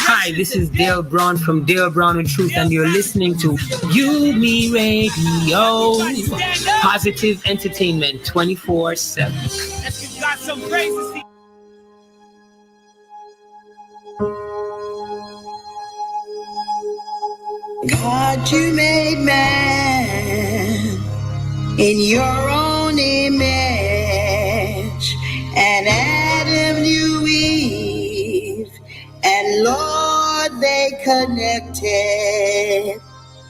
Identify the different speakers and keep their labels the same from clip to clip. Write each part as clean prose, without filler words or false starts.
Speaker 1: Hi, this is Dale Brown from Dale Brown and Truth, and you're listening to You Me Radio. Positive entertainment 24/7.
Speaker 2: Got some praises.
Speaker 3: God, you made man in your own image, and Adam knew Eve, and Lord, they connected.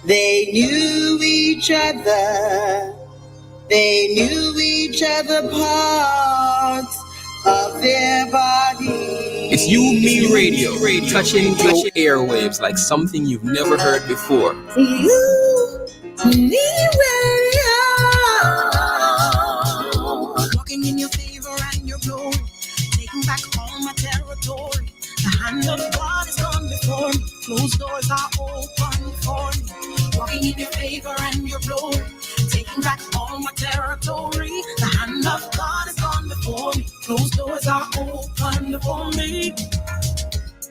Speaker 3: They knew each other. They knew each other parts of their body.
Speaker 4: It's You Me Radio, touching your airwaves like something you've never heard before.
Speaker 3: You Me Radio.
Speaker 5: Walking in your favor and your glory, taking back all my territory. The hand of God is on before me. Closed doors are open for me. Walking in your favor and your glory, taking back all my territory. The hand of God is on before me. Closed doors are open for me.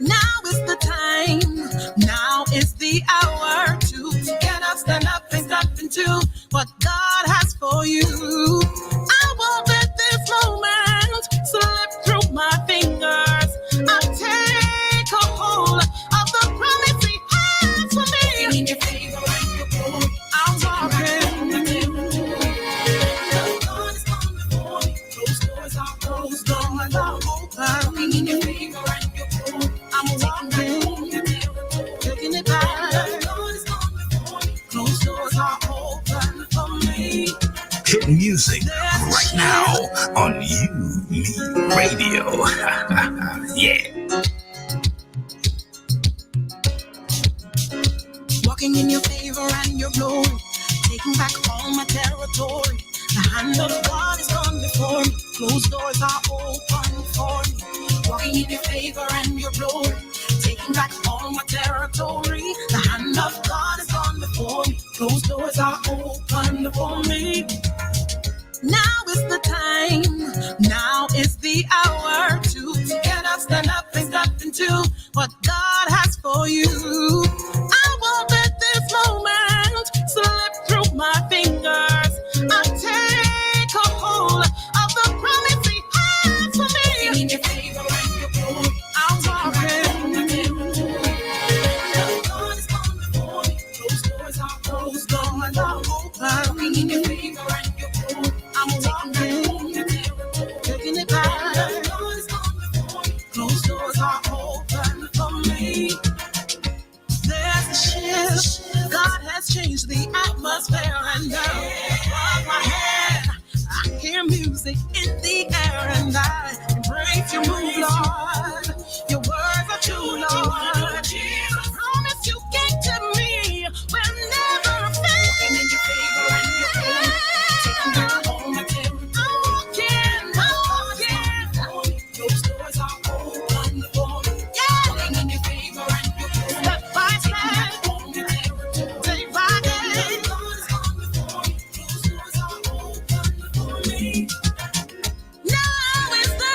Speaker 5: Now is the time. Now is the hour to get up, stand up, and step into what God has for you. I won't let this moment slip through my fingers. I'll take a hold of the promise He has for me. In your favor and your glory, I'm walking. God is on before me. Closed doors are closed, doors are open. In your favor and your glory, I'm walking, taking it back. God is on before me. Closed doors are open for me.
Speaker 6: Hit music right now on You Me Radio. Yeah.
Speaker 5: Walking in your favor and your glory, taking back all my territory. The hand of God is on before me. Closed doors are open for me. Walking in your favor and your glory, taking back all my territory. The hand of God is on before me. Closed doors are open for me. Now is the time. Now is the hour to get up, stand up, and step into what God has for you. I won't let this moment slip through my fingers. I'll take a hold of the promise He has for me. In your favor and your glory, I'm walking. God is on before me. Closed doors are closed, doors are open. In your favor and your glory, I'm walking, taking it back. God is on before me. Closed doors are open for me. There's a shift. God has changed the atmosphere, and above my head, I hear music in the air, and I embrace your move, Lord. Your words are true, Lord. The promise you gave to me will never fail. Walking in your favor and your glory, taking back all my territory. I'm walking. Those doors are open for me. Yeah. Walking in your favor and your glory, step by step, day by day. God is on before me. Those doors are open for me. Now is the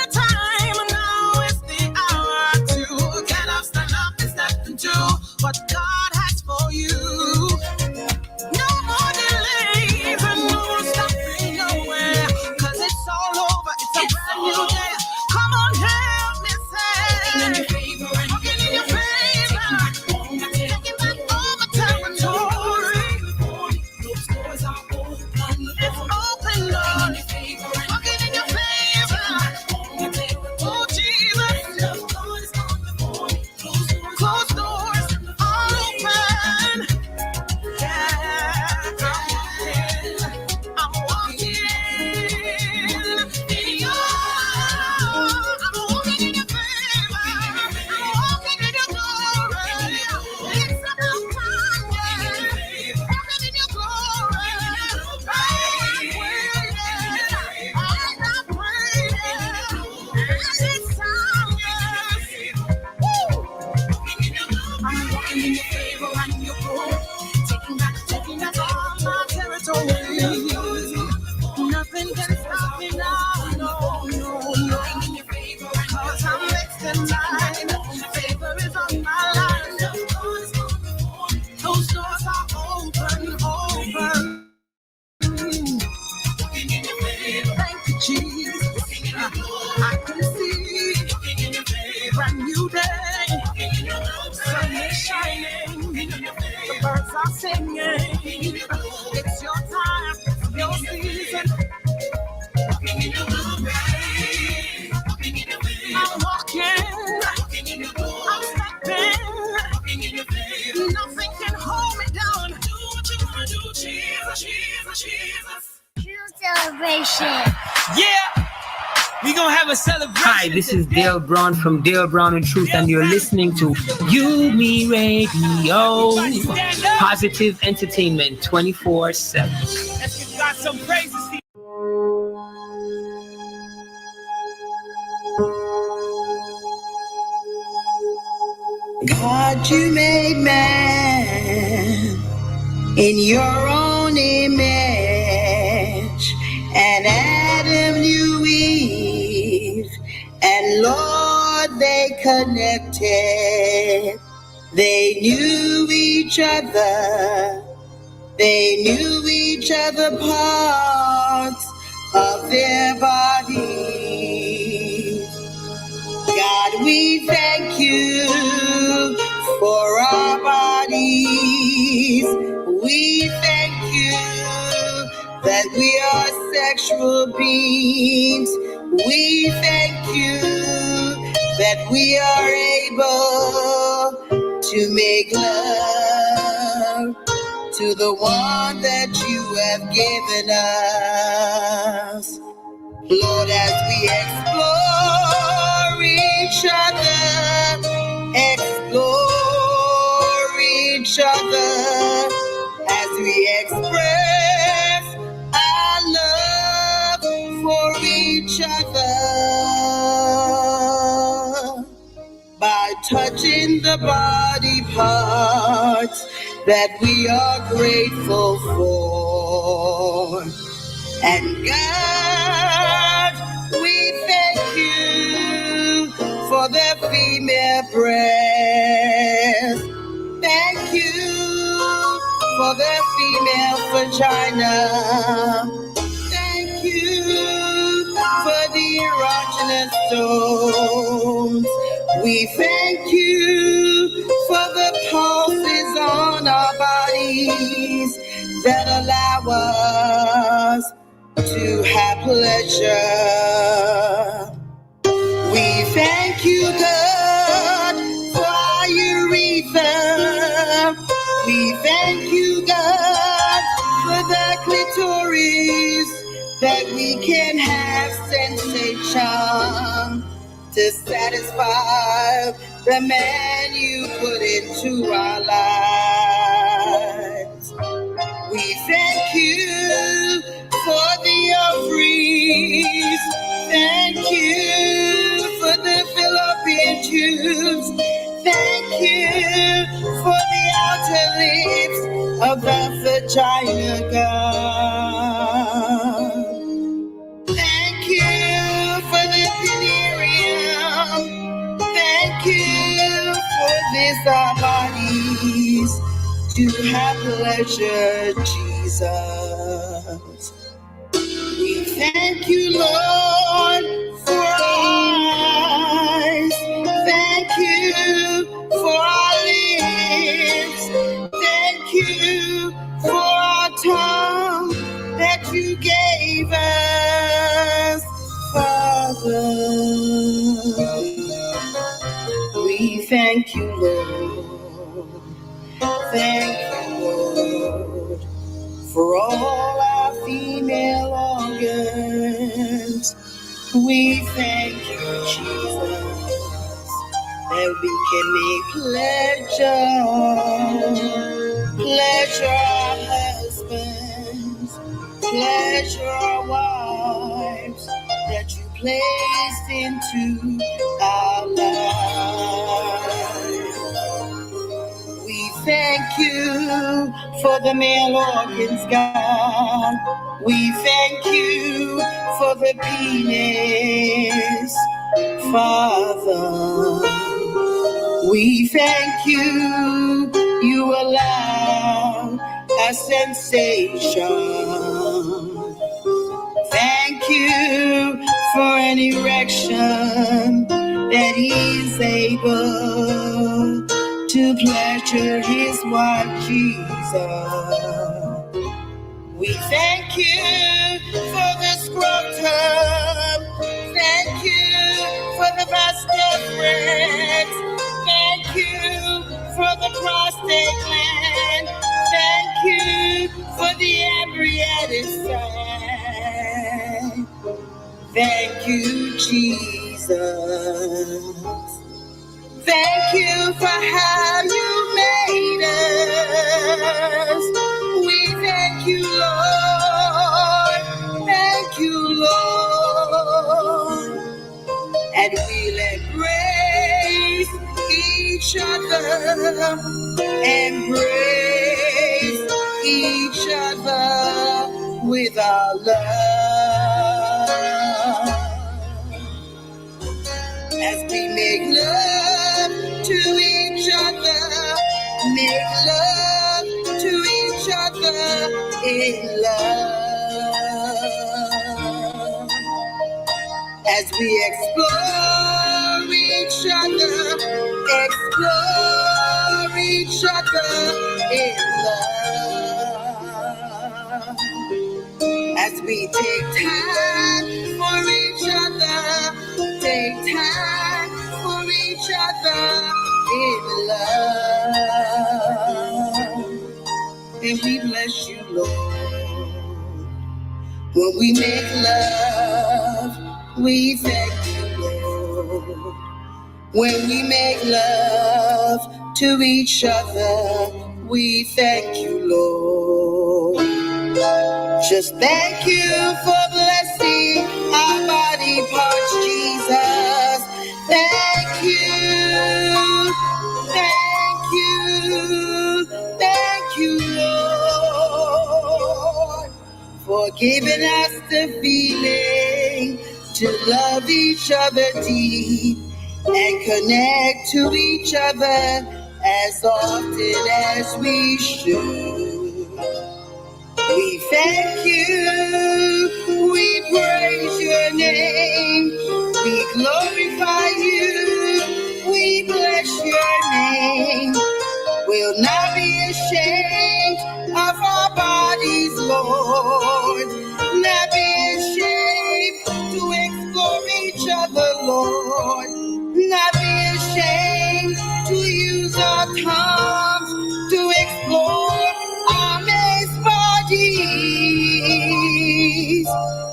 Speaker 5: walking in your favor and your glory, taking back all my territory. Nothing can stop me now, no, no, no. Cause I'm next in line. Favor is on my line. Those doors are open, open. Thank you, Jesus. I can see brand new day. Sun is shining. The birds are singing. It's your time, your season. I'm walking. I'm stepping. Nothing can hold me down. Do what you wanna do, Jesus, Jesus, Jesus.
Speaker 7: True celebration.
Speaker 2: Yeah, we gonna have a celebration.
Speaker 1: Hi, this is Dale Brown from Dale Brown and Truth, and you're listening to You Me Radio. Positive entertainment 24/7.
Speaker 2: Let's give God some praises.
Speaker 3: God, you made man in your own image, and Adam knew Eve, and Lord, they connected. They knew each other. They knew each other parts of their bodies. God, we thank you for our bodies. We thank you that we are sexual beings. We thank you that we are able to make love to the one that you have given us. Lord, as we explore each other, as we express our love for each other, by touching the body parts that we are grateful for. And God, we thank you for the female breast. Thank you for the female vagina. Thank you for the erogenous zones. We thank you for the pulses on our bodies that allow us to have pleasure. We thank you, God, for our urethra. We thank you, God, for the clitoris, that we can have sensation to satisfy the man you put into our lives. We thank you for the ovaries. Thank you for the fallopian tubes. Thank you for the outer lips of the vagina, God. Thank you for the delirium. Thank you for this, our bodies to have pleasure, Jesus. We thank you, Lord, for our eyes. Thank you for our lips. Thank you for our tongue that you gave us, Father. We thank you, Lord. Thank you, Lord, for all our female organs. We thank you, Jesus, that we can make pleasure our husbands, pleasure our wives, that you placed into our lives. We thank you for the male organs, God. We thank you for the penis, Father. We thank you, you allow a sensation. Thank you for an erection that he's able to pleasure his wife, Jesus. We thank you for the scrotum. Thank you for the vascular Thank you for the prostate gland. Thank you for the embryonic sac. Thank you, Jesus. Thank you for how you made us. We thank you, Lord. Thank you, Lord. And we'll embrace each other. Embrace each other with our love. As we make love to each other, make love to each other in love. As we explore each other in love. As we take time for each other, take time for each other in love. And we bless you, Lord. When we make love, we thank you, Lord. When we make love to each other, we thank you, Lord. Just thank you for blessing our body parts, Jesus. Thank you, Lord, for giving us the feeling to love each other deep and connect to each other as often as we should. We thank you, we praise your name, we glorify you, we bless your name. We'll not be ashamed of our bodies, Lord. Not be ashamed to explore each other, Lord. Not be ashamed to use our tongues to explore our men's bodies.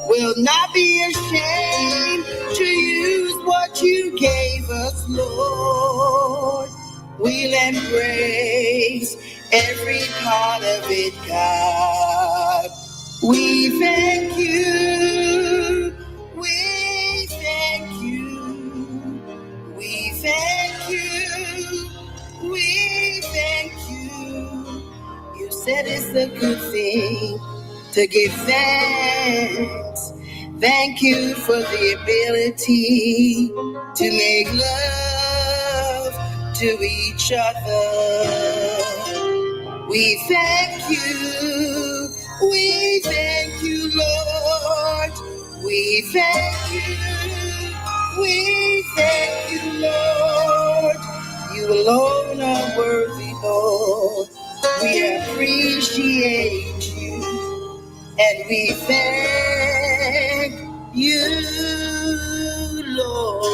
Speaker 3: We'll not be ashamed to use what you gave us, Lord. We'll embrace every part of it, God. We thank you. We thank you. We thank you. We thank you. You said it's a good thing to give thanks. Thank you for the ability to make love to each other. We thank you. We thank you, Lord. We thank you. We thank you, Lord. You alone are worthy, Lord. We appreciate you and we thank you, Lord.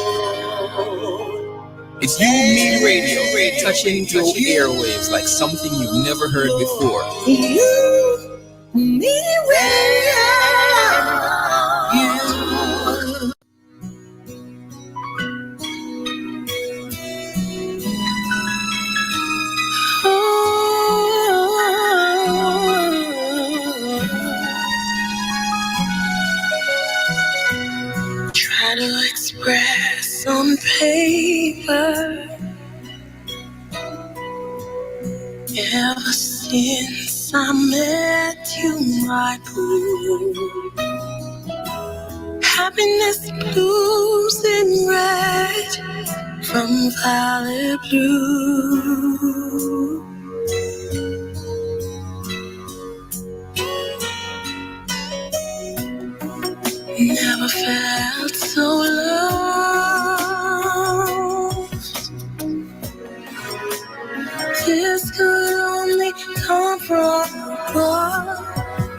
Speaker 4: It's You Me Radio, touching your airwaves like something you've never heard before.
Speaker 3: You Me Radio. Try to express on paper
Speaker 5: Ever since I met you, my boo, happiness blues in red from violet blue. Never felt so loved. This could only come from above.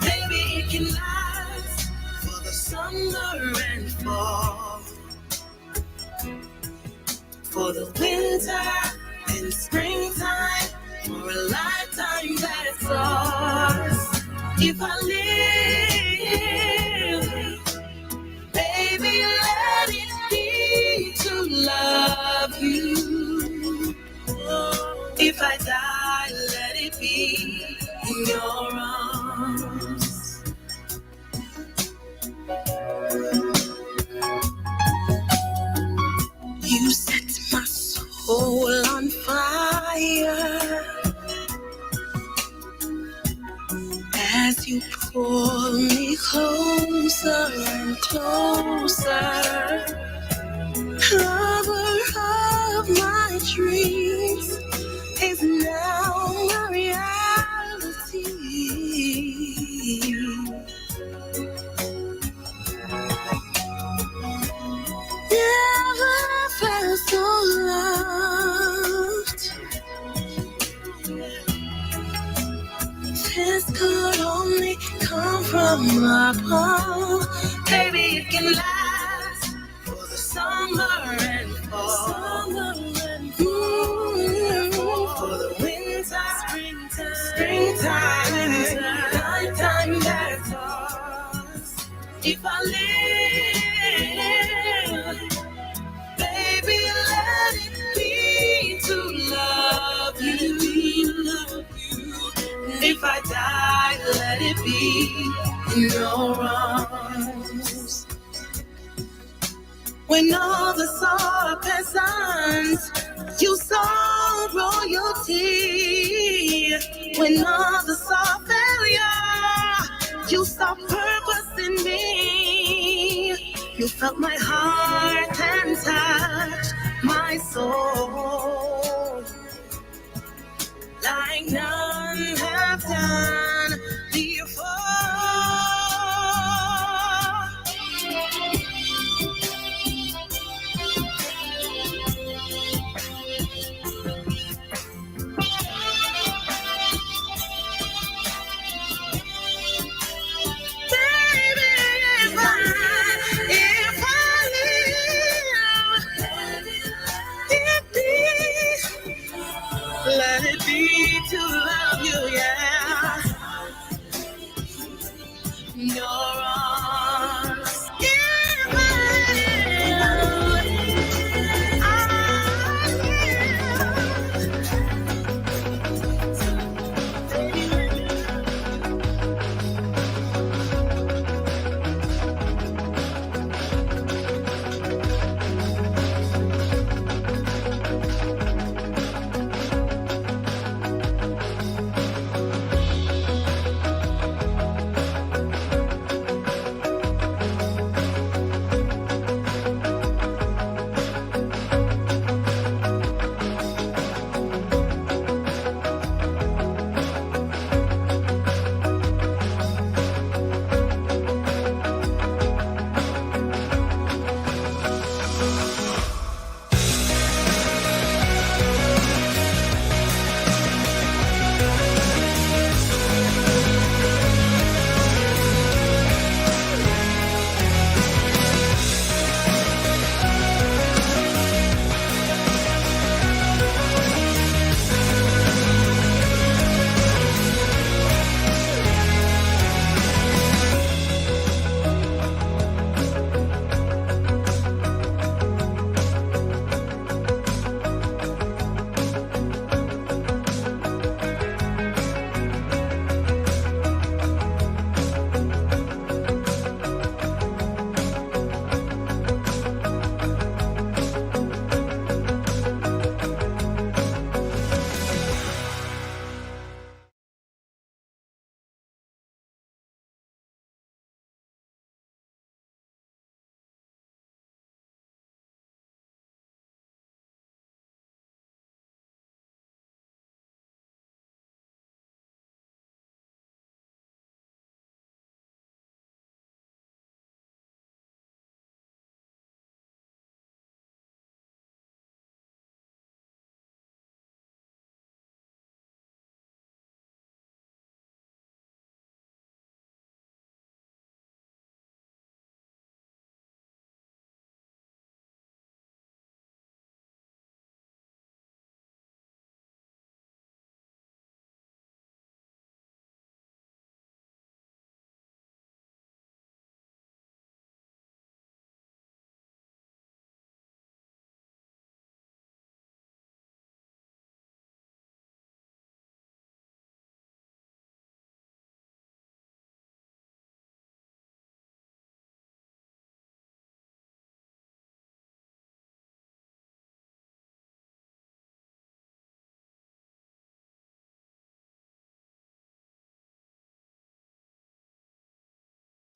Speaker 5: Maybe it can last for the summer and fall, for the winter and springtime, for a lifetime that's ours. If I live, baby, let it be to love you. If I die, let it be in your arms. You set my soul on fire as you pull me closer and closer. Lover of my dreams is now a reality. Never felt so loved. This could only come from above. Baby, it can last for the summer and fall, for the winter, springtime, nighttime that's ours. If I live, baby, let it be to love you. If I die, let it be in your arms. When all the surpassed, you saw royalty. When all the saw failure, you saw purpose in me. You felt my heart and touched my soul like none have done before. Let it be to love you, yeah. Your arms, yeah.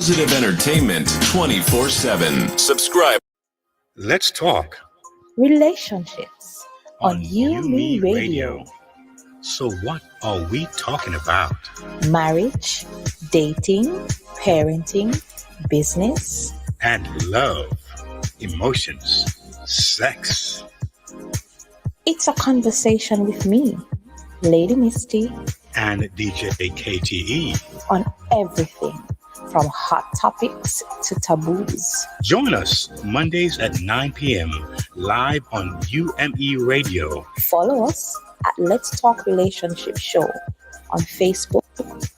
Speaker 6: Positive entertainment 24/7. Subscribe.
Speaker 8: Let's talk
Speaker 9: Relationships on
Speaker 8: on
Speaker 9: You
Speaker 8: You
Speaker 9: Me
Speaker 8: Me
Speaker 9: Radio.
Speaker 8: Radio. So, what are we talking about?
Speaker 9: Marriage, dating, parenting, business.
Speaker 8: And love, emotions, sex.
Speaker 9: It's a conversation with me, Lady Misty,
Speaker 8: And DJ KTE.
Speaker 9: on everything from hot topics to taboos.
Speaker 8: Join us Mondays at 9 p.m. live on UME Radio.
Speaker 9: Follow us at Let's Talk Relationship Show on Facebook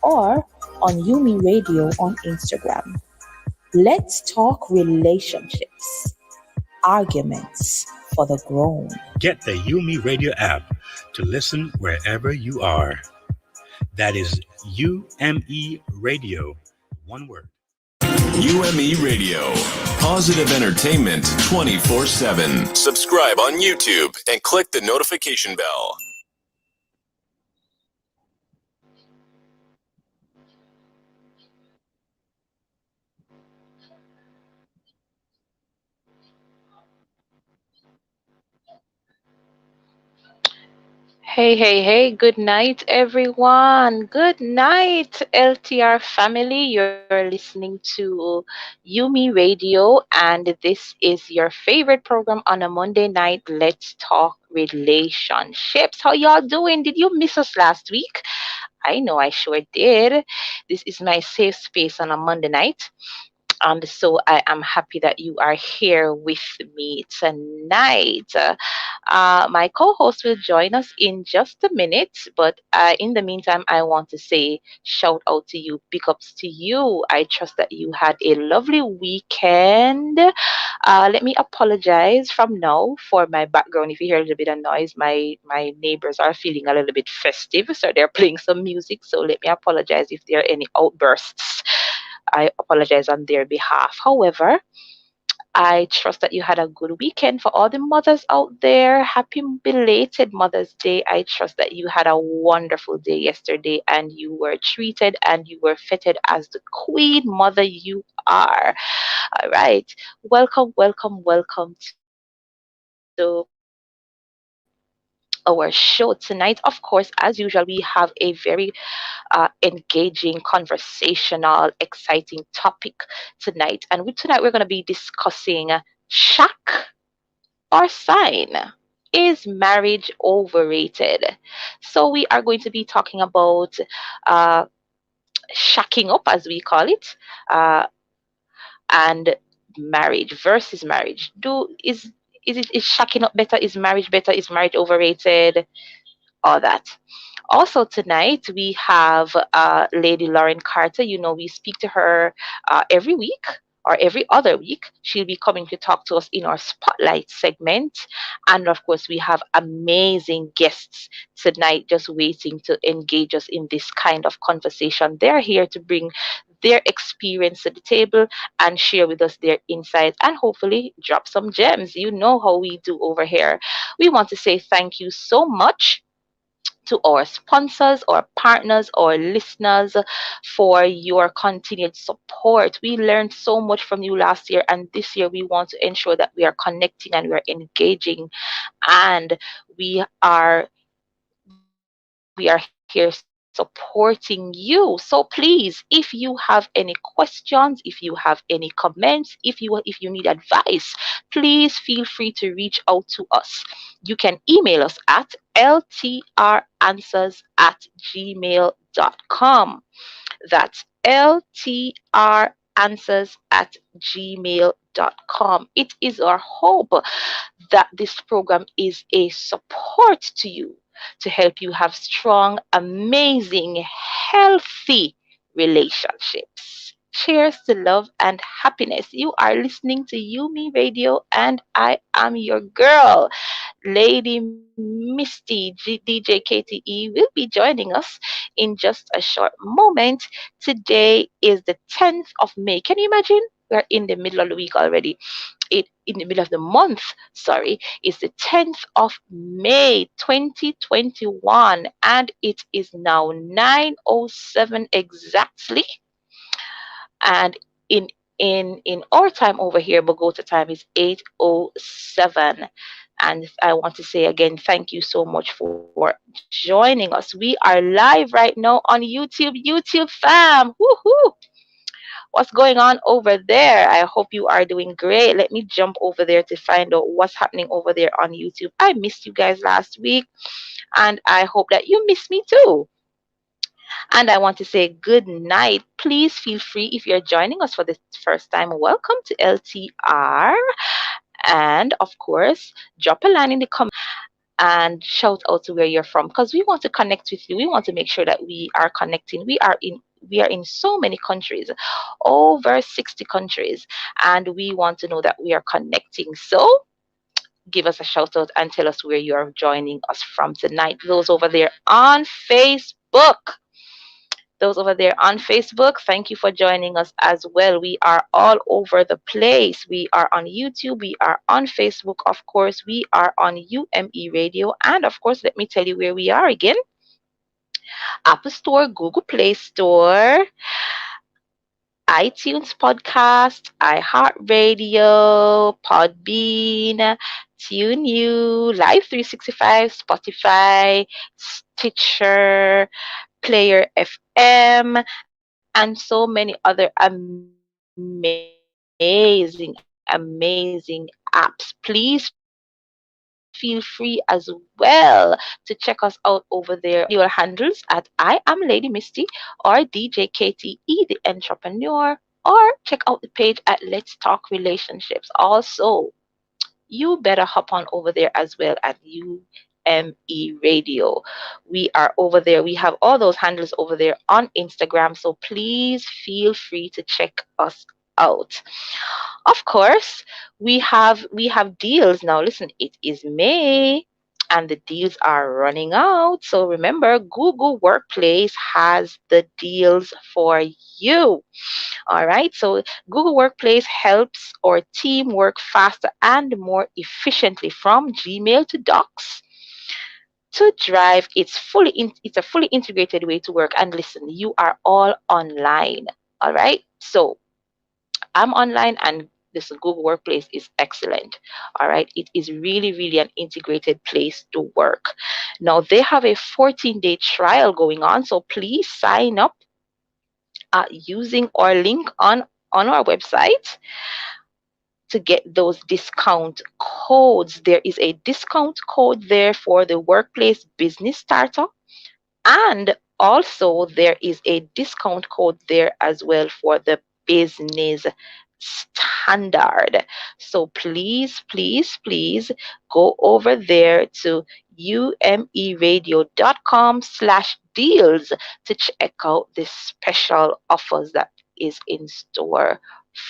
Speaker 9: or on Yumi Radio on Instagram. Let's talk relationships, arguments for the grown.
Speaker 8: Get the UME Radio app to listen wherever you are. That is UME Radio. One word.
Speaker 6: UME Radio. Positive entertainment 24/7. Subscribe on YouTube and click the notification bell.
Speaker 10: Hey, hey, hey, good night, everyone. Good night, LTR family. You're listening to Yumi Radio, and this is your favorite program on a Monday night. Let's talk relationships. How y'all doing? Did you miss us last week? I know I sure did. This is my safe space on a Monday night. And so I am happy that you are here with me tonight. My co host will join us in just a minute, but in the meantime, I want to say shout out to you, big ups to you. I trust that you had a lovely weekend. Let me apologize from now for my background. If you hear a little bit of noise, my neighbors are feeling a little bit festive, so they're playing some music. So let me apologize if there are any outbursts. I apologize on their behalf. However, I trust that you had a good weekend. For all the mothers out there, happy belated Mother's Day. I trust that you had a wonderful day yesterday and you were treated and you were feted as the queen mother you are. All right. Welcome, welcome, welcome to our show tonight. Of course, as usual, we have a very engaging, conversational, exciting topic tonight. And tonight we're going to be discussing shack or sign. Is marriage overrated? So we are going to be talking about uh, shacking up, as we call it, uh, and marriage versus marriage. Is shacking up better? Is marriage better? Is marriage overrated? All that. Also tonight we have Lady Lauren Carter. You know, we speak to her every week or every other week. She'll be coming to talk to us in our spotlight segment, and of course we have amazing guests tonight just waiting to engage us in this kind of conversation. They're here to bring their experience to the table and share with us their insights and hopefully drop some gems. You know how we do over here. We want to say thank you so much to our sponsors, our partners, our listeners for your continued support. We learned so much from you last year, and this year we want to ensure that we are connecting and we're engaging, and we are here supporting you. So please, if you have any questions, if you have any comments, if you need advice, please feel free to reach out to us. You can email us at ltranswers@gmail.com. That's ltranswers@gmail.com. It is our hope that this program is a support to you to help you have strong, amazing, healthy relationships. Cheers to love and happiness. You are listening to Yumi Radio, and I am your girl, Lady Misty. DJ KTE will be joining us in just a short moment. Today is the 10th of May. Can you imagine? We're in the middle of the week already. In the middle of the month, sorry, is the 10th of May 2021, and it is now 9:07 exactly. And in in our time over here, Bogota time is 8:07. And I want to say again, thank you so much for joining us. We are live right now on YouTube. YouTube fam, woohoo! What's going on over there? I hope you are doing great. Let me jump over there to find out what's happening over there on YouTube. I missed you guys last week, and I hope that you miss me too. And I want to say good night. Please feel free, if you're joining us for the first time, welcome to LTR. And of course, drop a line in the comments and shout out to where you're from, because we want to connect with you. We want to make sure that we are connecting. We are in so many countries, over 60 countries, and we want to know that we are connecting. So give us a shout out and tell us where you are joining us from tonight. Those over there on Facebook, thank you for joining us as well. We are all over the place. We are on YouTube, we are on Facebook, of course, we are on UME Radio, and of course, let me tell you where we are again: Apple Store, Google Play Store, iTunes Podcast, iHeartRadio, Podbean, TuneU, Live 365, Spotify, Stitcher, Player FM, and so many other amazing apps. Please feel free as well to check us out over there on our individual handles at I am Lady Misty or DJ KTE the Entrepreneur, or check out the page at Let's Talk Relationships. Also, you better hop on over there as well at UME Radio. We are over there. We have all those handles over there on Instagram. So please feel free to check us out. Of course, we have deals now. Listen, it is May and the deals are running out. So remember, Google Workplace has the deals for you. All right. So Google Workplace helps our team work faster and more efficiently, from Gmail to Docs to Drive. It's a fully integrated way to work. And listen, you are all online. All right. So I'm online, and listen, Google Workplace is excellent. All right. It is really, really an integrated place to work. Now they have a 14-day trial going on. So please sign up using our link on our website to get those discount codes. There is a discount code there for the Workplace Business Starter, and also there is a discount code there as well for the Business Standard. So please, please, please go over there to umeradio.com/deals to check out the special offers that is in store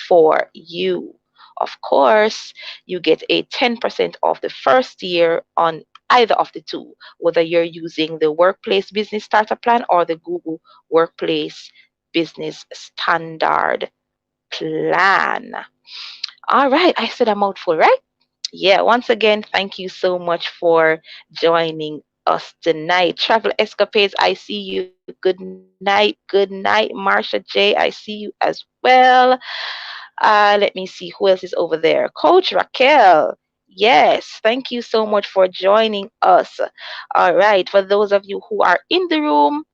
Speaker 10: for you. Of course, you get a 10% off the first year on either of the two, whether you're using the Workplace Business Starter Plan or the Google Workplace Business Standard Plan. All right, I said a mouthful, right? Yeah, once again, thank you so much for joining us tonight. Travel Escapades, I see you. Good night, Marsha J. I see you as well. Let me see who else is over there. Coach Raquel. Yes, thank you so much for joining us. All right, for those of you who are in the room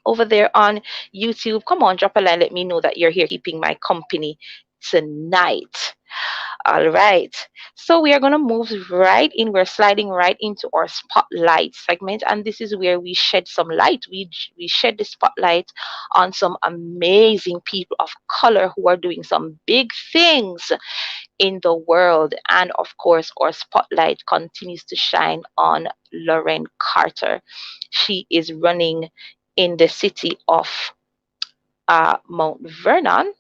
Speaker 10: over there on YouTube, come on, drop a line. Let me know that you're here keeping my company tonight. All right. So we are going to move right in. We're sliding right into our spotlight segment. And this is where we shed some light. We shed the spotlight on some amazing people of color who are doing some big things in the world. And of course, our spotlight continues to shine on Lauren Carter. She is running in the city of Mount Vernon,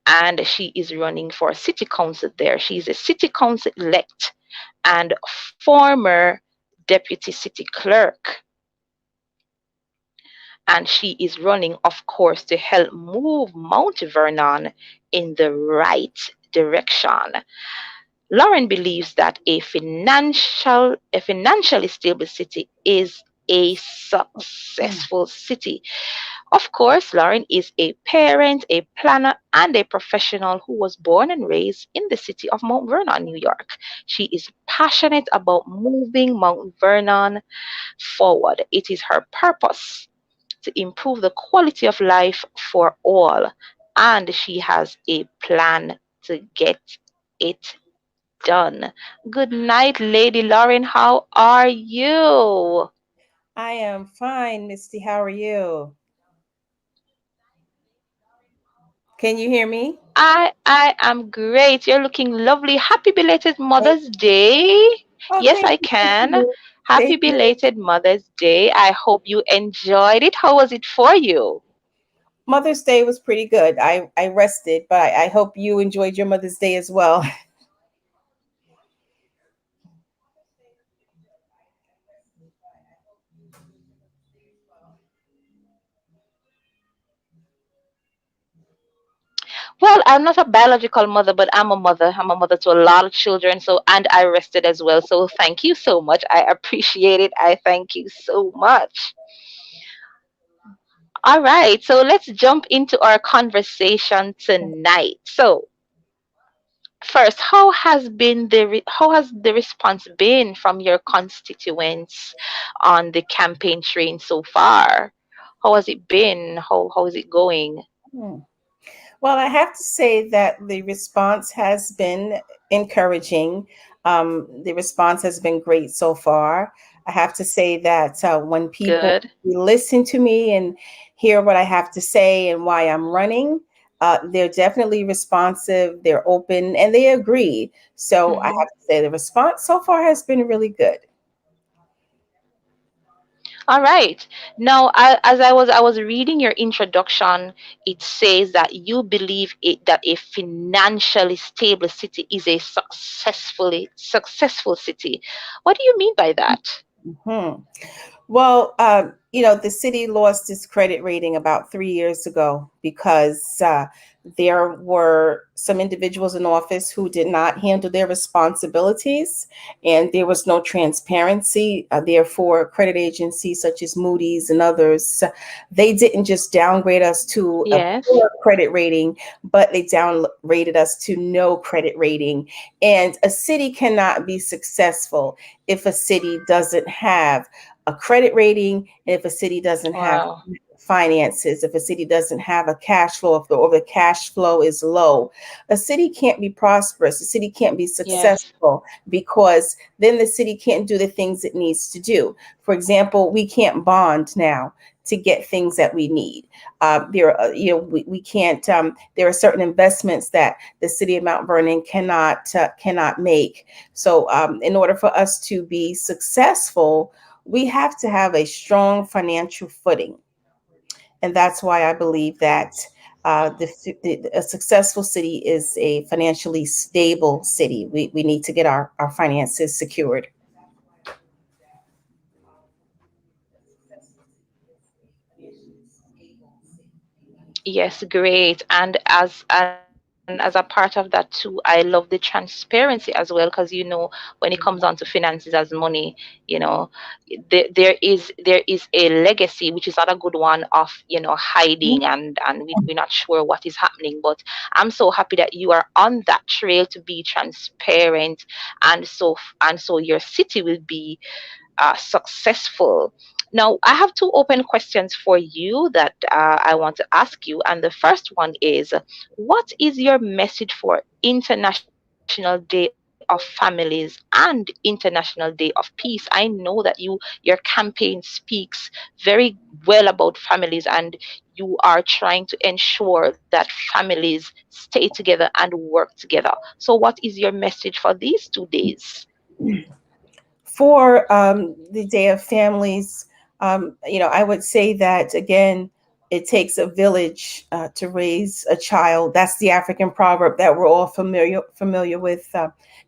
Speaker 10: and she is running for city council there. She's a city council elect and former deputy city clerk. And she is running, of course, to help move Mount Vernon in the right direction. Lauren believes that a financially stable city is a successful city? Of course, Lauren is a parent, a planner, and a professional who was born and raised in the city of Mount Vernon, New York. She is passionate about moving Mount Vernon forward. It is her purpose to improve the quality of life for all, and she has a plan to get it done. Good night, Lady Lauren. How are you?
Speaker 11: I am fine, Misty. How are you? Can you hear me?
Speaker 10: I am great. You're looking lovely. Happy belated
Speaker 11: Thank
Speaker 10: Mother's Day.
Speaker 11: Oh,
Speaker 10: Yes,
Speaker 11: thank
Speaker 10: I
Speaker 11: you. Thank
Speaker 10: can.
Speaker 11: you.
Speaker 10: Happy
Speaker 11: Thank you.
Speaker 10: belated Mother's Day. I hope you enjoyed it. How was it for you?
Speaker 11: Mother's Day was pretty good. I rested, but I hope you enjoyed your Mother's Day as well.
Speaker 10: Well, I'm not a biological mother, but I'm a mother. I'm a mother to a lot of children, so and I rested as well. So thank you so much. I appreciate it. I thank you so much. All right, so let's jump into our conversation tonight. So, first, how has the response been from your constituents on the campaign train so far? How has it been? How is it going?
Speaker 11: Hmm. Well, I have to say that the response has been encouraging. The response has been great so far. I have to say that when people
Speaker 10: Good.
Speaker 11: listen to me and hear what I have to say and why I'm running, they're definitely responsive, they're open, and they agree. So I
Speaker 10: Hmm.
Speaker 11: have to say the response so far has been really good.
Speaker 10: All right. Now, as I was reading your introduction, it says that you believe that a financially stable city is a successful city. What do you mean by that?
Speaker 11: Mhm. Well, the city lost its credit rating about 3 years ago because there were some individuals in office who did not handle their responsibilities, and there was no transparency. Therefore, credit agencies such as Moody's and others, they didn't just downgrade us to a
Speaker 10: Yes.
Speaker 11: poor credit rating, but they downgraded us to no credit rating. And a city cannot be successful if a city doesn't have a credit rating, and if a city doesn't have
Speaker 10: Wow.
Speaker 11: finances, if a city doesn't have a cash flow, or the cash flow is low, a city can't be prosperous. A city can't be
Speaker 10: Yes.
Speaker 11: successful because then the city can't do the things it needs to do. For example, we can't bond now to get things that we need. We can't. There are certain investments that the city of Mount Vernon cannot make. So, in order for us to be successful, we have to have a strong financial footing. And that's why I believe that a successful city is a financially stable city. We need to get our finances secured.
Speaker 10: Yes, great. And as a part of that too, I love the transparency as well because when it comes down to finances as money, you know, there is a legacy which is not a good one of hiding and we're not sure what is happening. But I'm so happy that you are on that trail to be transparent, and so your city will be successful. Now, I have two open questions for you that I want to ask you. And the first one is, what is your message for International Day of Families and International Day of Peace? I know that your campaign speaks very well about families, and you are trying to ensure that families stay together and work together. So, what is your message for these 2 days?
Speaker 11: For the Day of Families, I would say that again, it takes a village to raise a child. That's the African proverb that we're all familiar with.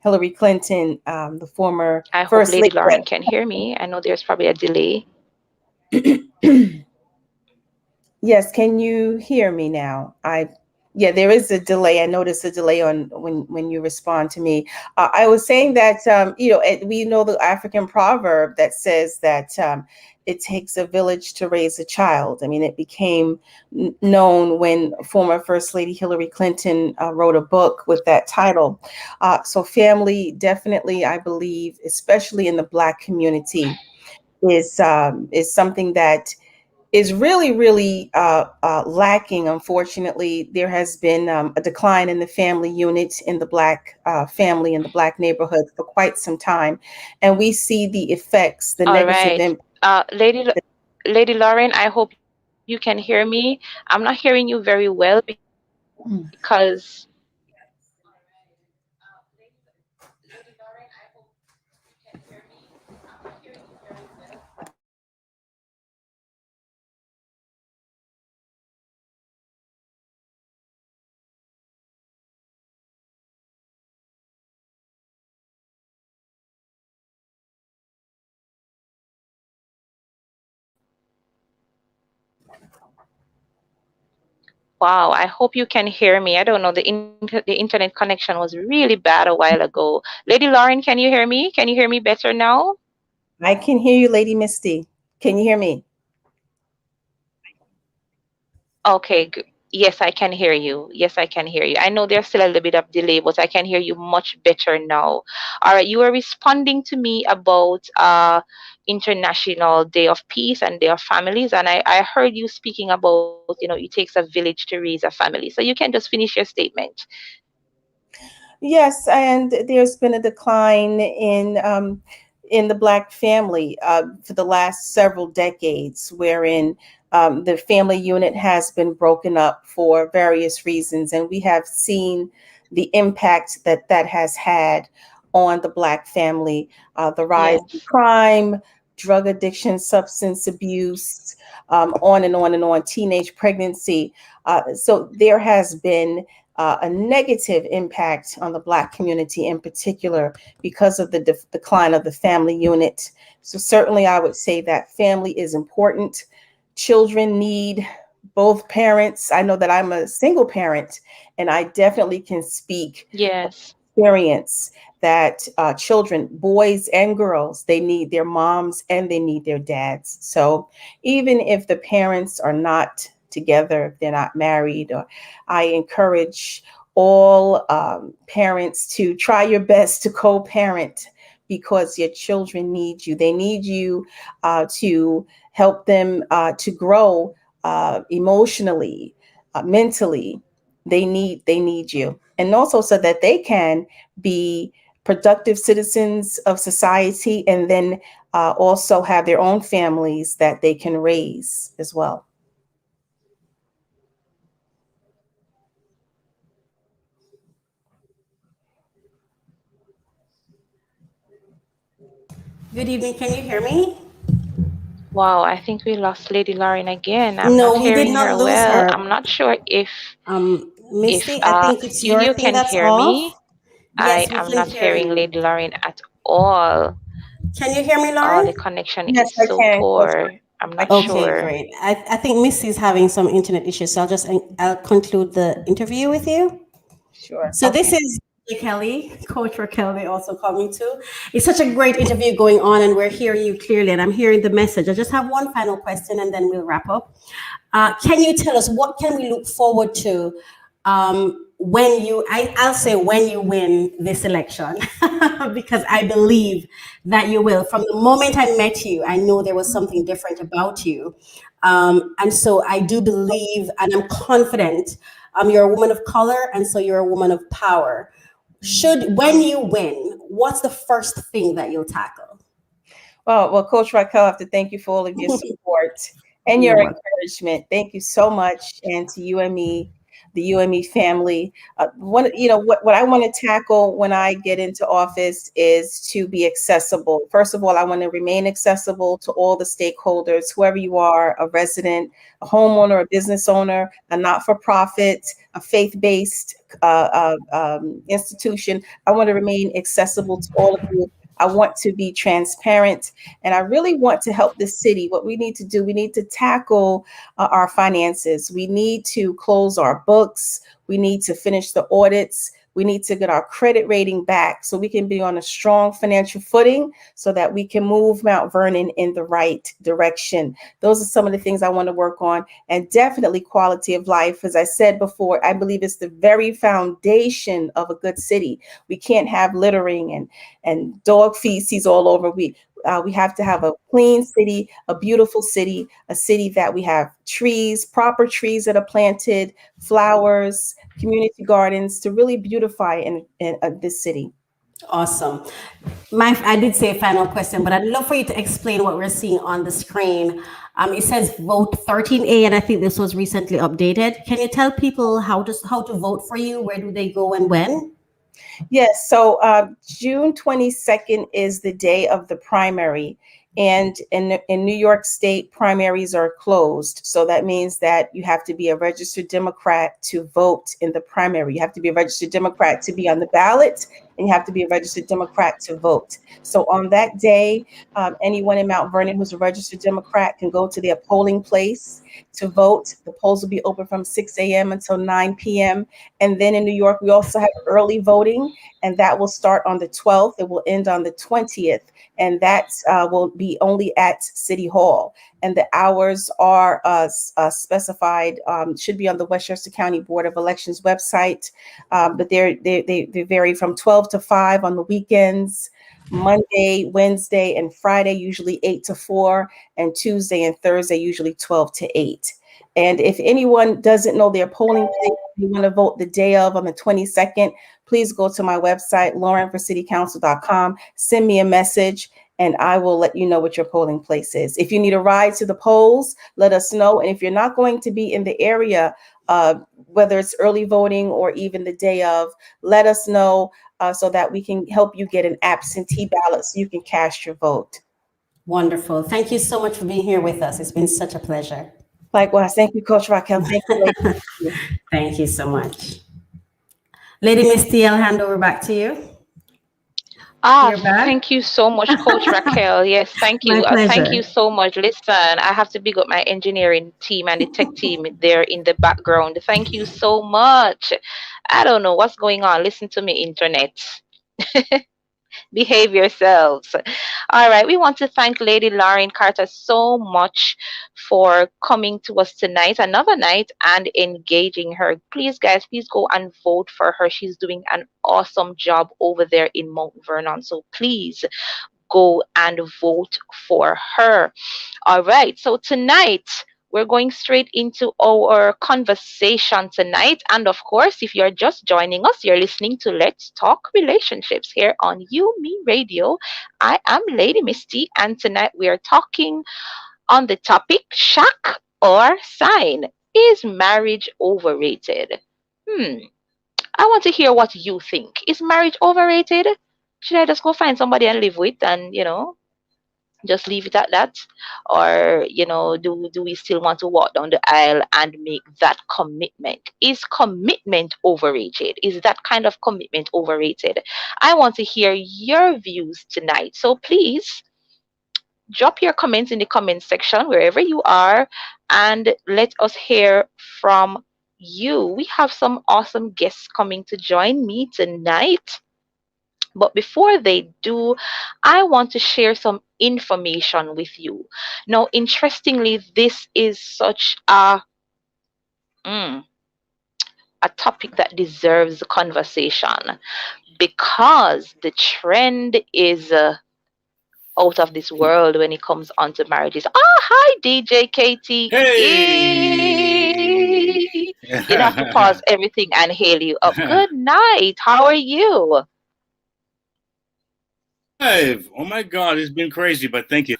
Speaker 11: Hillary Clinton, the former
Speaker 10: I hope
Speaker 11: first
Speaker 10: Lady
Speaker 11: lady.
Speaker 10: Lauren can hear me. I know there's probably a delay.
Speaker 11: Yes, can you hear me now? Yeah, there is a delay. I noticed a delay on when you respond to me. I was saying that we know the African proverb that says that it takes a village to raise a child. I mean, it became known when former First Lady Hillary Clinton wrote a book with that title. So family, definitely, I believe, especially in the Black community, is something that is really, really lacking. Unfortunately, there has been a decline in the family unit in the Black family in the Black neighborhood for quite some time, and we see the effects, the
Speaker 10: All
Speaker 11: negative
Speaker 10: right.
Speaker 11: impact.
Speaker 10: Lady Lauren, I hope you can hear me. I'm not hearing you very well because wow, I hope you can hear me. I don't know, the internet connection was really bad a while ago. Lady Lauren, can you hear me? Can you hear me better now?
Speaker 11: I can hear you, Lady Misty. Can you hear me?
Speaker 10: Okay, yes, I can hear you. Yes, I can hear you. I know there's still a little bit of delay, but I can hear you much better now. All right, you were responding to me about International Day of Peace and Day of Families, and I heard you speaking about, it takes a village to raise a family. So you can just finish your statement.
Speaker 11: Yes, and there's been a decline in the Black family for the last several decades, wherein the family unit has been broken up for various reasons, and we have seen the impact that that has had on the Black family, the rise in
Speaker 10: Yes.
Speaker 11: crime, drug addiction, substance abuse, on and on and on, teenage pregnancy. So there has been a negative impact on the Black community in particular because of the decline of the family unit. So certainly I would say that family is important. Children need both parents. I know that I'm a single parent, and I definitely can speak
Speaker 10: Yes.
Speaker 11: experience that children, boys and girls, they need their moms and they need their dads. So even if the parents are not together, if they're not married, or I encourage all parents to try your best to co-parent, because your children need you. They need you to help them to grow emotionally, mentally. They need you, and also so that they can be productive citizens of society, and then also have their own families that they can raise as well.
Speaker 5: Good evening. Can you hear me?
Speaker 10: Wow, I think we lost Lady Lauren again. I'm not
Speaker 5: No, we did
Speaker 10: hearing
Speaker 5: not
Speaker 10: her
Speaker 5: lose
Speaker 10: well.
Speaker 5: her.
Speaker 10: I'm not sure if
Speaker 5: Misty, I think it's your
Speaker 10: you
Speaker 5: thing
Speaker 10: can
Speaker 5: that's
Speaker 10: hear
Speaker 5: off.
Speaker 10: me. I
Speaker 5: Yes, we
Speaker 10: am
Speaker 5: can
Speaker 10: not
Speaker 5: hear
Speaker 10: hearing
Speaker 5: you.
Speaker 10: Lady Lauren at all.
Speaker 5: Can you hear me,
Speaker 10: Oh, the
Speaker 5: Lauren?
Speaker 10: connection
Speaker 11: Yes,
Speaker 10: is
Speaker 11: I
Speaker 10: so
Speaker 11: can.
Speaker 10: poor. I'm
Speaker 11: I
Speaker 10: not
Speaker 11: can.
Speaker 5: Okay,
Speaker 10: sure.
Speaker 5: great. I think Misty is having some internet issues, so I'll conclude the interview with you.
Speaker 11: Sure.
Speaker 5: So this is Kelly, Coach Raquel, they also call me too. It's such a great interview going on, and we're hearing you clearly, and I'm hearing the message. I just have one final question, and then we'll wrap up. Can you tell us what can we look forward to I'll say when you win this election, because I believe that you will. From the moment I met you, I know there was something different about you. And so I do believe, and I'm confident, you're a woman of color, and so you're a woman of power. When you win, what's the first thing that you'll tackle?
Speaker 11: Well, Coach Raquel, I have to thank you for all of your support and
Speaker 5: You're
Speaker 11: your
Speaker 5: welcome.
Speaker 11: encouragement. Thank you so much, and to you and me, the UME family. What I want to tackle when I get into office is to be accessible. First of all, I want to remain accessible to all the stakeholders, whoever you are, a resident, a homeowner, a business owner, a not-for-profit, a faith-based institution. I want to remain accessible to all of you. I want to be transparent, and I really want to help the city. What we need to do, we need to tackle our finances. We need to close our books. We need to finish the audits. We need to get our credit rating back so we can be on a strong financial footing so that we can move Mount Vernon in the right direction. Those are some of the things I want to work on, and definitely quality of life. As I said before, I believe it's the very foundation of a good city. We can't have littering and dog feces all over. We have to have a clean city, a beautiful city, a city that we have trees, proper trees that are planted, flowers, community gardens to really beautify in this city.
Speaker 12: Awesome. I did say final question, but I'd love for you to explain what we're seeing on the screen. It says vote 13A, and I think this was recently updated. Can you tell people how to vote for you? Where do they go and when?
Speaker 11: Yes, so June 22nd is the day of the primary. And in New York State, primaries are closed. So that means that you have to be a registered Democrat to vote in the primary. You have to be a registered Democrat to be on the ballot, and you have to be a registered Democrat to vote. So on that day, anyone in Mount Vernon who's a registered Democrat can go to their polling place to vote. The polls will be open from 6 a.m. until 9 p.m. And then in New York, we also have early voting, and that will start on the 12th. It will end on the 20th. And that will be only at City Hall. And the hours are specified, should be on the Westchester County Board of Elections website. But they vary from 12 to 5 on the weekends, Monday, Wednesday, and Friday, usually 8 to 4, and Tuesday and Thursday, usually 12 to 8. And if anyone doesn't know their polling place, you want to vote the day of on the 22nd, please go to my website, laurenforcitycouncil.com, send me a message, and I will let you know what your polling place is. If you need a ride to the polls, let us know. And if you're not going to be in the area, whether it's early voting or even the day of, let us know so that we can help you get an absentee ballot so you can cast your vote.
Speaker 12: Wonderful. Thank you so much for being here with us. It's been such a pleasure.
Speaker 11: Likewise. Thank you, Coach Raquel. Thank you.
Speaker 12: Thank you so much. Lady Misty, I'll hand over back to you.
Speaker 10: Thank you so much, Coach Raquel. Yes, thank you. Thank you so much. Listen, I have to big up my engineering team and the tech team there in the background. Thank you so much. I don't know what's going on. Listen to me, internet. Behave yourselves. All right. We want to thank Lady Lauren Carter so much for coming to us tonight, another night, and engaging her. Please, guys, please go and vote for her. She's doing an awesome job over there in Mount Vernon. So please go and vote for her. All right. So tonight, we're going straight into our conversation tonight. And of course, if you're just joining us, you're listening to Let's Talk Relationships here on You Me Radio. I am Lady Misty, and tonight we are talking on the topic shock or sign. Is marriage overrated? I want to hear what you think. Is marriage overrated? Should I just go find somebody and live with and, just leave it at that? Or do we still want to walk down the aisle and make that commitment? Is commitment overrated? Is that kind of commitment overrated? I want to hear your views tonight, so please drop your comments in the comment section wherever you are, and let us hear from you. We have some awesome guests coming to join me tonight. But before they do, I want to share some information with you. Now, interestingly, this is such a topic that deserves a conversation because the trend is out of this world when it comes on to marriages. Hi, DJ Katie.
Speaker 8: Hey!
Speaker 10: You have to pause everything and hail you up. Good night. How are you?
Speaker 8: Oh my God, it's been crazy, but thank you.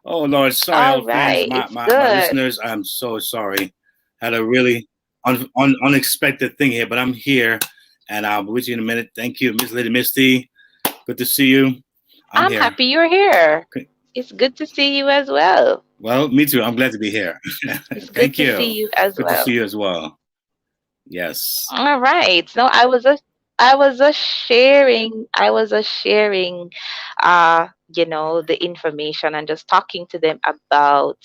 Speaker 8: Oh Lord, sorry,
Speaker 10: All
Speaker 8: old fans,
Speaker 10: right,
Speaker 8: my
Speaker 10: good.
Speaker 8: listeners. I'm so sorry. Had a really unexpected thing here, but I'm here, and I'll be with you in a minute. Thank you, Miss Lady Misty. Good to see you.
Speaker 10: I'm
Speaker 8: here.
Speaker 10: happy you're here. It's good to see you as well.
Speaker 8: Well, me too. I'm glad to be here.
Speaker 10: It's
Speaker 8: Thank
Speaker 10: good
Speaker 8: you.
Speaker 10: to see you as
Speaker 8: Good
Speaker 10: well.
Speaker 8: to see you as well. Yes.
Speaker 10: All right. No, I was just sharing, the information and just talking to them about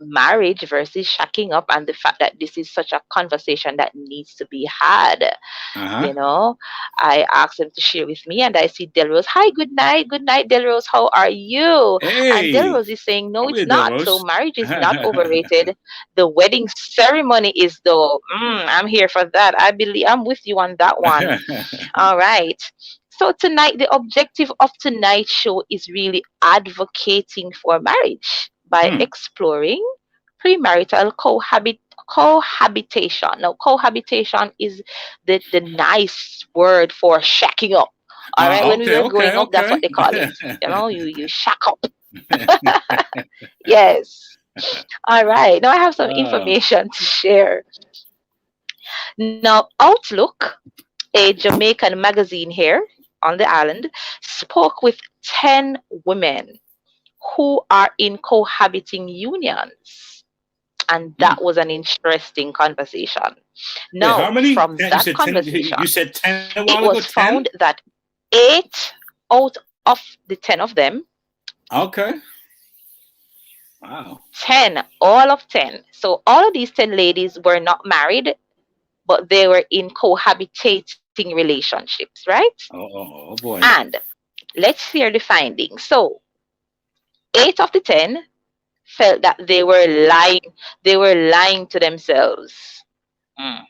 Speaker 10: marriage versus shacking up, and the fact that this is such a conversation that needs to be had.
Speaker 8: Uh-huh.
Speaker 10: I asked them to share with me, and I see Delrose. Hi, good night, Delrose. How are you? And
Speaker 8: Hey,
Speaker 10: Delrose is saying, no,
Speaker 8: how are
Speaker 10: it's
Speaker 8: you,
Speaker 10: not. So
Speaker 8: Delrose?
Speaker 10: marriage is not overrated. The wedding ceremony is, though. I'm here for that. I believe I'm with you on that one. All right. So tonight, the objective of tonight's show is really advocating for marriage by exploring premarital cohabitation. Now, cohabitation is the nice word for shacking up. All right, when we were growing up, that's what they call it. You shack up. Yes. All right. Now I have some information to share. Now, Outlook, a Jamaican magazine here on the island, spoke with 10 women who are in cohabiting unions. And that was an interesting conversation. Now,
Speaker 8: how many?
Speaker 10: from
Speaker 8: 10,
Speaker 10: that conversation,
Speaker 8: you said 10 a
Speaker 10: it
Speaker 8: while ago?
Speaker 10: was
Speaker 8: 10?
Speaker 10: found that 8 out of the 10 of them.
Speaker 8: Okay. Wow.
Speaker 10: 10, all of 10. So all of these 10 ladies were not married, but they were in cohabitating relationships, right?
Speaker 8: Oh boy.
Speaker 10: And let's hear the findings. So 8 of the 10 felt that they were lying to themselves. They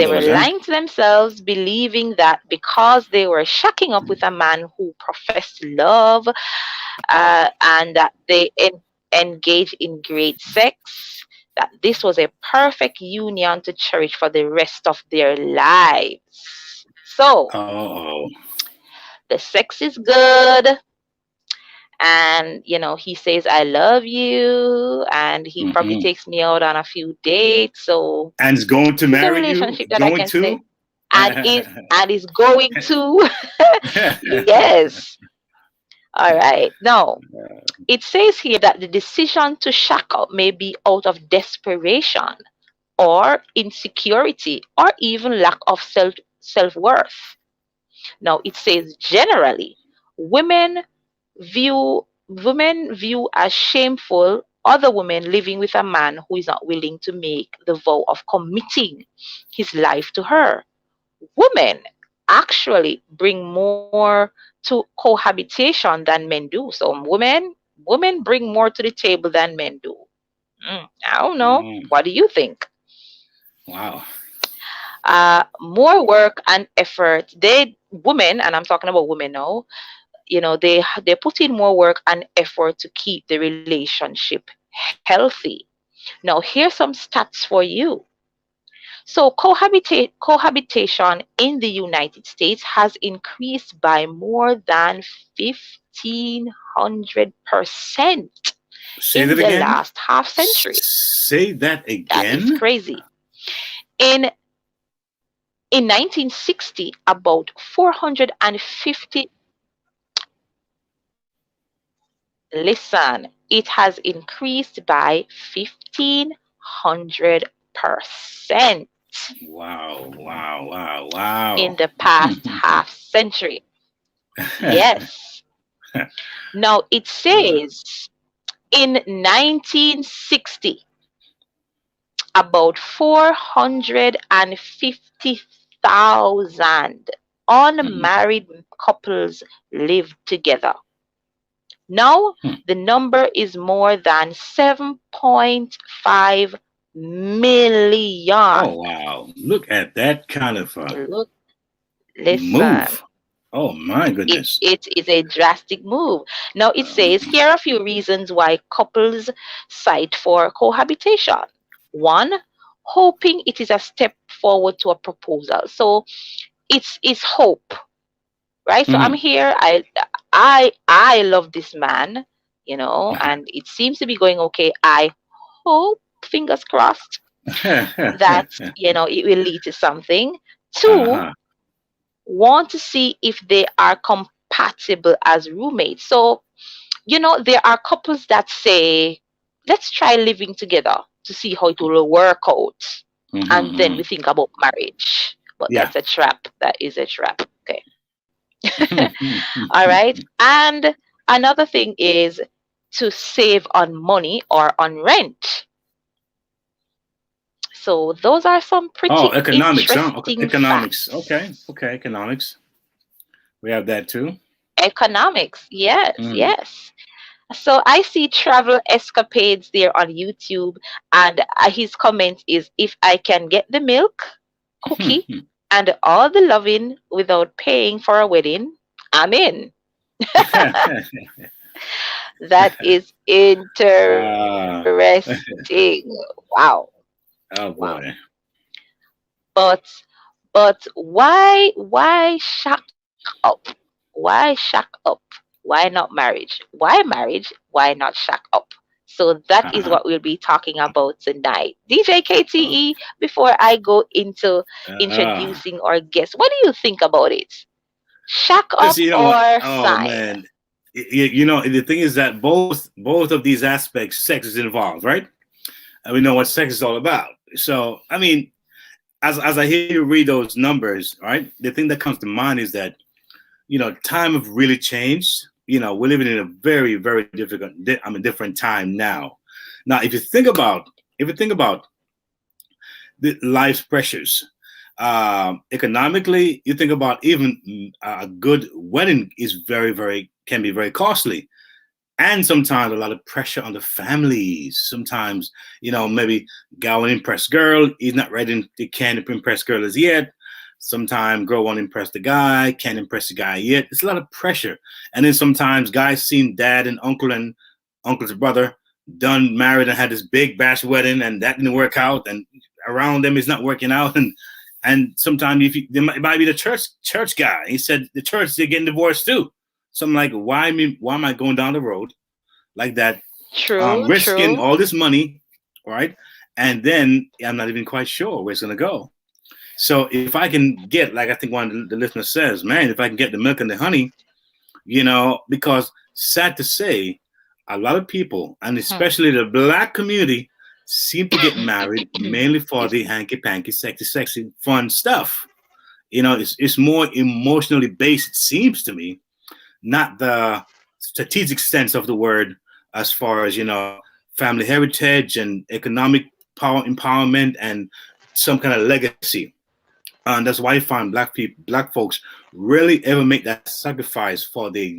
Speaker 10: were lying to themselves, believing that because they were shacking up with a man who professed love, and that they engage in great sex, that this was a perfect union to cherish for the rest of their lives. So, the sex is good, and he says I love you, and he probably takes me out on a few dates. So,
Speaker 8: and is going to marry you.
Speaker 10: Relationship that I can say, and is going to. Yes. All right. Now, it says here that the decision to shack up may be out of desperation or insecurity or even lack of self-worth. Now, it says generally, women view as shameful other women living with a man who is not willing to make the vow of committing his life to her. Women actually bring more to cohabitation than men do. So women bring more to the table than men do. I don't know. What do you think?
Speaker 8: Wow.
Speaker 10: More work and effort. Women, and I'm talking about women now, they put in more work and effort to keep the relationship healthy. Now, here's some stats for you. So cohabitation in the United States has increased by more than 1,500% in the last half century.
Speaker 8: Say that again.
Speaker 10: That is crazy. In 1960, about 450. Listen, it has increased by 1,500%.
Speaker 8: Wow.
Speaker 10: In the past half century. Yes. Now, it says in 1960, about 450,000 unmarried couples lived together. Now, the number is more than 7.5 million.
Speaker 8: Oh, wow. Look at that kind of move. Oh, my goodness.
Speaker 10: It is a drastic move. Now, it says here are a few reasons why couples cite for cohabitation. One, hoping it is a step forward to a proposal. So it's hope, right? So I'm here. I love this man, and it seems to be going okay. I hope, fingers crossed, that it will lead to something. Two, want to see if they are compatible as roommates. So, there are couples that say, let's try living together to see how it will work out. And then we think about marriage. But that's a trap. That is a trap. Okay. All right. And another thing is to save on money or on rent. So those are some
Speaker 8: Oh,
Speaker 10: pretty
Speaker 8: economics, huh? Okay,
Speaker 10: interesting
Speaker 8: economics.
Speaker 10: facts.
Speaker 8: Okay, okay, economics. We have that too.
Speaker 10: Economics, yes,
Speaker 8: Mm.
Speaker 10: yes. So I see travel escapades there on YouTube, and his comment is, if I can get the milk, cookie, and all the loving without paying for a wedding, I'm in. That is
Speaker 8: uh,
Speaker 10: interesting. Wow.
Speaker 8: oh
Speaker 10: Wow.
Speaker 8: boy.
Speaker 10: But why shack up? Why shack up? Why not marriage? Why marriage? Why not shack up? So that is
Speaker 8: Uh-huh.
Speaker 10: what we'll be talking about tonight. DJ KTE, before I go into
Speaker 8: Uh,
Speaker 10: introducing our guest, what do you think about it? Shack up
Speaker 8: you know what?
Speaker 10: or
Speaker 8: Oh
Speaker 10: sign?
Speaker 8: man, you know the thing is that both of these aspects, sex is involved, right? And we know what sex is all about. So I mean, as I hear you read those numbers, right? The thing that comes to mind is that time have really changed. We're living in a very, very different time now. Now, if you think about the life's pressures, economically, you think about even a good wedding is very, very can be very costly, and sometimes a lot of pressure on the families. Sometimes, maybe guy want to impress girl, he's not ready, he can't impress girl as yet. Sometimes girl want to impress the guy, can't impress the guy yet. It's a lot of pressure. And then sometimes guys seen dad and uncle's brother done married and had this big bash wedding, and that didn't work out, and around them is not working out. And sometimes it might be the church guy. He said the church, they're getting divorced too. So I'm like, why am I going down the road like that,
Speaker 10: True,
Speaker 8: risking
Speaker 10: true.
Speaker 8: all this money, right? And then I'm not even quite sure where it's gonna go. So if I can get, like I think one of the listeners says, man, if I can get the milk and the honey, because sad to say, a lot of people, and especially the black community, seem to get married mainly for the hanky panky, sexy, fun stuff. It's more emotionally based, it seems to me, not the strategic sense of the word, as far as family heritage and economic power empowerment and some kind of legacy. And that's why I find black folks really ever make that sacrifice for the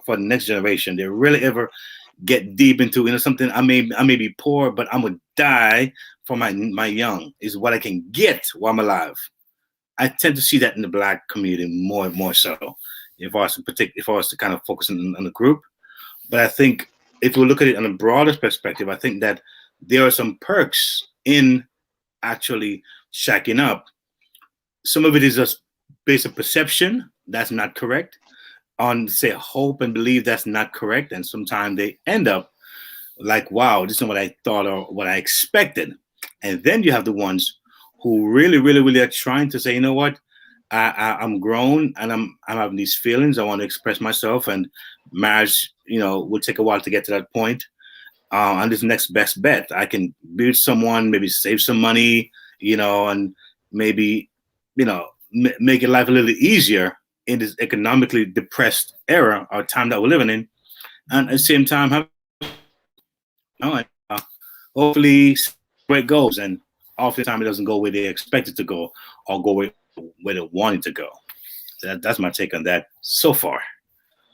Speaker 8: for the next generation. They really ever get deep into something. I may be poor, but I'm gonna die for my young is what I can get while I'm alive. I tend to see that in the black community more and more so. If I was to kind of focus on the group, but I think if we look at it on a broader perspective, I think that there are some perks in actually shacking up. Some of it is just based on perception. That's not correct. On say hope and believe, that's not correct. And sometimes they end up like, wow, this is what I thought or what I expected. And then you have the ones who really, really, really are trying to say, you know what, I'm grown and I'm having these feelings. I want to express myself, and marriage, will take a while to get to that point. And this next best bet, I can be with someone, maybe save some money, and maybe, make your life a little easier in this economically depressed era or time that we're living in, and at the same time have, hopefully where it goes, and oftentimes it doesn't go where they expect it to go or go where they want it to go. That's my take on that so far.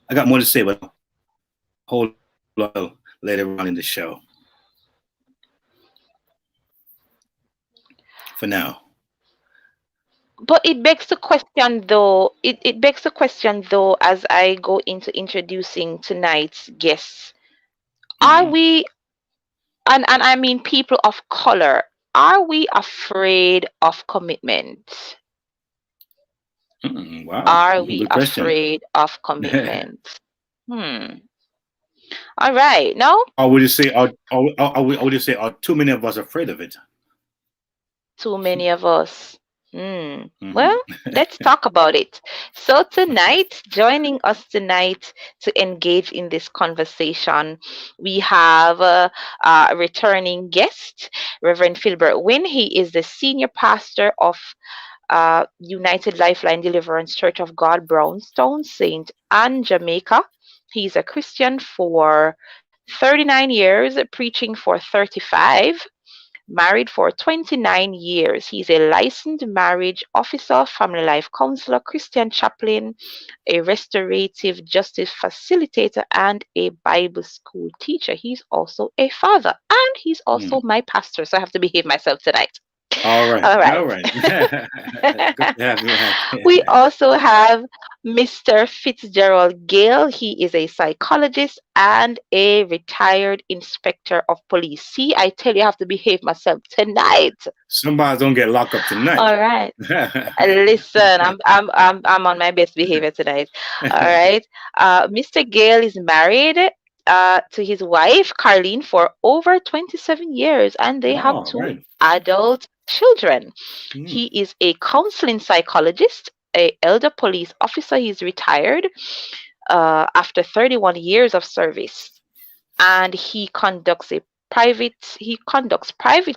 Speaker 8: I got more to say, but hold on later on in the show. For now.
Speaker 10: But it begs the question though, it begs the question though, as I go into introducing tonight's guests. Are we, and I mean people of color, are we afraid of commitment?
Speaker 8: Wow,
Speaker 10: Are we
Speaker 8: good question.
Speaker 10: afraid of commitment? All right. No?
Speaker 8: Or would you say, would you say, are too many of us afraid of it?
Speaker 10: Too many of us. Well, let's talk about it. So tonight, joining us tonight to engage in this conversation, we have a returning guest, Reverend Philbert Wynn. He is the senior pastor of United Lifeline Deliverance Church of God, Brownstone, St. Anne, Jamaica. He's a Christian for 39 years, preaching for 35, married for 29 years. He's a licensed marriage officer, family life counselor, Christian chaplain, a restorative justice facilitator, and a Bible school teacher. He's also a father, and he's also my pastor, so I have to behave myself tonight.
Speaker 8: All right.
Speaker 10: All right.
Speaker 8: All right. Good to have you.
Speaker 10: We also have Mr. Fitzgerald Gale. He is a psychologist and a retired inspector of police. See, I tell you, I have to behave myself tonight.
Speaker 8: Somebody don't get locked up tonight.
Speaker 10: All right. Listen, I'm on my best behavior tonight. All right. Mr. Gale is married to his wife Carlene for over 27 years, and they have two adult children. He is a counseling psychologist, a elder police officer. He's retired after 31 years of service, and he conducts private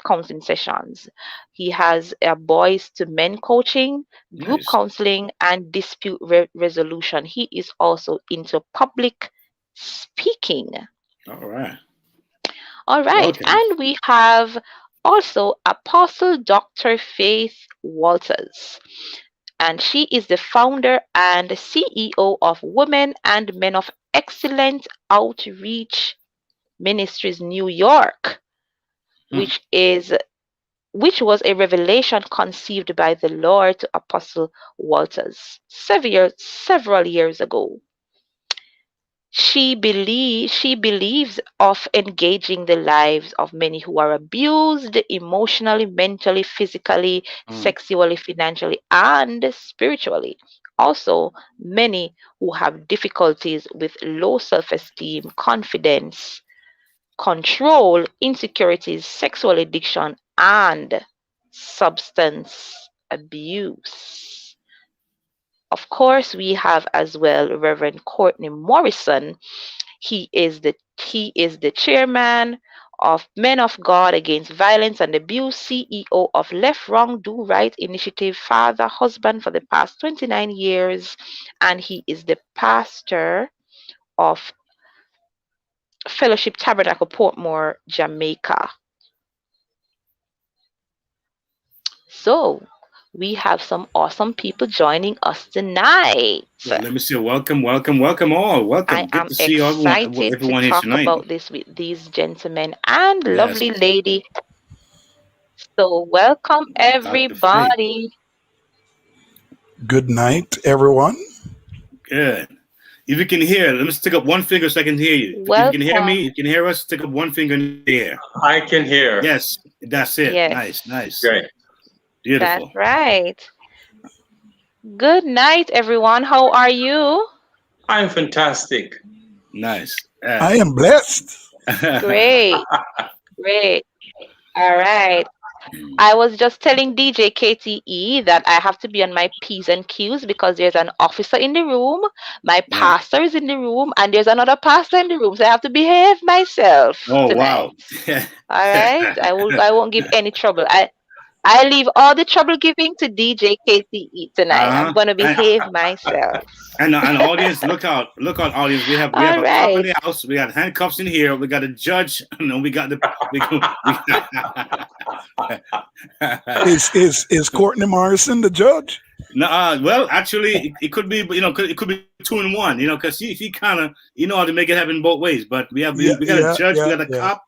Speaker 10: counseling sessions. He has boys to men coaching, group counseling, and dispute resolution. He is also into public speaking.
Speaker 8: All right.
Speaker 10: Okay. And we have also Apostle Dr. Faith Walters, and she is the founder and CEO of Women and Men of Excellent Outreach Ministries New York, which was a revelation conceived by the Lord to Apostle Walters several years ago. She believes of engaging the lives of many who are abused emotionally, mentally, physically, sexually, financially, and spiritually. Also, many who have difficulties with low self-esteem, confidence, control, insecurities, sexual addiction, and substance abuse. Of course, we have as well Reverend Courtney Morrison. He is the chairman of Men of God Against Violence and Abuse, CEO of Left Wrong Do Right Initiative, father, husband for the past 29 years, and he is the pastor of Fellowship Tabernacle, Portmore, Jamaica. So, we have some awesome people joining us tonight.
Speaker 8: Well, let me see. Welcome all. Welcome.
Speaker 10: I am excited to talk about this with these gentlemen and lovely lady. So welcome everybody.
Speaker 13: Good night, everyone.
Speaker 8: Good. If you can hear, let me stick up one finger so I can hear you. If you can hear me, you can hear us, stick up one finger in the air.
Speaker 14: I can hear.
Speaker 8: Yes, that's it.
Speaker 10: Yes.
Speaker 8: Nice.
Speaker 14: Great.
Speaker 8: Beautiful.
Speaker 10: That's right. Good night, everyone. How are you?
Speaker 14: I'm fantastic.
Speaker 8: Nice.
Speaker 13: I am blessed.
Speaker 10: Great. All right. I was just telling DJ KTE that I have to be on my P's and Q's because there's an officer in the room, my pastor is in the room, and there's another pastor in the room. So I have to behave myself tonight.
Speaker 8: Wow.
Speaker 10: All right. I won't give any trouble. I leave all the trouble giving to DJ KTE tonight. I'm going to behave myself.
Speaker 8: And audience, look out, audience. We have a cop in the house. We got handcuffs in here. We got a judge. We got the.
Speaker 13: Is Courtney Morrison the judge?
Speaker 8: No, well, actually, it could be. It could be 2 in 1. Because he kind of how to make it happen both ways. But we got a judge, we got a cop,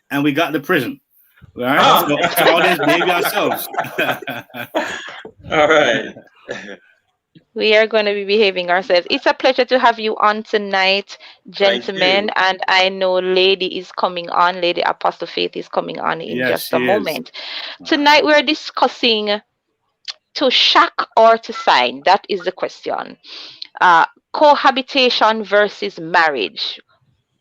Speaker 8: and we got the prison. All right, so audience, maybe ourselves.
Speaker 14: All right.
Speaker 10: We are going to be behaving ourselves. It's a pleasure to have you on tonight, gentlemen. And I know Lady is coming on. Lady Apostle Faith is coming on in just a moment. Tonight we're discussing to shack or to sign. That is the question. Cohabitation versus marriage.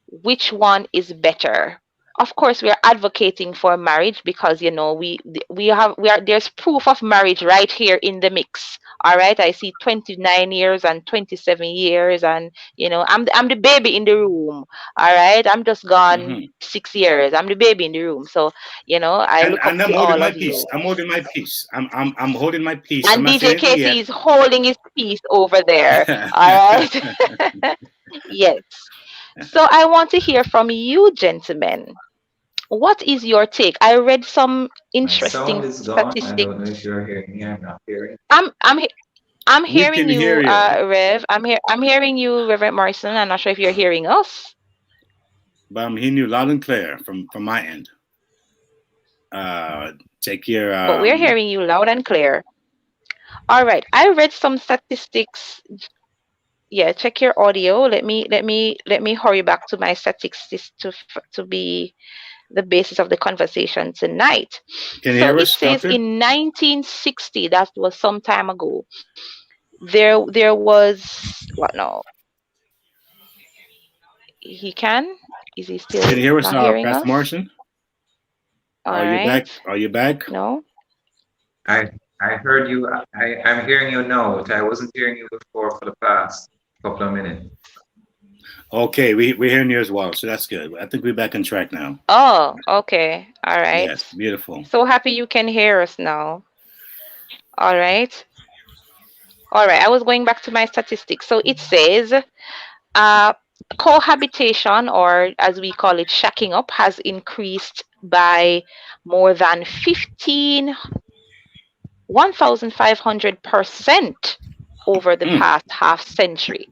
Speaker 10: Which one is better? Of course, we are advocating for marriage because there's proof of marriage right here in the mix. All right, I see 29 years and 27 years, and I'm the baby in the room. All right, I'm just gone 6 years. I'm the baby in the room, so I look up to all of you.
Speaker 8: I'm holding my peace. I'm holding my peace.
Speaker 10: And DJ Casey is holding his peace over there. All right. Yes. So I want to hear from you, gentlemen. What is your take? I read some
Speaker 15: My
Speaker 10: interesting
Speaker 15: sound is gone. I
Speaker 10: statistics.
Speaker 15: don't know if you're hearing me. I'm not hearing.
Speaker 10: I'm I'm he- I'm
Speaker 8: We
Speaker 10: hearing
Speaker 8: can
Speaker 10: you,
Speaker 8: hear you.
Speaker 10: Rev. I'm hearing you, Reverend Morrison. I'm not sure if you're hearing us.
Speaker 8: But I'm hearing you loud and clear from my end. Check your
Speaker 10: But we're hearing you loud and clear. All right. I read some statistics. Yeah, check your audio. Let me hurry back to my statistics to be the basis of the conversation tonight.
Speaker 8: Can you
Speaker 10: So
Speaker 8: hear
Speaker 10: it
Speaker 8: us,
Speaker 10: says
Speaker 8: Doctor?
Speaker 10: in 1960, that was some time ago, there was what now? He can? Is he
Speaker 8: Can you
Speaker 10: still
Speaker 8: hear us,
Speaker 10: not hearing
Speaker 8: Pastor
Speaker 10: us?
Speaker 8: Morrison?
Speaker 10: All
Speaker 8: Are you
Speaker 10: right.
Speaker 8: back? Are you back?
Speaker 10: No?
Speaker 15: I heard you. I'm hearing you now, but I wasn't hearing you before for the past couple of minutes.
Speaker 8: Okay, we're hearing you as well, so that's good. I think we're back on track now.
Speaker 10: Oh, okay. All right.
Speaker 8: Yes, beautiful.
Speaker 10: So happy you can hear us now. All right. All right. I was going back to my statistics. So it says uh, cohabitation, or as we call it, shacking up, has increased by more than 1,500% over the past half century.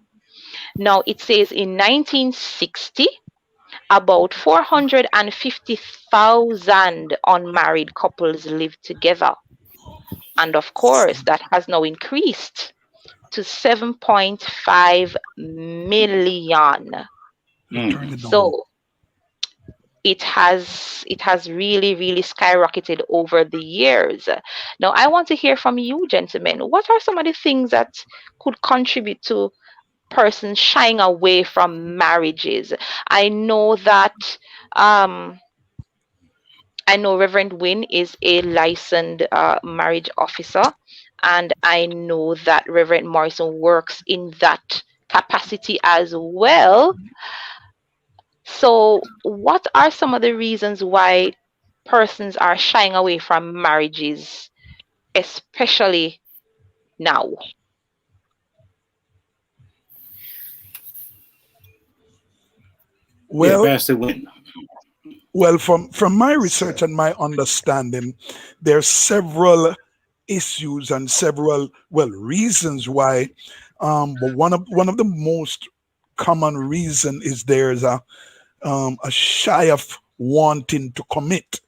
Speaker 10: Now, it says in 1960, about 450,000 unmarried couples lived together. And of course, that has now increased to 7.5 million. So it has really skyrocketed over the years. Now I want to hear from you, gentlemen. What are some of the things that could contribute to persons shying away from marriages? I know that I know Reverend Wynne is a licensed marriage officer, and I know that Reverend Morrison works in that capacity as well. So, what are some of the reasons why persons are shying away from marriages, especially now?
Speaker 13: Well,
Speaker 8: Pastor Wynn.
Speaker 13: Well, from my research and my understanding, there are several issues and several reasons why. But one of the most common reason is there's a shy of wanting to commit.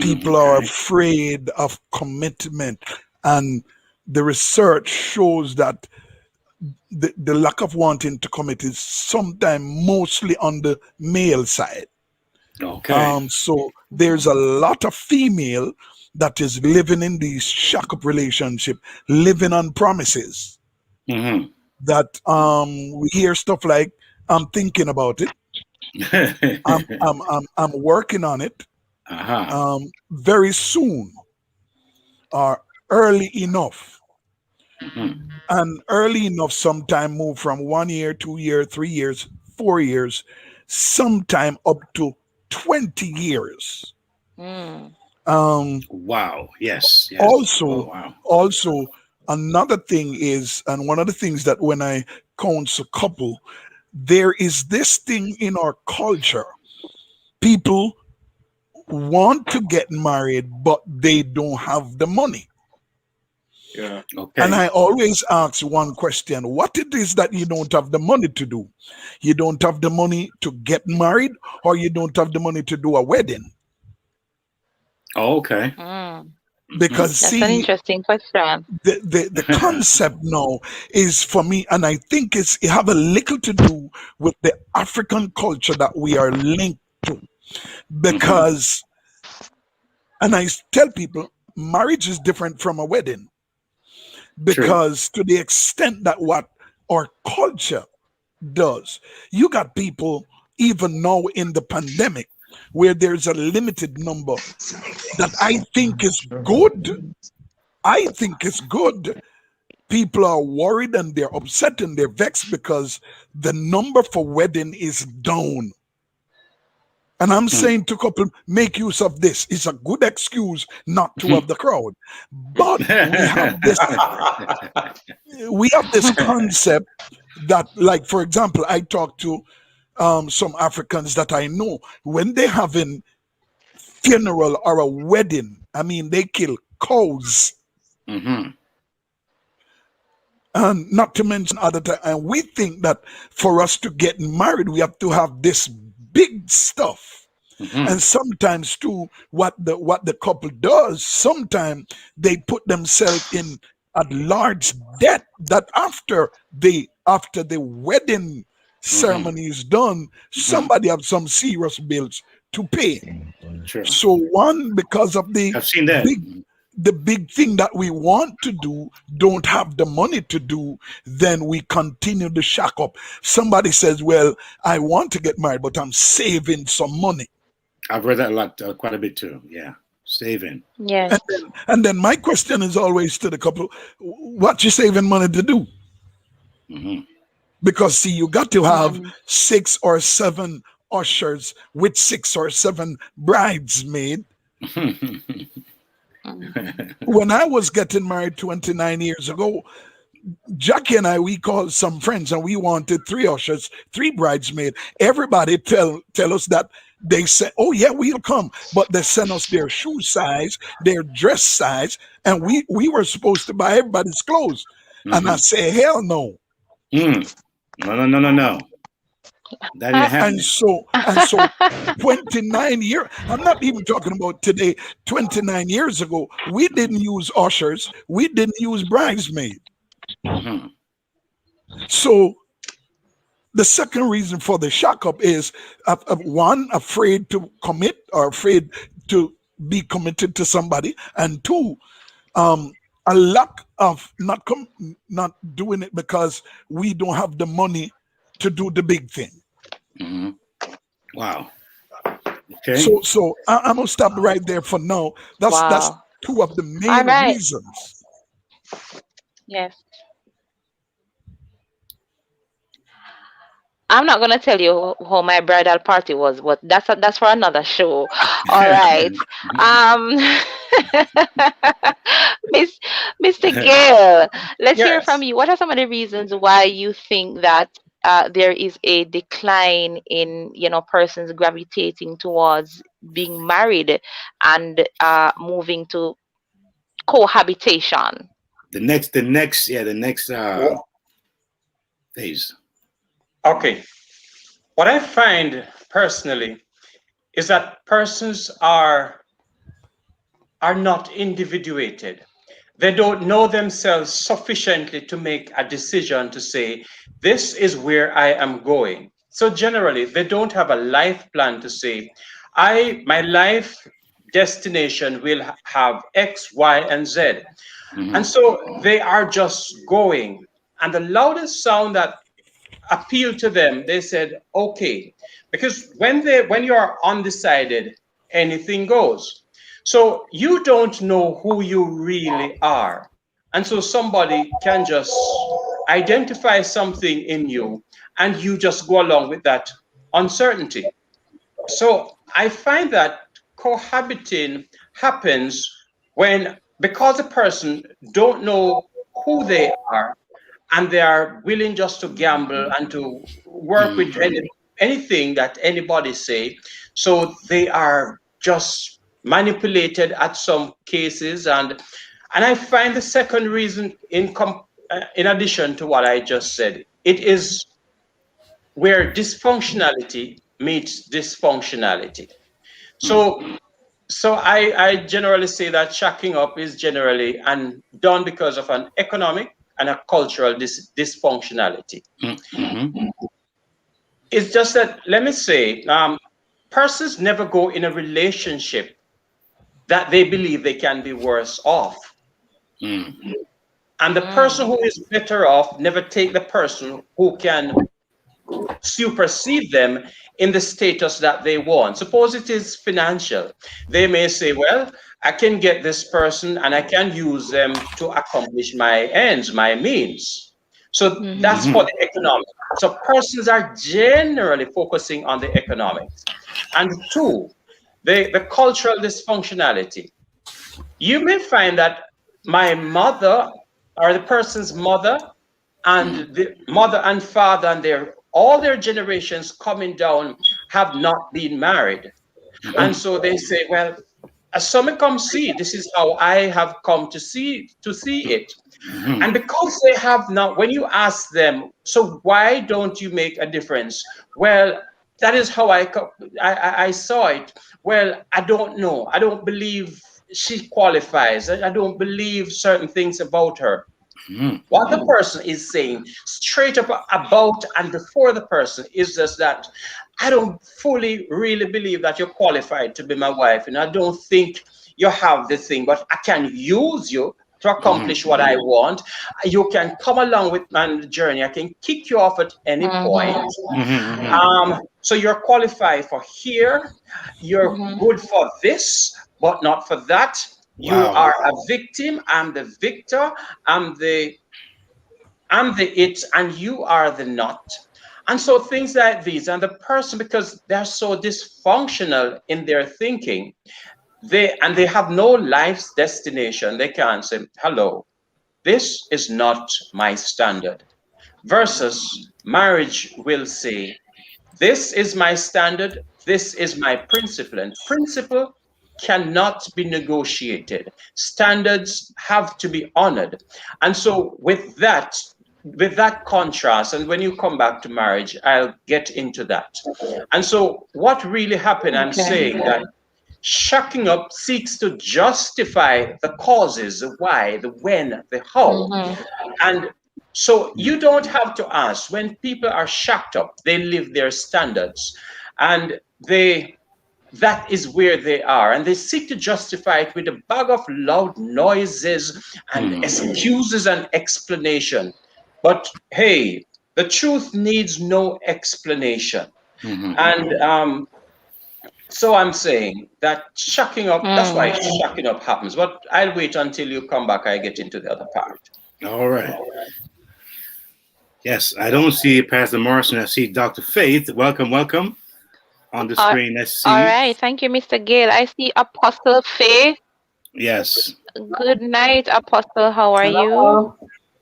Speaker 13: People are afraid of commitment, and the research shows that the lack of wanting to commit is sometimes mostly on the male side.
Speaker 8: Okay.
Speaker 13: So there's a lot of female that is living in these shack-up relationship, living on promises. That we hear stuff like, "I'm thinking about it. I'm working on it. Very soon, or early enough." And early enough sometime move from 1 year, 2 year, 3 years, 4 years, sometime up to 20 years.
Speaker 8: Wow. Yes.
Speaker 13: Also,
Speaker 8: wow.
Speaker 13: also another thing is, and one of the things that when I counsel couple, there is this thing in our culture. People want to get married, but they don't have the money.
Speaker 14: Yeah.
Speaker 8: Okay.
Speaker 13: And I always ask one question: what it is that you don't have the money to do? You don't have the money to get married, or you don't have the money to do a wedding?
Speaker 8: Oh, okay.
Speaker 13: Because
Speaker 10: That's an interesting question.
Speaker 13: the concept now is, for me, and I think it have a little to do with the African culture that we are linked to. Because, and I tell people, marriage is different from a wedding. Because to the extent that what our culture does, you got people even now in the pandemic where there's a limited number that I think is good. I think it's good. People are worried and they're upset and they're vexed because the number for wedding is down. And I'm saying to couple, make use of this. It's a good excuse not to have the crowd. But we have this concept that, like, for example, I talk to some Africans that I know, when they having funeral or a wedding, I mean, they kill cows. And not to mention other time. And we think that for us to get married, we have to have this big stuff. And sometimes too, what the couple does, sometimes they put themselves in a large debt that after the wedding ceremony is done, somebody have some serious bills to pay.
Speaker 8: Sure.
Speaker 13: So one, because of the
Speaker 8: I've seen that.
Speaker 13: big thing that we want to do, don't have the money to do, then we continue to shack up. Somebody says, well, I want to get married, but I'm saving some money.
Speaker 8: I've read that a lot, quite a bit too. Yeah, saving.
Speaker 10: Yes.
Speaker 13: And then my question is always to the couple, what you saving money to do? Because see, you got to have 6 or 7 ushers with 6 or 7 bridesmaids. When I was getting married 29 years ago, Jackie and I, we called some friends and we wanted 3 ushers, 3 bridesmaids. Everybody tell us that they said, oh yeah, we'll come. But they sent us their shoe size, their dress size, and we were supposed to buy everybody's clothes. And I say, hell no.
Speaker 8: No. That didn't happen.
Speaker 13: And so 29 years, I'm not even talking about today, 29 years ago, we didn't use ushers, we didn't use bridesmaids. So the second reason for the shock up is one, afraid to commit or afraid to be committed to somebody, and 2, a lack of not doing it because we don't have the money to do the big thing.
Speaker 8: Wow. Okay.
Speaker 13: So I'm gonna stop right there for now. That's 2 of the main reasons.
Speaker 10: Yes. I'm not gonna tell you how my bridal party was, but that's for another show. All right. Mr. Gale, let's hear from you. What are some of the reasons why you think that there is a decline in persons gravitating towards being married and moving to cohabitation?
Speaker 8: The next phase.
Speaker 14: Okay. What I find personally is that persons are not individuated. They don't know themselves sufficiently to make a decision to say, this is where I am going. So generally, they don't have a life plan to say, my life destination will have X, Y, and Z. And so they are just going. And the loudest sound that appealed to them, they said, okay, because when you are undecided, anything goes. So you don't know who you really are. And so somebody can just identify something in you and you just go along with that uncertainty. So I find that cohabiting happens because a person don't know who they are and they are willing just to gamble and to work with anything that anybody say. So they are just manipulated at some cases. And I find the second reason, in addition to what I just said, it is where dysfunctionality meets dysfunctionality. So I generally say that shacking up is generally done because of an economic and a cultural dysfunctionality. It's just that, let me say, persons never go in a relationship that they believe they can be worse off. And the person who is better off never take the person who can supersede them in the status that they want. Suppose it is financial. They may say, well, I can get this person and I can use them to accomplish my ends, my means. So that's for the economic So persons are generally focusing on the economics. And two, the cultural dysfunctionality. You may find that my mother or the person's mother and the mother and father and their all their generations coming down have not been married. And so they say, well, as some come see, this is how I have come to see it. And because they have not, when you ask them, so why don't you make a difference? Well, that is how I saw it. Well, I don't know. I don't believe she qualifies. I don't believe certain things about her. What the person is saying straight up about and before the person is just that I don't fully really believe that you're qualified to be my wife, and I don't think you have the thing, but I can use you to accomplish what I want. You can come along with my journey. I can kick you off at any point. So you're qualified for here. You're good for this, but not for that. You are a victim. I'm the victor. I'm the it, and you are the not. And so things like these, and the person, because they're so dysfunctional in their thinking, they have no life's destination. They can't say, hello, this is not my standard. Versus marriage will say, this is my standard, this is my principle, and principle cannot be negotiated. Standards have to be honored. And so with that contrast, and when you come back to marriage, I'll get into that. And so what really happened, I'm saying that shacking up seeks to justify the causes, the why, the when, the how. And so you don't have to ask. When people are shacked up, they live their standards, and that is where they are, and they seek to justify it with a bag of loud noises and excuses and explanation. But hey, the truth needs no explanation. And so I'm saying that shacking up, that's why shacking up happens. But I'll wait until you come back. I get into the other part.
Speaker 8: All right. Yes, I don't see Pastor Morrison. I see Dr. Faith. Welcome on the screen. Let's see.
Speaker 10: All right. Thank you, Mr. Gale. I see Apostle Faith.
Speaker 8: Yes.
Speaker 10: Good night, Apostle. How are you?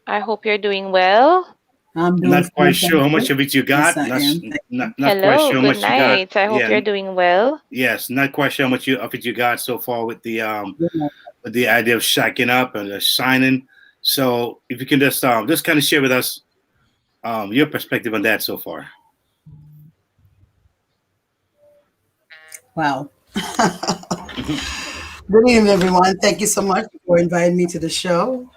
Speaker 10: I hope you're doing well.
Speaker 16: I'm doing
Speaker 8: not quite sure how much of it you got.
Speaker 10: Yes,
Speaker 8: not
Speaker 10: Hello,
Speaker 8: quite sure how
Speaker 10: good
Speaker 8: much
Speaker 10: night.
Speaker 8: you got.
Speaker 10: I hope you're doing well.
Speaker 8: Yes, not quite sure how much of it you got so far with the idea of shacking up and signing. So if you can just kind of share with us your perspective on that so far.
Speaker 16: Wow. Good evening, everyone. Thank you so much for inviting me to the show.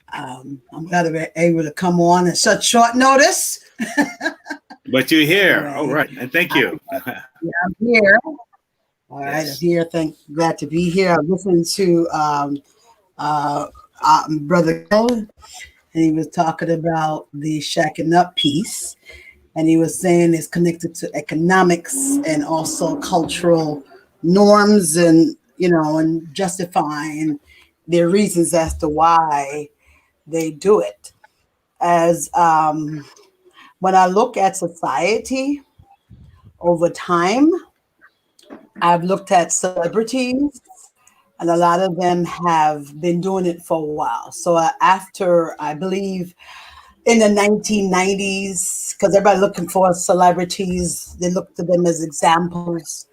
Speaker 16: I'm glad to be able to come on at such short notice.
Speaker 8: But you're here. All right. And thank you.
Speaker 16: Yeah, I'm here. All right. I'm here. Glad to be here. I'm listening to Brother Bill, and he was talking about the shacking up piece. And he was saying it's connected to economics and also cultural norms and, and justifying their reasons as to why they do it. As when I look at society over time, I've looked at celebrities, and a lot of them have been doing it for a while. So after, I believe, in the 1990s, because everybody looking for celebrities, they look to them as examples.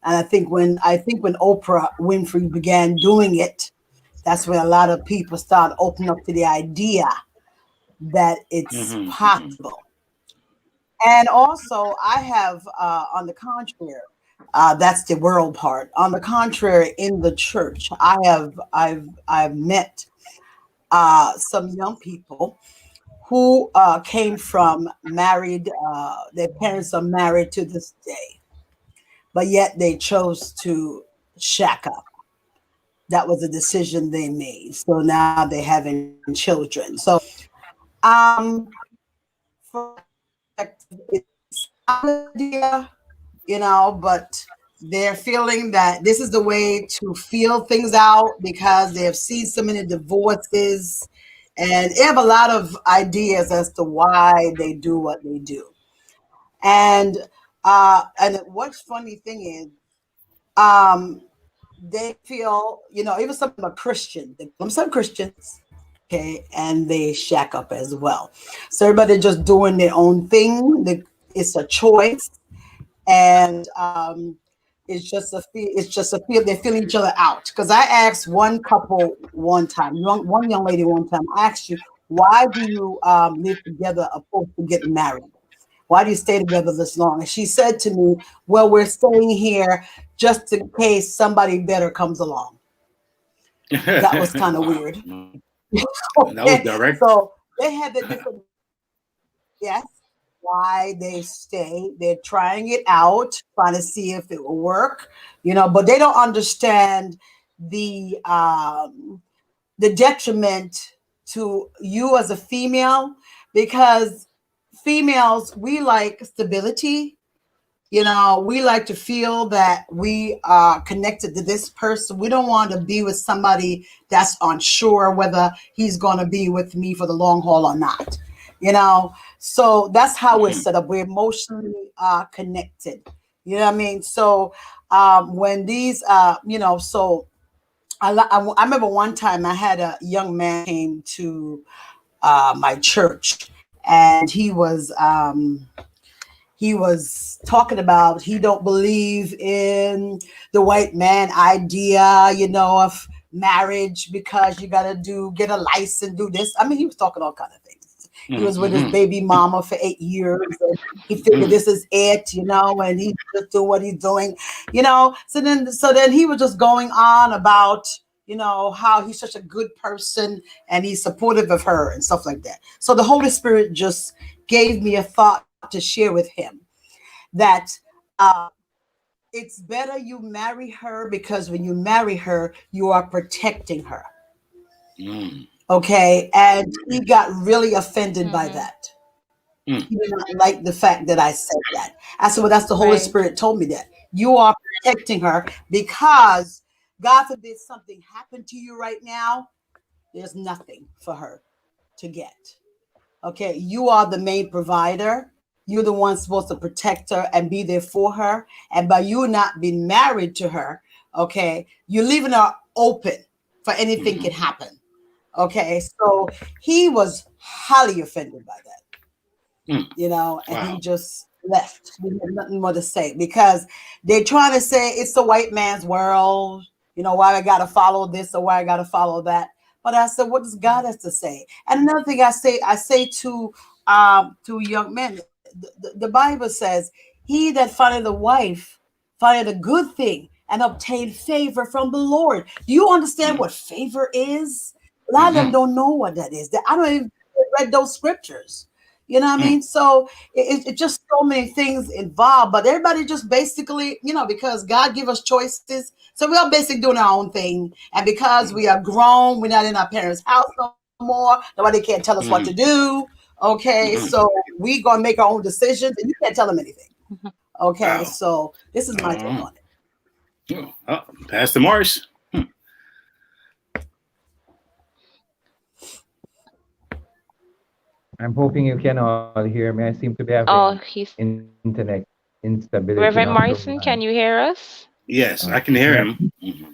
Speaker 16: And I think when Oprah Winfrey began doing it, that's when a lot of people start opening up to the idea that it's possible. And also, I have, on the contrary, that's the world part. On the contrary, in the church, I've met some young people who came from married, their parents are married to this day, but yet they chose to shack up. That was a decision they made. So now they're having children. So it's an idea, but they're feeling that this is the way to feel things out because they have seen so many divorces And they have a lot of ideas as to why they do what they do. And what's funny thing is, they feel, even some of them are Christian. They call themselves Christians, okay, and they shack up as well. So everybody just doing their own thing. It's a choice, and it's just a feel. They're feeling each other out. Because I asked one couple one time, one young lady one time, I asked you, why do you live together opposed to getting married? Why do you stay together this long? And she said to me, well, we're staying here just in case somebody better comes along. That was kind of weird.
Speaker 8: That was direct.
Speaker 16: So they had the different, yes, why they stay. They're trying it out, trying to see if it will work, but they don't understand the detriment to you as a female, because females, we like stability. We like to feel that we are connected to this person. We don't want to be with somebody that's unsure whether he's going to be with me for the long haul or not. So that's how we're set up. We're emotionally connected. You know what I mean? So when these, so I remember one time I had a young man came to my church, and he was talking about he don't believe in the white man idea, of marriage, because you got to get a license, do this. I mean, he was talking all kind of things. He was with his baby mama for 8 years, and he figured this is it, and he just do what he's doing, So then he was just going on about, how he's such a good person and he's supportive of her and stuff like that. So the Holy Spirit just gave me a thought to share with him, that it's better you marry her, because when you marry her, you are protecting her. Okay. And he got really offended by that. He did not like the fact that I said that. I said, well, that's the Holy Spirit told me that. You are protecting her, because God forbid something happened to you right now, there's nothing for her to get. Okay. You are the main provider. You're the one supposed to protect her and be there for her. And by you not being married to her, okay, you're leaving her open for anything can happen. Okay. So he was highly offended by that, and he just left. He had nothing more to say, because they're trying to say it's the white man's world, why I got to follow this or why I got to follow that. But I said, what does God have to say? And another thing I say to young men, the Bible says, he that findeth a wife findeth a good thing and obtain favor from the Lord. Do you understand what favor is? A lot of them don't know what that is. I don't even read those scriptures. You know what I mean? So it's just so many things involved, but everybody just basically, because God give us choices. So we are basically doing our own thing. And because we are grown, we're not in our parents' house no more. Nobody can't tell us what to do. Okay. So we going to make our own decisions, and you can't tell them anything. Okay. So this is my take on it.
Speaker 8: Pastor Morris.
Speaker 15: I'm hoping you can all hear me. I seem to be having internet instability.
Speaker 10: Reverend Morrison, can you hear us?
Speaker 8: Yes, I can hear him.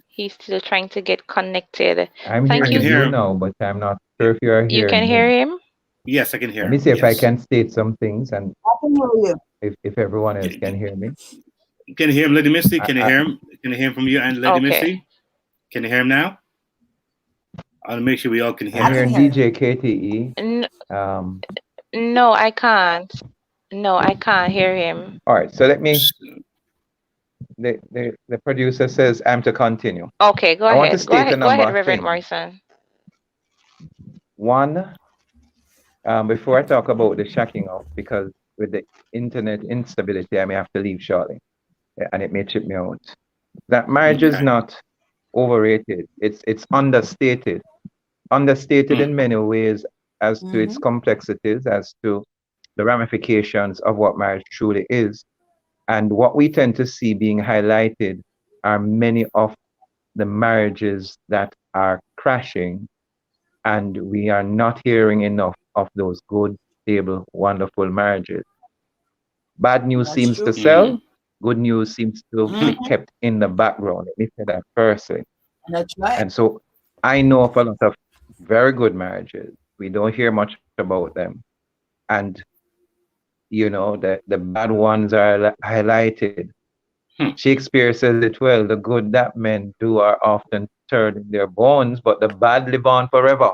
Speaker 10: He's still trying to get connected.
Speaker 15: I'm hearing you now, but I'm not sure if you are hearing
Speaker 10: You can hear him?
Speaker 8: Yes, I can hear him.
Speaker 15: Let me see if I can state some things, and
Speaker 16: I can hear you.
Speaker 15: If everyone else can hear me.
Speaker 8: You can hear him, Lady Misty? Can you hear him? Can you hear him from you and Lady Misty? Can you hear him now? I'll make sure we all can hear him.
Speaker 15: I'm hearing DJ KTE.
Speaker 10: No, I can't. No, I can't hear him.
Speaker 15: All right, so let me. The producer says I'm to continue.
Speaker 10: Okay, go
Speaker 15: I
Speaker 10: ahead.
Speaker 15: want to state a number of
Speaker 10: Reverend
Speaker 15: things.
Speaker 10: Morrison.
Speaker 15: One, before I talk about the shacking up, because with the internet instability, I may have to leave shortly, and it may chip me out. That marriage is not overrated. It's understated. Understated in many ways as to its complexities, as to the ramifications of what marriage truly is. And what we tend to see being highlighted are many of the marriages that are crashing And we are not hearing enough of those good, stable, wonderful marriages. Bad news
Speaker 16: That's
Speaker 15: seems
Speaker 16: true.
Speaker 15: to sell. Good news seems to be kept in the background. Let me say that firstly.
Speaker 16: That's right.
Speaker 15: And so I know of a lot of very good marriages. We don't hear much about them. And, the bad ones are highlighted. Shakespeare says it well, the good that men do are often turned in their bones, but the bad live on forever.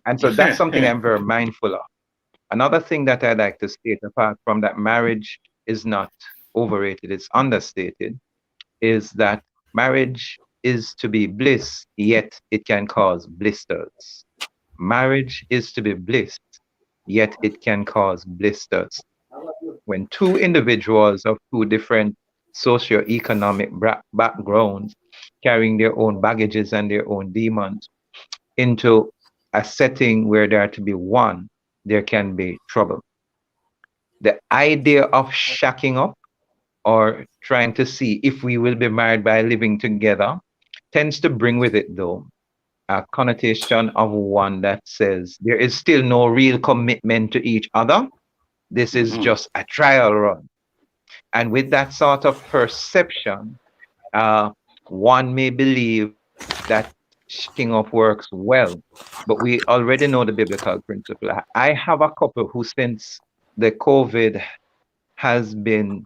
Speaker 15: And so that's something I'm very mindful of. Another thing that I'd like to state, apart from that marriage is not overrated, it's understated, is that marriage is to be bliss, yet it can cause blisters. Marriage is to be bliss, yet it can cause blisters. When two individuals of two different socioeconomic backgrounds, carrying their own baggages and their own demons, into a setting where they are to be one, there can be trouble. The idea of shacking up or trying to see if we will be married by living together tends to bring with it, though, a connotation of one that says there is still no real commitment to each other. This is just a trial run. And with that sort of perception, one may believe that shacking up works well, but we already know the biblical principle. I have a couple who, since the COVID has been,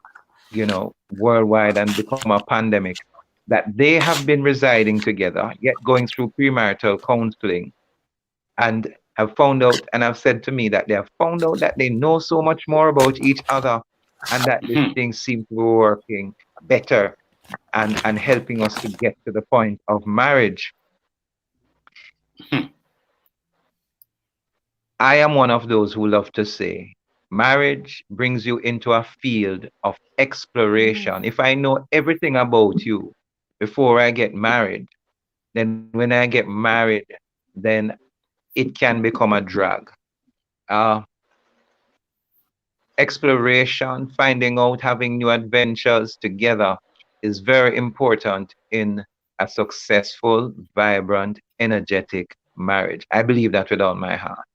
Speaker 15: worldwide and become a pandemic, that they have been residing together, yet going through premarital counseling, and have found out and have said to me that they have found out that they know so much more about each other, and that this thing seems to be working better and helping us to get to the point of marriage. I am one of those who love to say, marriage brings you into a field of exploration. If I know everything about you before I get married, then when I get married, then it can become a drag. Exploration, finding out, having new adventures together is very important in a successful, vibrant, energetic marriage. I believe that with all my heart.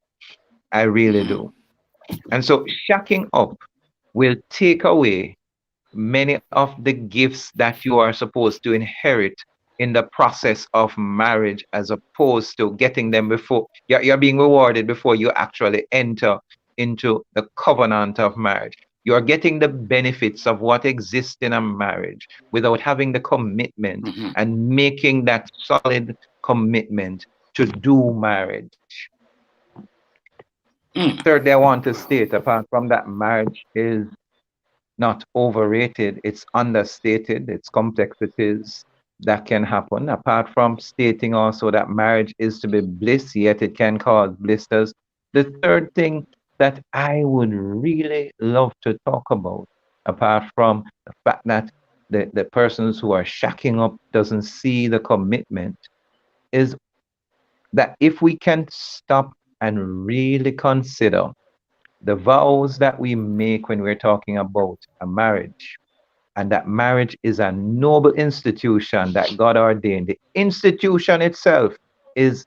Speaker 15: I really do. And so shacking up will take away many of the gifts that you are supposed to inherit in the process of marriage, as opposed to getting them before you're being rewarded before you actually enter into the covenant of marriage. You're getting the benefits of what exists in a marriage without having the commitment and making that solid commitment to do marriage. Thirdly, I want to state, apart from that, marriage is not overrated, it's understated, it's complexities that can happen. Apart from stating also that marriage is to be bliss, yet it can cause blisters. The third thing that I would really love to talk about, apart from the fact that the persons who are shacking up doesn't see the commitment, is that if we can stop and really consider the vows that we make when we're talking about a marriage, and that marriage is a noble institution that God ordained. The institution itself is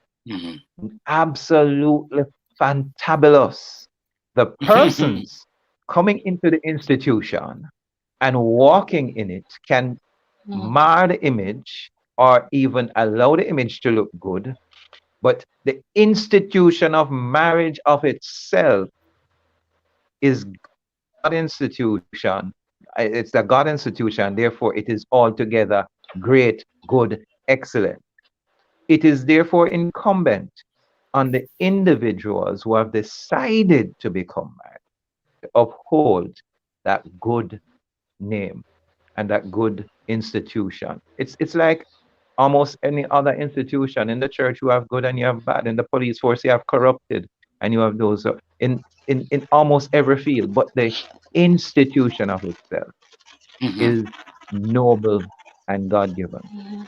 Speaker 15: absolutely fantabulous. The persons coming into the institution and walking in it can mar the image or even allow the image to look good. But the institution of marriage of itself is God institution. It's the God institution, therefore it is altogether great, good, excellent. It is therefore incumbent on the individuals who have decided to become married to uphold that good name and that good institution. It's like almost any other institution. In the church you have good and you have bad. In the police force you have corrupted and you have those in almost every field. But the institution of itself is noble and God-given.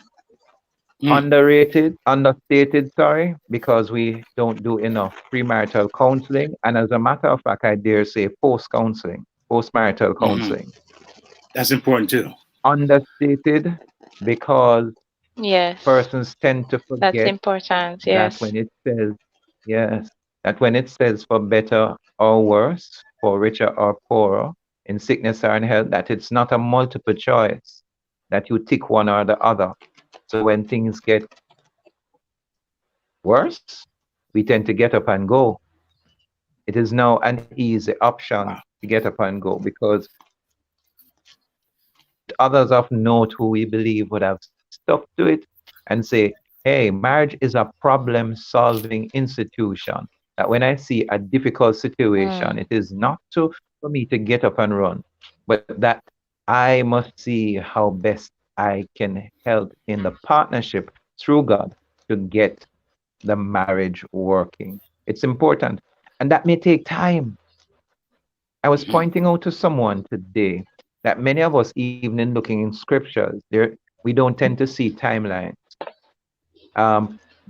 Speaker 15: Understated, because we don't do enough premarital counseling. And as a matter of fact, I dare say post-marital counseling.
Speaker 8: That's important too.
Speaker 15: Understated because
Speaker 10: Yes,
Speaker 15: persons tend to
Speaker 10: that's
Speaker 15: forget
Speaker 10: important.
Speaker 15: that
Speaker 10: Yes.
Speaker 15: when it says Yes. That when it says for better or worse, for richer or poorer, in sickness or in health, that it's not a multiple choice, that you tick one or the other. So when things get worse, we tend to get up and go. It is now an easy option to get up and go because others of note who we believe would have stuck to it and say, hey, marriage is a problem solving institution. That when I see a difficult situation, it is not for me to get up and run, but that I must see how best I can help in the partnership through God to get the marriage working. It's important. And that may take time. I was pointing out to someone today that many of us, even in looking in scriptures, we don't tend to see timelines.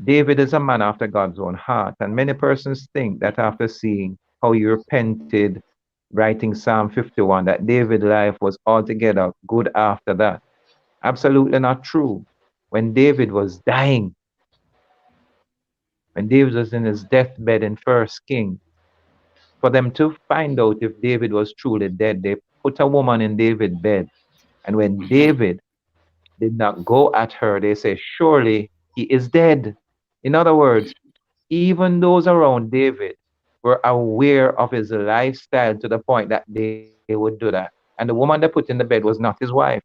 Speaker 15: David is a man after God's own heart, and many persons think that after seeing how he repented, writing Psalm 51, that David's life was altogether good after that. Absolutely not true. When David was dying, when David was in his deathbed in First King, for them to find out if David was truly dead, they put a woman in David's bed. And when David did not go at her, they say, surely he is dead. In other words, even those around David were aware of his lifestyle to the point that they would do that. And the woman they put in the bed was not his wife.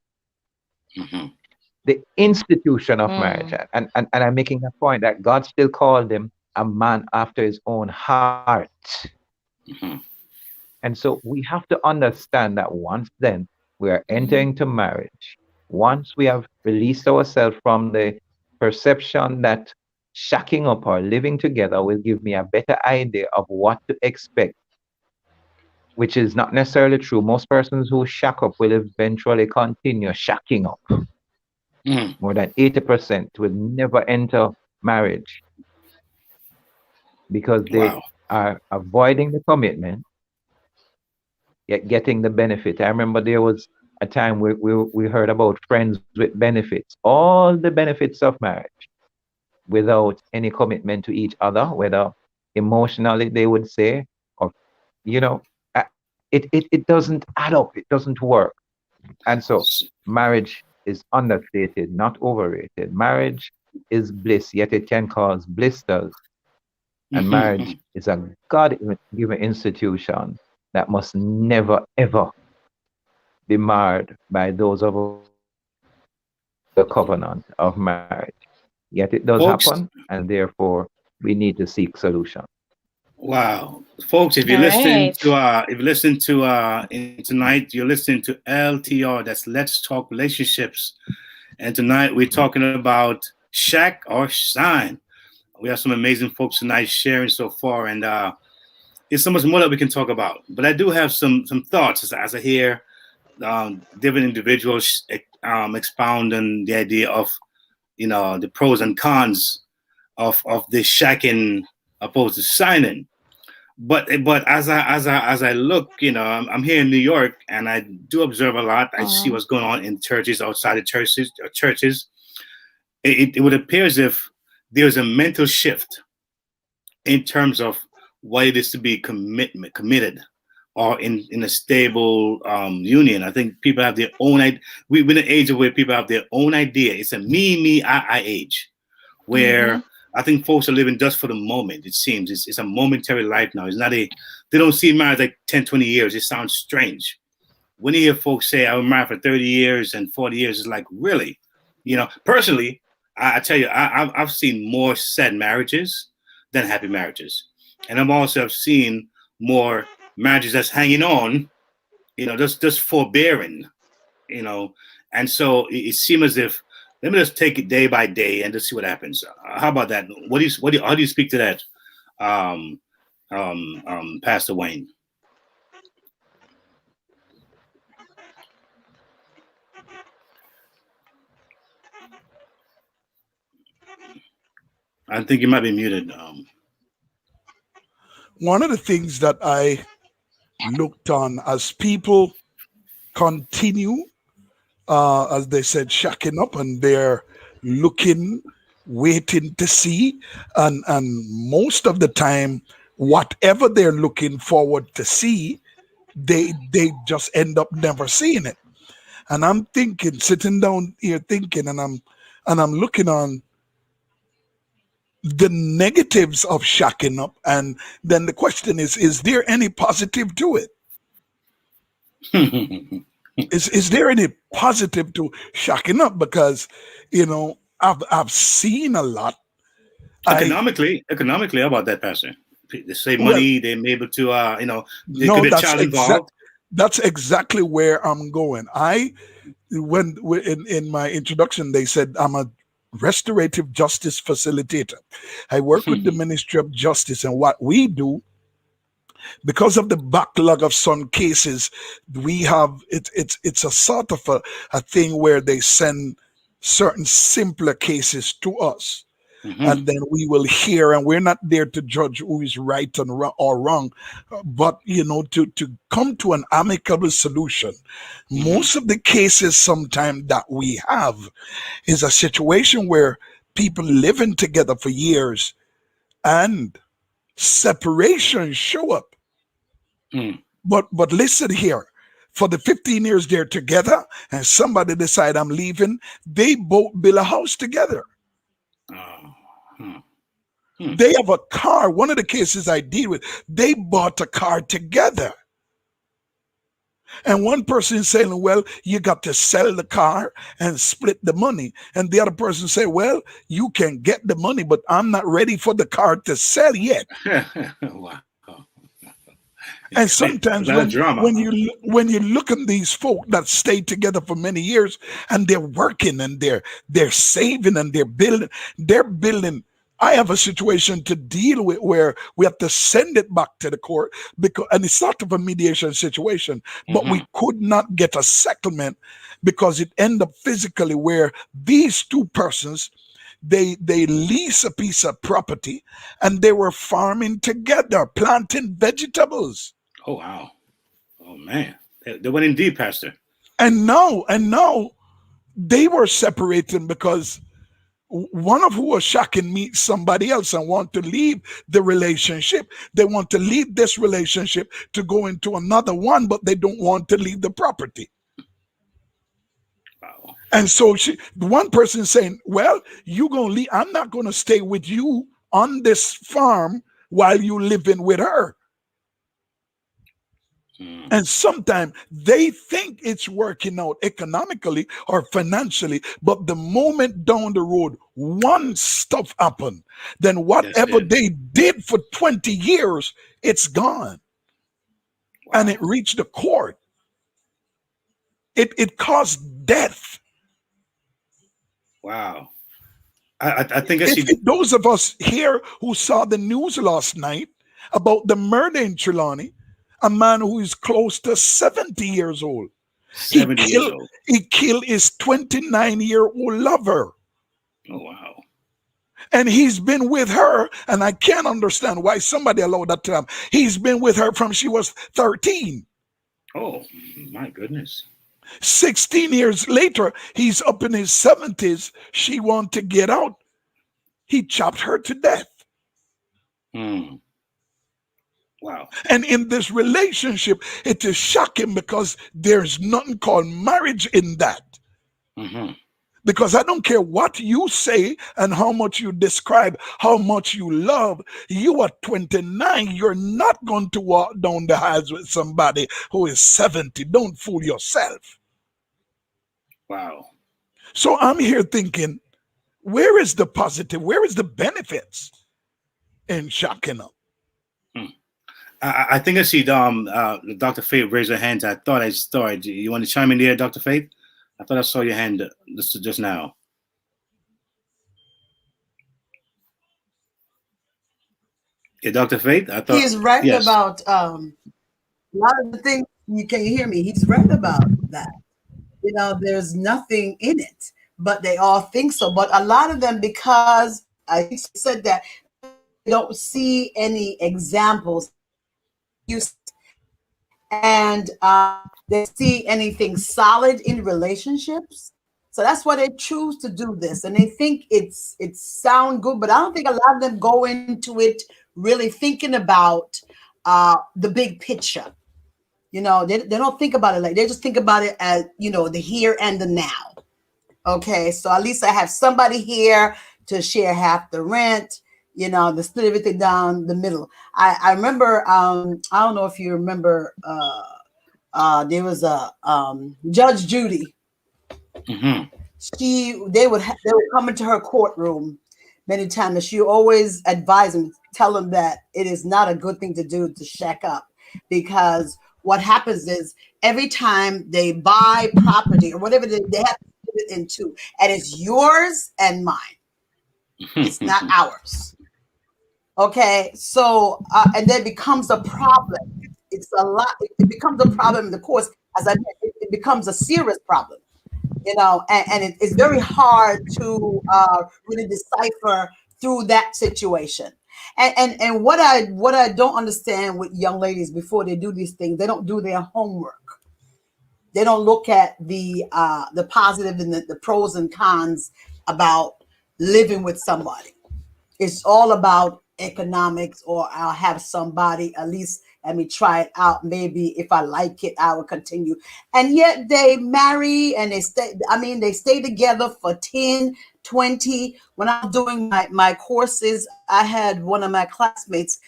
Speaker 15: The institution of marriage. And I'm making a point that God still called him a man after his own heart. And so we have to understand that once then we are entering to marriage, once we have released ourselves from the perception that shacking up or living together will give me a better idea of what to expect, which is not necessarily true. Most persons who shack up will eventually continue shacking up. More than 80% will never enter marriage because they are avoiding the commitment, yet getting the benefit. I remember there was a time we heard about friends with benefits, all the benefits of marriage, without any commitment to each other, whether emotionally they would say, or, it doesn't add up, it doesn't work. And so marriage is understated, not overrated. Marriage is bliss, yet it can cause blisters. And marriage is a God-given institution that must never, ever be marred by those of the covenant of marriage. Yet it does happen, and therefore we need to seek solution.
Speaker 8: Wow, folks! If you listen to tonight, you're listening to LTR. That's Let's Talk Relationships, and tonight we're talking about shack or shine. We have some amazing folks tonight sharing so far, and there's so much more that we can talk about. But I do have some thoughts as I hear different individuals expound on the idea of the pros and cons of this shacking opposed to signing. But as I look, I'm here in New York, and I do observe a lot. I see what's going on in churches, outside of churches. It would appear as if there's a mental shift in terms of what it is to be committed, or in a stable union. I think people have their own idea. We're in an age where people have their own idea. It's a me, I age, where I think folks are living just for the moment. It seems it's a momentary life now. It's not they don't see marriage like 10, 20 years. It sounds strange. When you hear folks say, I was married for 30 years and 40 years, it's like, really? Personally, I tell you, I've seen more sad marriages than happy marriages. And I've also seen more marriages that's hanging on, just forbearing, and so it seems as if, let me just take it day by day and just see what happens. How about that? How do you speak to that, Pastor Wayne? I think you might be muted.
Speaker 13: One of the things that I looked on as people continue, as they said, shacking up, and they're looking waiting to see, and most of the time, whatever they're looking forward to see, they just end up never seeing it. And I'm thinking, sitting down here thinking, and I'm looking on the negatives of shacking up, and then the question is there any positive to it? Is there any positive to shacking up? Because I've seen a lot.
Speaker 8: Economically, how about that, Pastor? They save money. They're able to, there
Speaker 13: no,
Speaker 8: could be a child involved.
Speaker 13: That's exactly where I'm going. When in my introduction, they said I'm a restorative justice facilitator. I work with the Ministry of Justice, and what we do, because of the backlog of some cases, we have it's a sort of a thing where they send certain simpler cases to us. And then we will hear, and we're not there to judge who is right and or wrong, but to come to an amicable solution. Most of the cases sometimes that we have is a situation where people living together for years and separation show up. But listen here, for the 15 years they're together and somebody decide I'm leaving, they both build a house together. They have a car. One of the cases I deal with, they bought a car together. And one person is saying, well, you got to sell the car and split the money. And the other person say, well, you can get the money, but I'm not ready for the car to sell yet.
Speaker 8: Wow.
Speaker 13: And sometimes when you look at these folk that stay together for many years and they're working and they're saving and they're building. I have a situation to deal with where we have to send it back to the court and it's sort of a mediation situation, but we could not get a settlement because it ended up physically where these two persons, they lease a piece of property and they were farming together, planting vegetables.
Speaker 8: Oh, wow. Oh, man. They went in deep, Pastor.
Speaker 13: And now they were separating because one of who was shocking meets somebody else and want to leave the relationship. They want to leave this relationship to go into another one, but they don't want to leave the property.
Speaker 8: Wow.
Speaker 13: And so one person saying, well, you gonna leave. I'm not going to stay with you on this farm while you living with her. And sometimes they think it's working out economically or financially, but the moment down the road, one stuff happened, then whatever they did for 20 years, it's gone. Wow. And it reached the court. It caused death.
Speaker 8: Wow. I think I see
Speaker 13: those of us here who saw the news last night about the murder in Trelawney, a man who is close to 70 years old.
Speaker 8: 70 years old.
Speaker 13: He killed his 29-year-old lover.
Speaker 8: Oh, wow.
Speaker 13: And he's been with her, and I can't understand why somebody allowed that to happen. He's been with her from she was 13.
Speaker 8: Oh, my goodness.
Speaker 13: 16 years later, he's up in his 70s. She wanted to get out. He chopped her to death.
Speaker 8: Wow.
Speaker 13: And in this relationship, it is shocking because there's nothing called marriage in that. Because I don't care what you say and how much you describe, how much you love. You are 29. You're not going to walk down the aisles with somebody who is 70. Don't fool yourself.
Speaker 8: Wow.
Speaker 13: So I'm here thinking, where is the positive? Where is the benefits in shacking up?
Speaker 8: I think I see Dr. Faith raise her hand. I thought I saw it. You want to chime in there, Dr. Faith? I thought I saw your hand just now. Yeah, Dr. Faith? I thought
Speaker 16: he is right about a lot of the things. Can you hear me? He's right about that. There's nothing in it, but they all think so. But a lot of them, because I said that, they don't see any examples. And they see anything solid in relationships, So that's why they choose to do this, and they think it sound good, but I don't think a lot of them go into it really thinking about the big picture. You know, they don't think about it like they just think about it as, you know, the here and the now. Okay, so at least I have somebody here to share half the rent, you know, to split everything down the middle. I remember, I don't know if you remember, there was a Judge Judy.
Speaker 8: Mm-hmm.
Speaker 16: They would come into her courtroom many times, and she always advised them, tell them that it is not a good thing to do to shack up, because what happens is every time they buy property or whatever they have to put it into, and it's yours and mine. It's not ours. Okay, so and then it becomes a problem. It's a lot. It becomes a problem in the courts. As I said, it becomes a serious problem. You know, and it's very hard to really decipher through that situation. And what I don't understand with young ladies before they do these things, they don't do their homework. They don't look at the positive and the pros and cons about living with somebody. It's all about economics, or I'll have somebody, at least let me try it out. Maybe if I like it, I will continue. And yet they marry and they stay together for 10, 20. When I'm doing my courses, I had one of my classmates,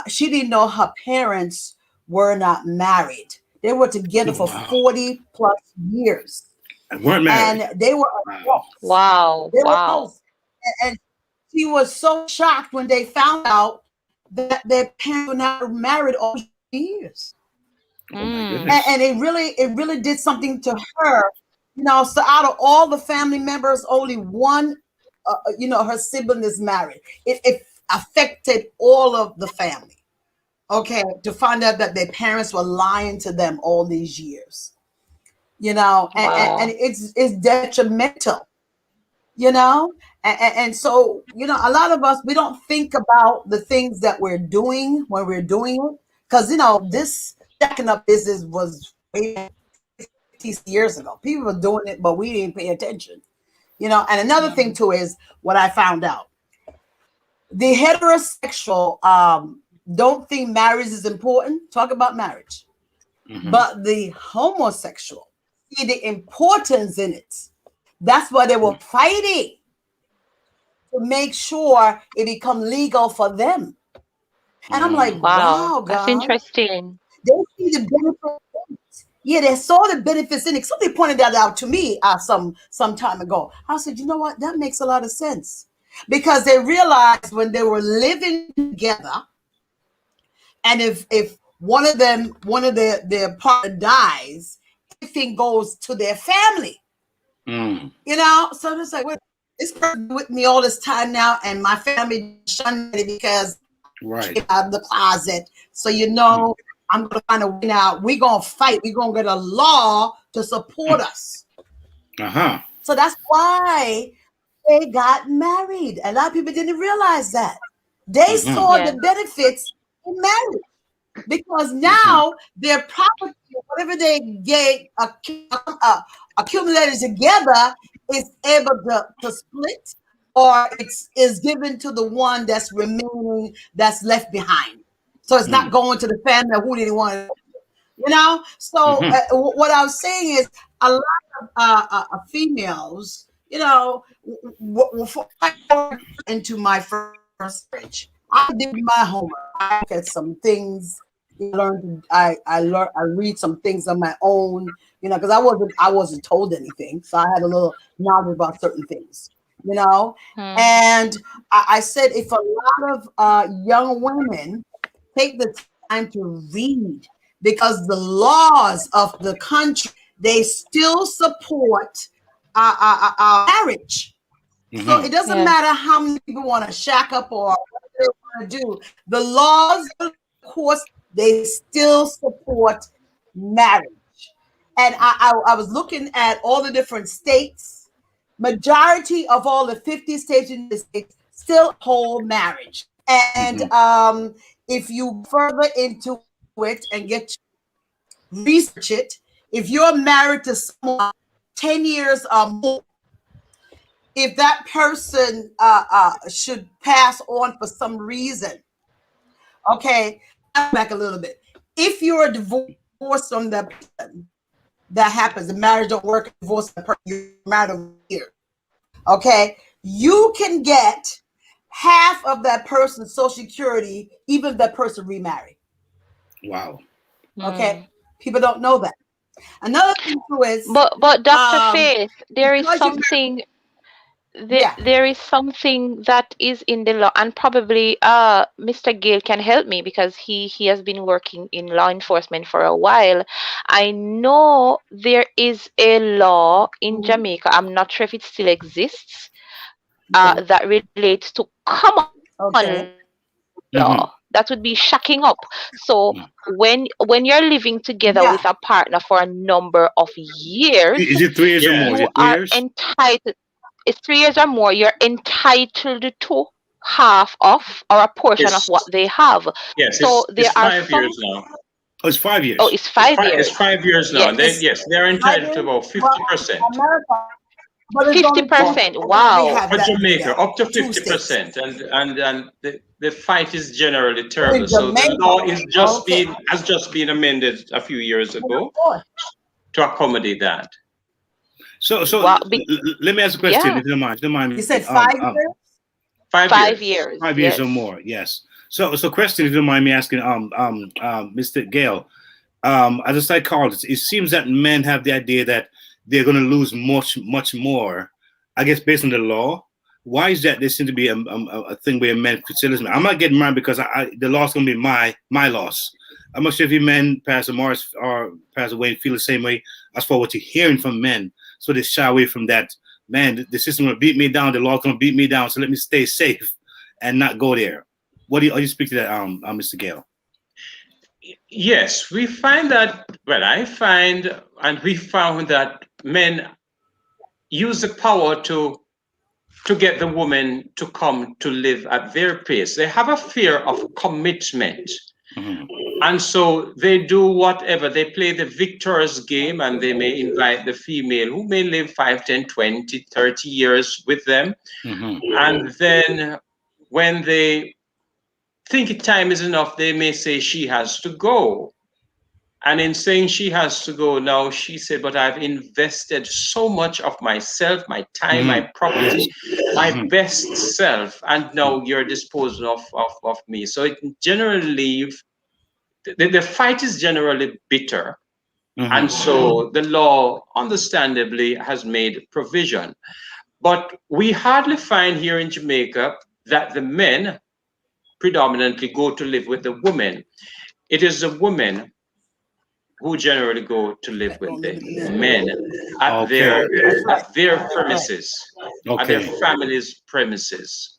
Speaker 16: she didn't know her parents were not married. They were together for 40 plus years.
Speaker 8: And weren't married.
Speaker 16: And they were adults.
Speaker 10: Wow.
Speaker 16: They were
Speaker 10: Wow.
Speaker 16: adults. And she was so shocked when they found out that their parents were not married all these years. And it really did something to her, you know. So out of all the family members, only one, her sibling is married. It affected all of the family. Okay, to find out that their parents were lying to them all these years, you know, and it's detrimental, you know. And so, you know, a lot of us, we don't think about the things that we're doing when we're doing it, because, you know, this stacking up business was way 50 years ago. People were doing it, but we didn't pay attention, you know. And another thing too is what I found out: the heterosexual don't think marriage is important. Talk about marriage, but the homosexual see the importance in it. That's why they were fighting to make sure it become legal for them. And I'm like, wow, God.
Speaker 10: That's interesting.
Speaker 16: They see the benefits. Yeah, they saw the benefits in it. Somebody pointed that out to me some time ago. I said, you know what? That makes a lot of sense. Because they realized when they were living together, and if one of their partner dies, everything goes to their family. You know, so it's like, wait, this person with me all this time now, and my family shunned me because I came out of the closet. So, you know, I'm going to find a way now. We're going to fight. We're going to get a law to support us. So that's why they got married. A lot of people didn't realize that. They saw the benefits in marriage, because now their property, whatever they get accumulated together, is able to split, or is given to the one that's remaining, that's left behind. So it's not going to the family who didn't want it, you know. So what I was saying is, a lot of females, you know, before I got into my first marriage, I did my homework. I looked at some things. I read some things on my own, you know, because I wasn't told anything, so I had a little knowledge about certain things, you know. And I said, if a lot of young women take the time to read, because the laws of the country, they still support marriage. So it doesn't matter how many people want to shack up or what they want to do. The laws, of course, they still support marriage. And I was looking at all the different states. Majority of all the 50 states in the states still hold marriage. And if you further into it and research it, if you're married to someone 10 years or more, if that person should pass on for some reason, okay, back a little bit. If you're divorced from that person, that happens, the marriage don't work, divorce the person, you're married a year, okay, you can get half of that person's Social Security, even if that person remarried.
Speaker 8: Wow.
Speaker 16: Okay, people don't know that. Another thing too is,
Speaker 10: but Dr. Faith, there is something.
Speaker 16: Yeah.
Speaker 10: There is something that is in the law, and probably Mr. Gale can help me because he has been working in law enforcement for a while. I know there is a law in Jamaica. I'm not sure if it still exists. That relates to common law. That would be shacking up. So when you're living together with a partner for a number of years,
Speaker 8: Is it 3 years or more? Is
Speaker 10: you
Speaker 8: it 3
Speaker 10: are
Speaker 8: years?
Speaker 10: entitled. It's 3 years or more. You're entitled to half of or a portion of what they have.
Speaker 14: Yes,
Speaker 10: So
Speaker 14: it's
Speaker 10: there are
Speaker 14: 5
Speaker 10: some.
Speaker 14: years now.
Speaker 8: Oh, it's 5 years.
Speaker 10: Oh, it's 5 years.
Speaker 14: It's 5 years now.
Speaker 10: Yes.
Speaker 14: They're entitled to about 50%.
Speaker 10: 50%. Wow.
Speaker 14: For Jamaica, up to 50%, and the fight is generally terrible. So the law is has just been amended a few years ago to accommodate that.
Speaker 8: So let me ask a question, if you don't mind.
Speaker 16: You said 5 years?
Speaker 10: 5 years.
Speaker 8: 5 years or more, yes. So question, if you don't mind me asking, Mr. Gale, as a psychologist, it seems that men have the idea that they're going to lose much more, I guess, based on the law. Why is that? There seems to be a thing where men could say, listen, I'm not getting married because the law's going to be my loss. I'm not sure if you men, Pastor Morris or Pastor Wayne, feel the same way as for what you're hearing from men. So they shy away from that. Man, the system will beat me down. The law's going to beat me down. So let me stay safe and not go there. How do you speak to that, Mr. Gale?
Speaker 14: Yes, we find that. Well, I find, and we found that men use the power to get the woman to come to live at their pace. They have a fear of commitment. And so they do whatever. They play the victor's game, and they may invite the female who may live 5, 10, 20, 30 years with them. And then when they think time is enough, they may say she has to go. And in saying she has to go, now she said, but I've invested so much of myself, my time, my property, my best self, and now you're disposing of me. So it generally the fight is generally bitter. And so the law, understandably, has made provision. But we hardly find here in Jamaica that the men predominantly go to live with the women. It is the women who generally go to live with the men at their premises, at their family's premises.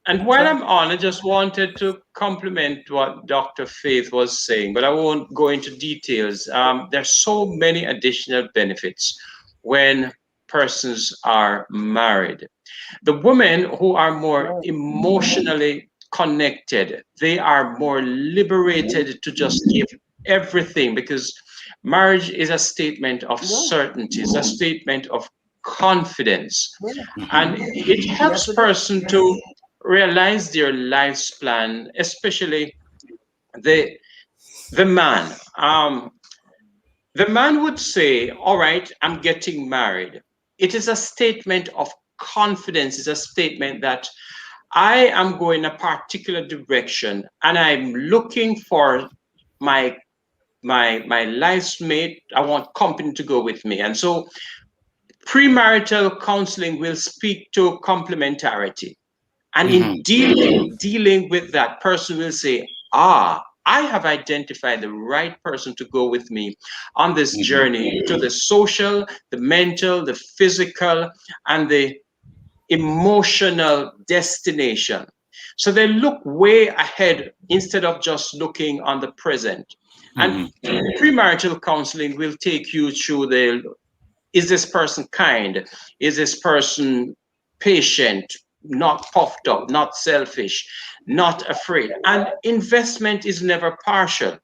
Speaker 14: And while I'm on, I just wanted to compliment what Dr. Faith was saying, but I won't go into details. There's so many additional benefits when persons are married. The women who are more emotionally connected, they are more liberated to just give everything, because marriage is a statement of certainty, it's a statement of confidence, and it helps person to realize their life's plan, especially the man. The man would say, all right, I'm getting married. It is a statement of confidence. It's a statement that I am going a particular direction and I'm looking for my life's mate. I want company to go with me. And so premarital counseling will speak to complementarity. And in dealing with that, person will say, I have identified the right person to go with me on this journey to the social, the mental, the physical, and the emotional destination. So they look way ahead instead of just looking on the present. And premarital counseling will take you through is this person kind? Is this person patient? Not puffed up, not selfish, not afraid. And investment is never partial.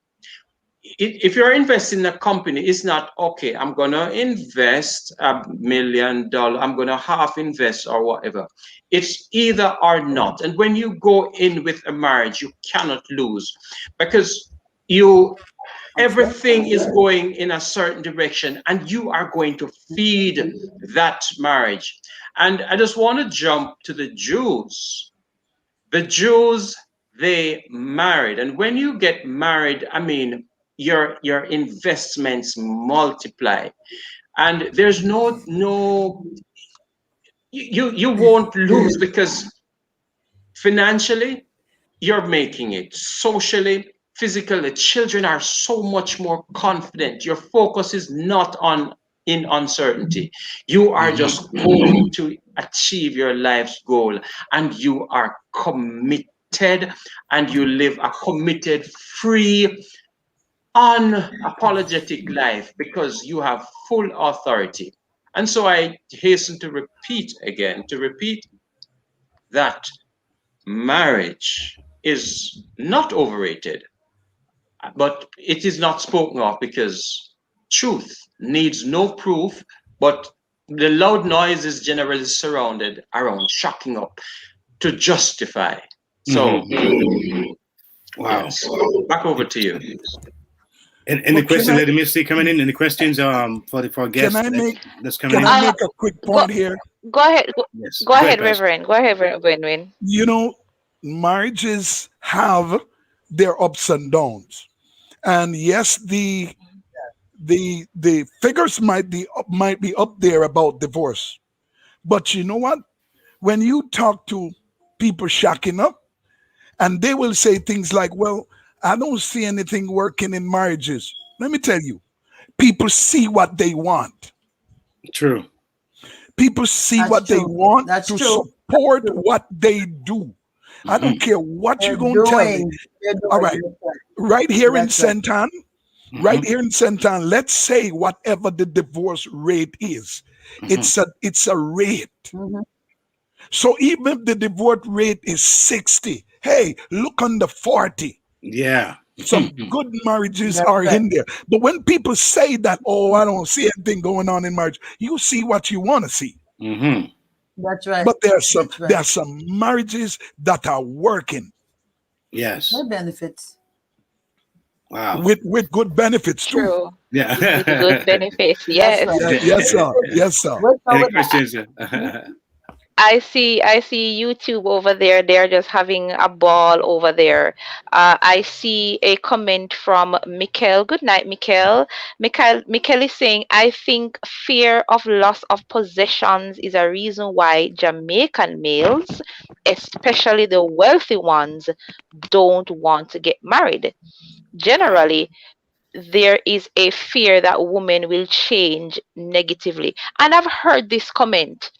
Speaker 14: if you're investing in a company, it's not okay. I'm gonna invest $1 million. I'm gonna half invest or whatever. It's either or not. And when you go in with a marriage, you cannot lose because you everything is going in a certain direction, and you are going to feed that marriage. And I just want to jump to the Jews. The Jews, they married, and when you get married, I mean, your investments multiply, and there's no you won't lose because financially you're making it, socially, physically, the children are so much more confident. Your focus is not on in uncertainty. You are just going to achieve your life's goal, and you are committed, and you live a committed, free, unapologetic life because you have full authority. And so I hasten to repeat that marriage is not overrated, but it is not spoken of because truth needs no proof, but the loud noise is generally surrounded around shocking up to justify. So,
Speaker 8: Wow.
Speaker 14: Yes. Back over to you.
Speaker 8: And the question, Lady Misty, coming in. Any questions for guests that's coming in?
Speaker 13: Can I make a quick point here?
Speaker 10: Go ahead.
Speaker 8: Yes.
Speaker 10: Go ahead, Reverend. Go ahead, Reverend.
Speaker 13: You know, marriages have their ups and downs, and yes, the figures might be up there about divorce, but you know what? When you talk to people shacking up, and they will say things like, "Well, I don't see anything working in marriages." Let me tell you, people see what they want.
Speaker 8: True.
Speaker 13: People see what they want to support what they do. I don't care what you're going to tell me. All right. Right here in Senton, let's say whatever the divorce rate is. It's a rate. So even if the divorce rate is 60, hey, look under 40.
Speaker 8: Yeah.
Speaker 13: Some good marriages are in there. But when people say that, oh, I don't see anything going on in marriage, you see what you want to see.
Speaker 16: That's right.
Speaker 13: But there are some marriages that are working.
Speaker 8: Yes.
Speaker 16: No benefits.
Speaker 13: Wow. With good benefits too.
Speaker 10: True.
Speaker 8: Yeah.
Speaker 10: With good benefits. Yes.
Speaker 13: Yes, sir. Yes, sir.
Speaker 8: Any questions?
Speaker 10: I see YouTube over there. They're just having a ball over there. I see a comment from Mikkel. Good night, Mikkel. Mikkel is saying, I think fear of loss of possessions is a reason why Jamaican males, especially the wealthy ones, don't want to get married. Generally, there is a fear that women will change negatively. And I've heard this comment.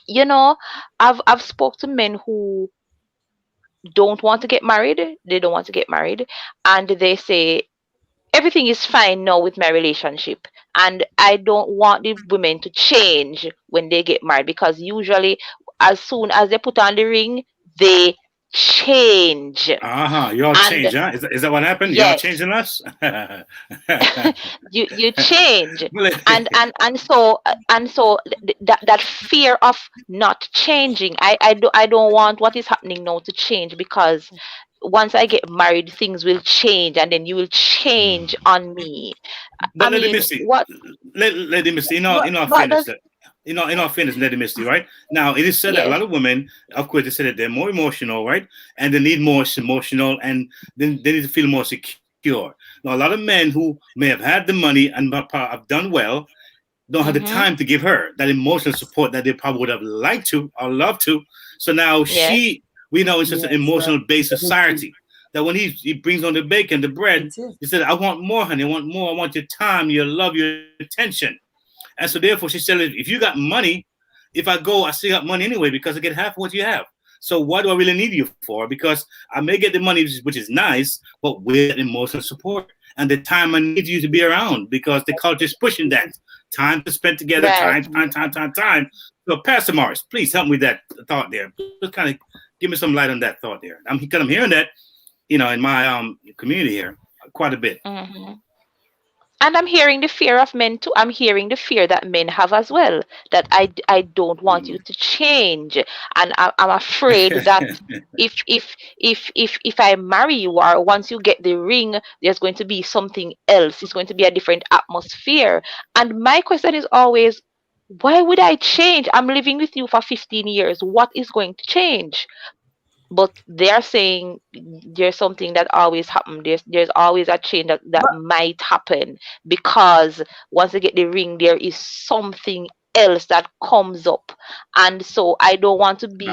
Speaker 10: You know, I've spoke to men who don't want to get married. They don't want to get married, and they say everything is fine now with my relationship, and I don't want the women to change when they get married because usually, as soon as they put on the ring, they change.
Speaker 8: Y'all change, huh? Is that what happened?
Speaker 10: Yes.
Speaker 8: Y'all changing us?
Speaker 10: you change, and so that fear of not changing. I don't want what is happening now to change because once I get married, things will change, and then you will change on me.
Speaker 8: But Lady Misty, Lady Misty, in all fairness, Lady Misty, right? Now, it is said that a lot of women, of course, they say that they're more emotional, right? And they need more emotional, and then they need to feel more secure. Now, a lot of men who may have had the money and have done well don't have the time to give her that emotional support that they probably would have liked to or loved to. So now we know it's just an emotional-based society. That when he brings on the bacon, the bread, he said, I want more, honey. I want more. I want your time, your love, your attention. And so therefore, she said, if you got money, if I go, I still got money anyway because I get half of what you have. So what do I really need you for? Because I may get the money, which is nice, but with emotional support and the time I need you to be around because the culture is pushing that. Time to spend together, time. So Pastor Morris, please help me with that thought there. Just kind of give me some light on that thought there. I'm hearing that, in my community here, quite a bit.
Speaker 10: And I'm hearing the fear of men too. I'm hearing the fear that men have as well. That I don't want you to change, and I'm afraid that if I marry you, or once you get the ring, there's going to be something else. It's going to be a different atmosphere. And my question is always, why would I change? I'm living with you for 15 years. What is going to change? But they're saying there's something that always happens. There's always a change that might happen, because once they get the ring, there is something else that comes up. And so I don't want to be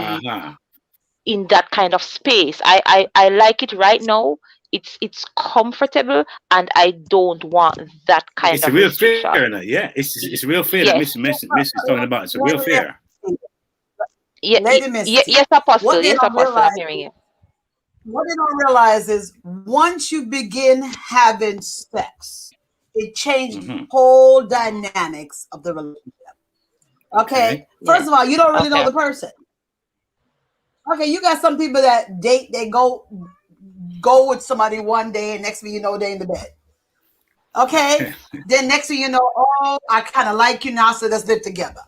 Speaker 10: in that kind of space. I like it right now. It's comfortable, and I don't want that kind
Speaker 8: It's a
Speaker 10: of
Speaker 8: real fear,
Speaker 10: restriction.
Speaker 8: yeah. It's a real fear that
Speaker 10: Yes.
Speaker 8: Miss is talking about. It's a real fear.
Speaker 16: Lady Misty,
Speaker 10: Yes, Apostle.
Speaker 16: what they
Speaker 10: Yes,
Speaker 16: don't
Speaker 10: Apostle. I'm
Speaker 16: realize,
Speaker 10: hearing you.
Speaker 16: what they don't realize is once you begin having sex, it changes whole dynamics of the relationship. Okay. First of all, you don't really know the person. Okay, you got some people that date, they go with somebody one day, and next thing you know, they're in the bed. Okay. Then next thing you know, oh, I kind of like you now, so let's live together.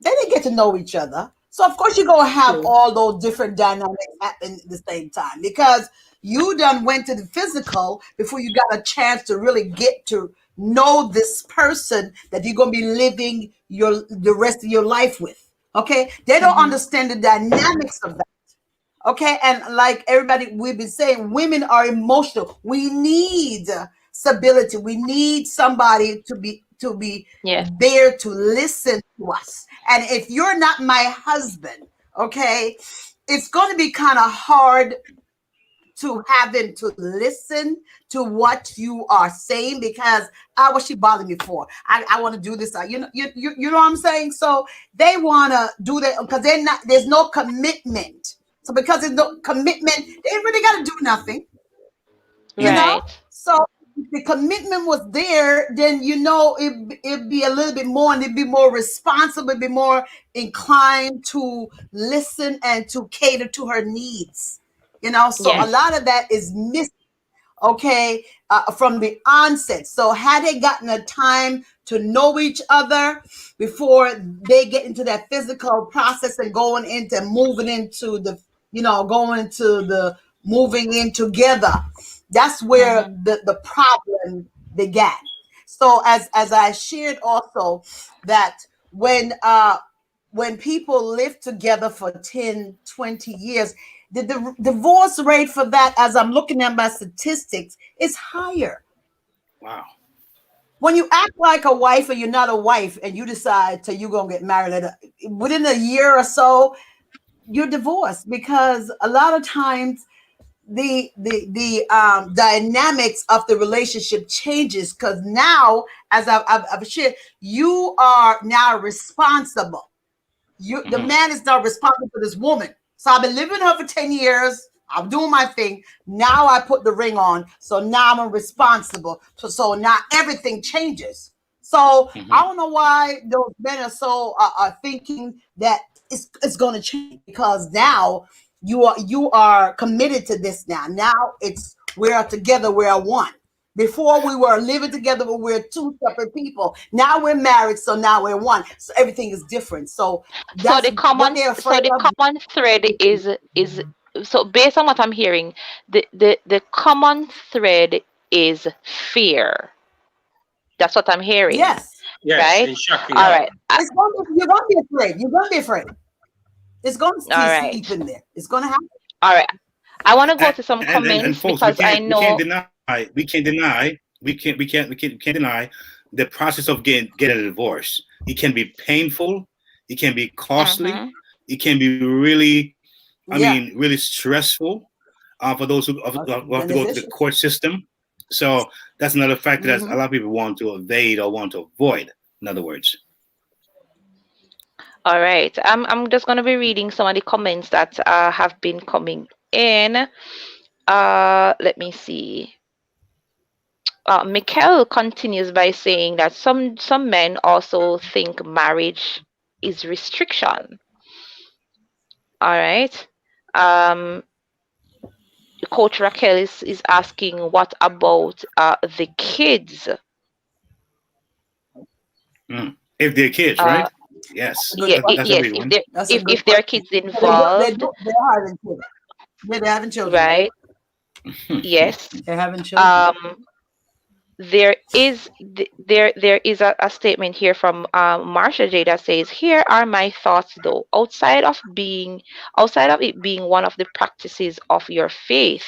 Speaker 16: They didn't get to know each other. So of course you're gonna have all those different dynamics happen at the same time, because you done went to the physical before you got a chance to really get to know this person that you're gonna be living the rest of your life with. Okay, they don't understand the dynamics of that. Okay, and like everybody we've been saying, women are emotional. We need stability. We need somebody to be there to listen to us. And if you're not my husband, okay, it's going to be kind of hard to having to listen to what you are saying, because what's she bothering me for? I want to do this. You know what I'm saying? So they want to do that because there's no commitment. So because there's no commitment, they ain't really got to do nothing. You know? So if the commitment was there, then it'd be a little bit more, and it'd be more responsible, it'd be more inclined to listen and to cater to her needs. So a lot of that is missing, okay, from the onset. So had they gotten a time to know each other before they get into that physical process and going into moving into the, going to the moving in together, that's where the problem began. So as I shared also, that when people live together for 10, 20 years, the divorce rate for that, as I'm looking at my statistics, is higher.
Speaker 8: Wow.
Speaker 16: When you act like a wife and you're not a wife, and you decide you're going to get married within a year or so, you're divorced, because a lot of times the dynamics of the relationship changes, because now, as I've shared, you are now responsible. The man is now responsible for this woman. So I've been living with her for 10 years. I'm doing my thing. Now I put the ring on. So now I'm responsible. So now everything changes. So I don't know why those men are so are thinking that it's going to change, because now you are committed to this now. Now we're together, we're one. Before we were living together, but we're two separate people. Now we're married, so now we're one. So everything is different. So that's
Speaker 10: the common thread is so based on what I'm hearing, the common thread is fear. That's what I'm hearing.
Speaker 16: Yes.
Speaker 10: Right?
Speaker 14: Shocking.
Speaker 10: All right.
Speaker 16: You're gonna be afraid. You're gonna be afraid. It's gonna sleep in there. It's gonna happen.
Speaker 10: All right. I want to go to some comments,
Speaker 8: and folks,
Speaker 10: because I know
Speaker 8: we can't deny the process of getting a divorce. It can be painful. It can be costly. It can be really, really stressful for those who have to go to the court system. So that's another factor that a lot of people want to evade or want to avoid. In other words.
Speaker 10: All right. I'm just going to be reading some of the comments that have been coming in. Let me see. Mikkel continues by saying that some men also think marriage is restriction. All right. Coach Raquel is asking, what about the kids?
Speaker 8: If they're kids, right? Yes. That's a big one.
Speaker 10: If there are kids involved,
Speaker 16: they're having children. Yeah, they're having children.
Speaker 10: right? Yes.
Speaker 16: They're having children.
Speaker 10: There is a statement here from Marsha J that says, here are my thoughts though. Outside of it being one of the practices of your faith,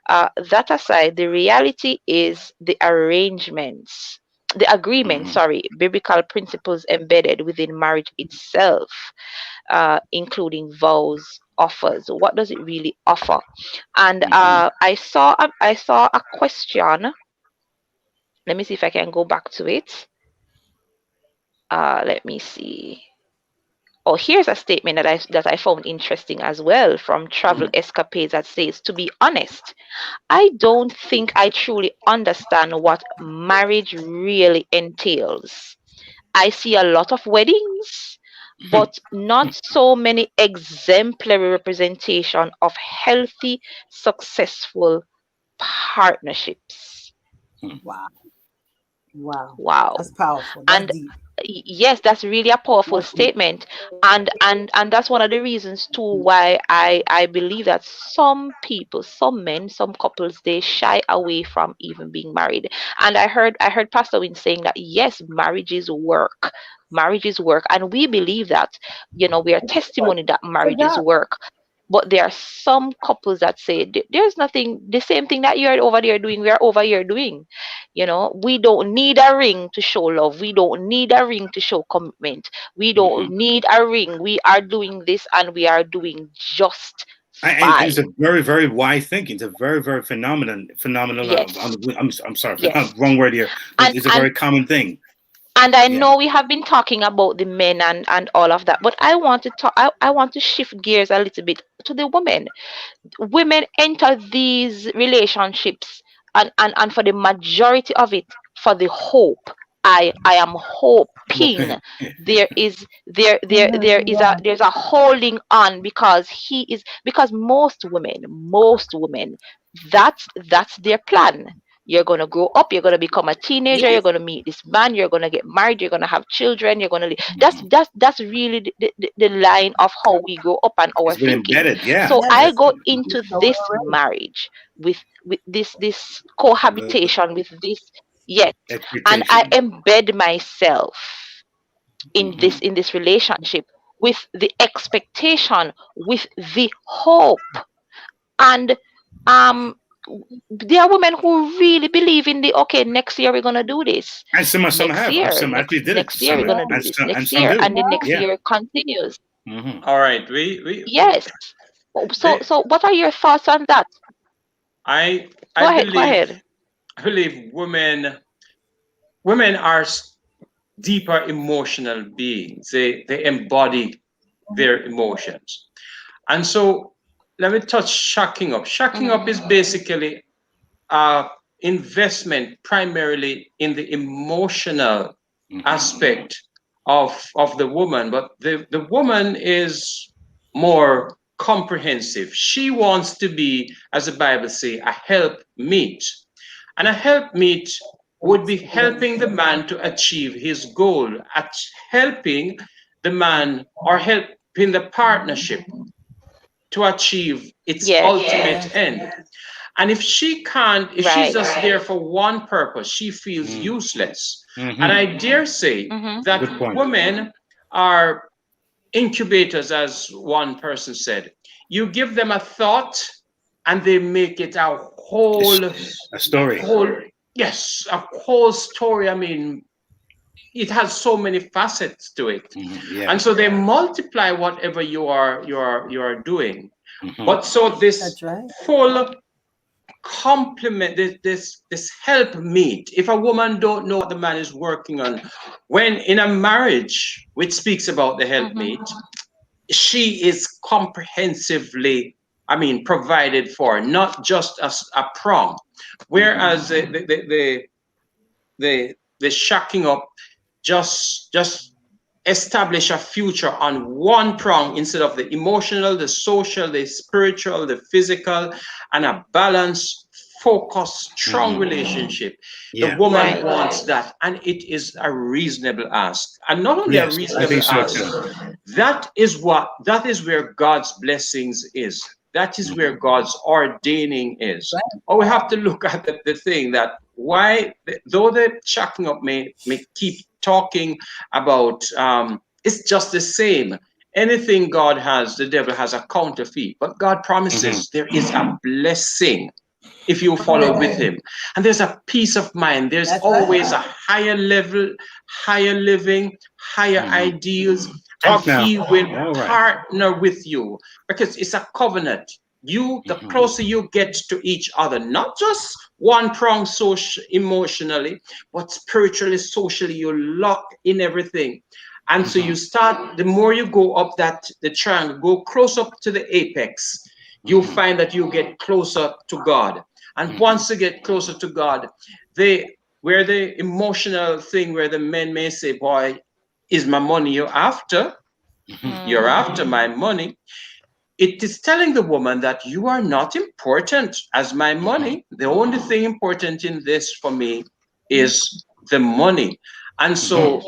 Speaker 10: that aside, the reality is the agreement, biblical principles embedded within marriage itself, including vows, offers. What does it really offer? And I saw a question. Let me see if I can go back to it. Let me see. Oh, here's a statement that I found interesting as well from Travel Escapades that says, to be honest, I don't think I truly understand what marriage really entails. I see a lot of weddings, but not so many exemplary representation of healthy, successful partnerships. Wow.
Speaker 16: That's powerful. That's deep.
Speaker 10: Yes, that's really a powerful statement, and that's one of the reasons too why I believe that some people, some men, some couples, they shy away from even being married. And I heard Pastor Win saying that yes, marriage is work, and we believe that, we are testimony that marriage is work. But there are some couples that say there's nothing, the same thing that you're over there doing, we are over here doing. We don't need a ring to show love. We don't need a ring to show commitment. We don't need a ring. We are doing this and we are doing just fine.
Speaker 8: And it's a very, very wide thinking. It's a very, very phenomenal.
Speaker 10: Yes.
Speaker 8: I'm sorry,
Speaker 10: Yes.
Speaker 8: wrong word here. It's a very common thing.
Speaker 10: And I know we have been talking about the men and all of that, but I want to talk. I want to shift gears a little bit to the women. Women enter these relationships, and for the majority of it, for the hope. I am hoping there's a holding on because most women, that's their plan. You're going to grow up, you're going to become a teenager, you're going to meet this man, you're going to get married, you're going to have children, you're going to that's really the line of how we grow up and our thinking. So I go into this marriage with this cohabitation with this, yes, and I embed myself in this relationship with the expectation, with the hope. And there are women who really believe in next year we're gonna do this.
Speaker 8: And some have. Some actually did it.
Speaker 10: Next year we're gonna do this. Next year, and the next year continues.
Speaker 14: All right, we
Speaker 10: yes. So what are your thoughts on that?
Speaker 14: I
Speaker 10: go ahead.
Speaker 14: I believe women are deeper emotional beings. They embody their emotions, and so. Let me touch shacking up. Shacking up is basically investment primarily in the emotional aspect of the woman, but the woman is more comprehensive. She wants to be, as the Bible says, a helpmeet. And a helpmeet would be helping the man to achieve his goal, at helping the man or helping the partnership to achieve its ultimate end. And if she can't, if she's just there for one purpose, she feels useless. And I dare say that women are incubators, as one person said. You give them a thought and they make it a whole
Speaker 8: story.
Speaker 14: A whole story. I mean, it has so many facets to it, and so they multiply whatever you are doing. But so this full complement, this help meet. If a woman don't know what the man is working on, when in a marriage which speaks about the help meet, she is comprehensively, provided for, not just as a prong. Whereas the shacking up just establish a future on one prong instead of the emotional, the social, the spiritual, the physical, and a balanced, focused, strong relationship. The woman wants that, and it is a reasonable ask. And not only a
Speaker 8: Yes, I
Speaker 14: reasonable
Speaker 8: think so
Speaker 14: ask,
Speaker 8: too.
Speaker 14: that is where God's blessings is. That is where God's ordaining is. Or we have to look at the thing that why, though the shacking up may keep talking about, it's just the same. Anything God has, the devil has a counterfeit. But God promises there is a blessing if you follow with him. And there's a peace of mind. There's always a higher level, higher living, higher ideals. And he will partner with you because it's a covenant. The closer you get to each other, not just one prong social, emotionally, but spiritually, socially, you lock in everything. And so you start, the more you go up the triangle, go close up to the apex, you find that you get closer to God. And once you get closer to God, where the emotional thing where the men may say, boy, is my money you're after? You're after my money. It is telling the woman that you are not important as my money. The only thing important in this for me is the money. And so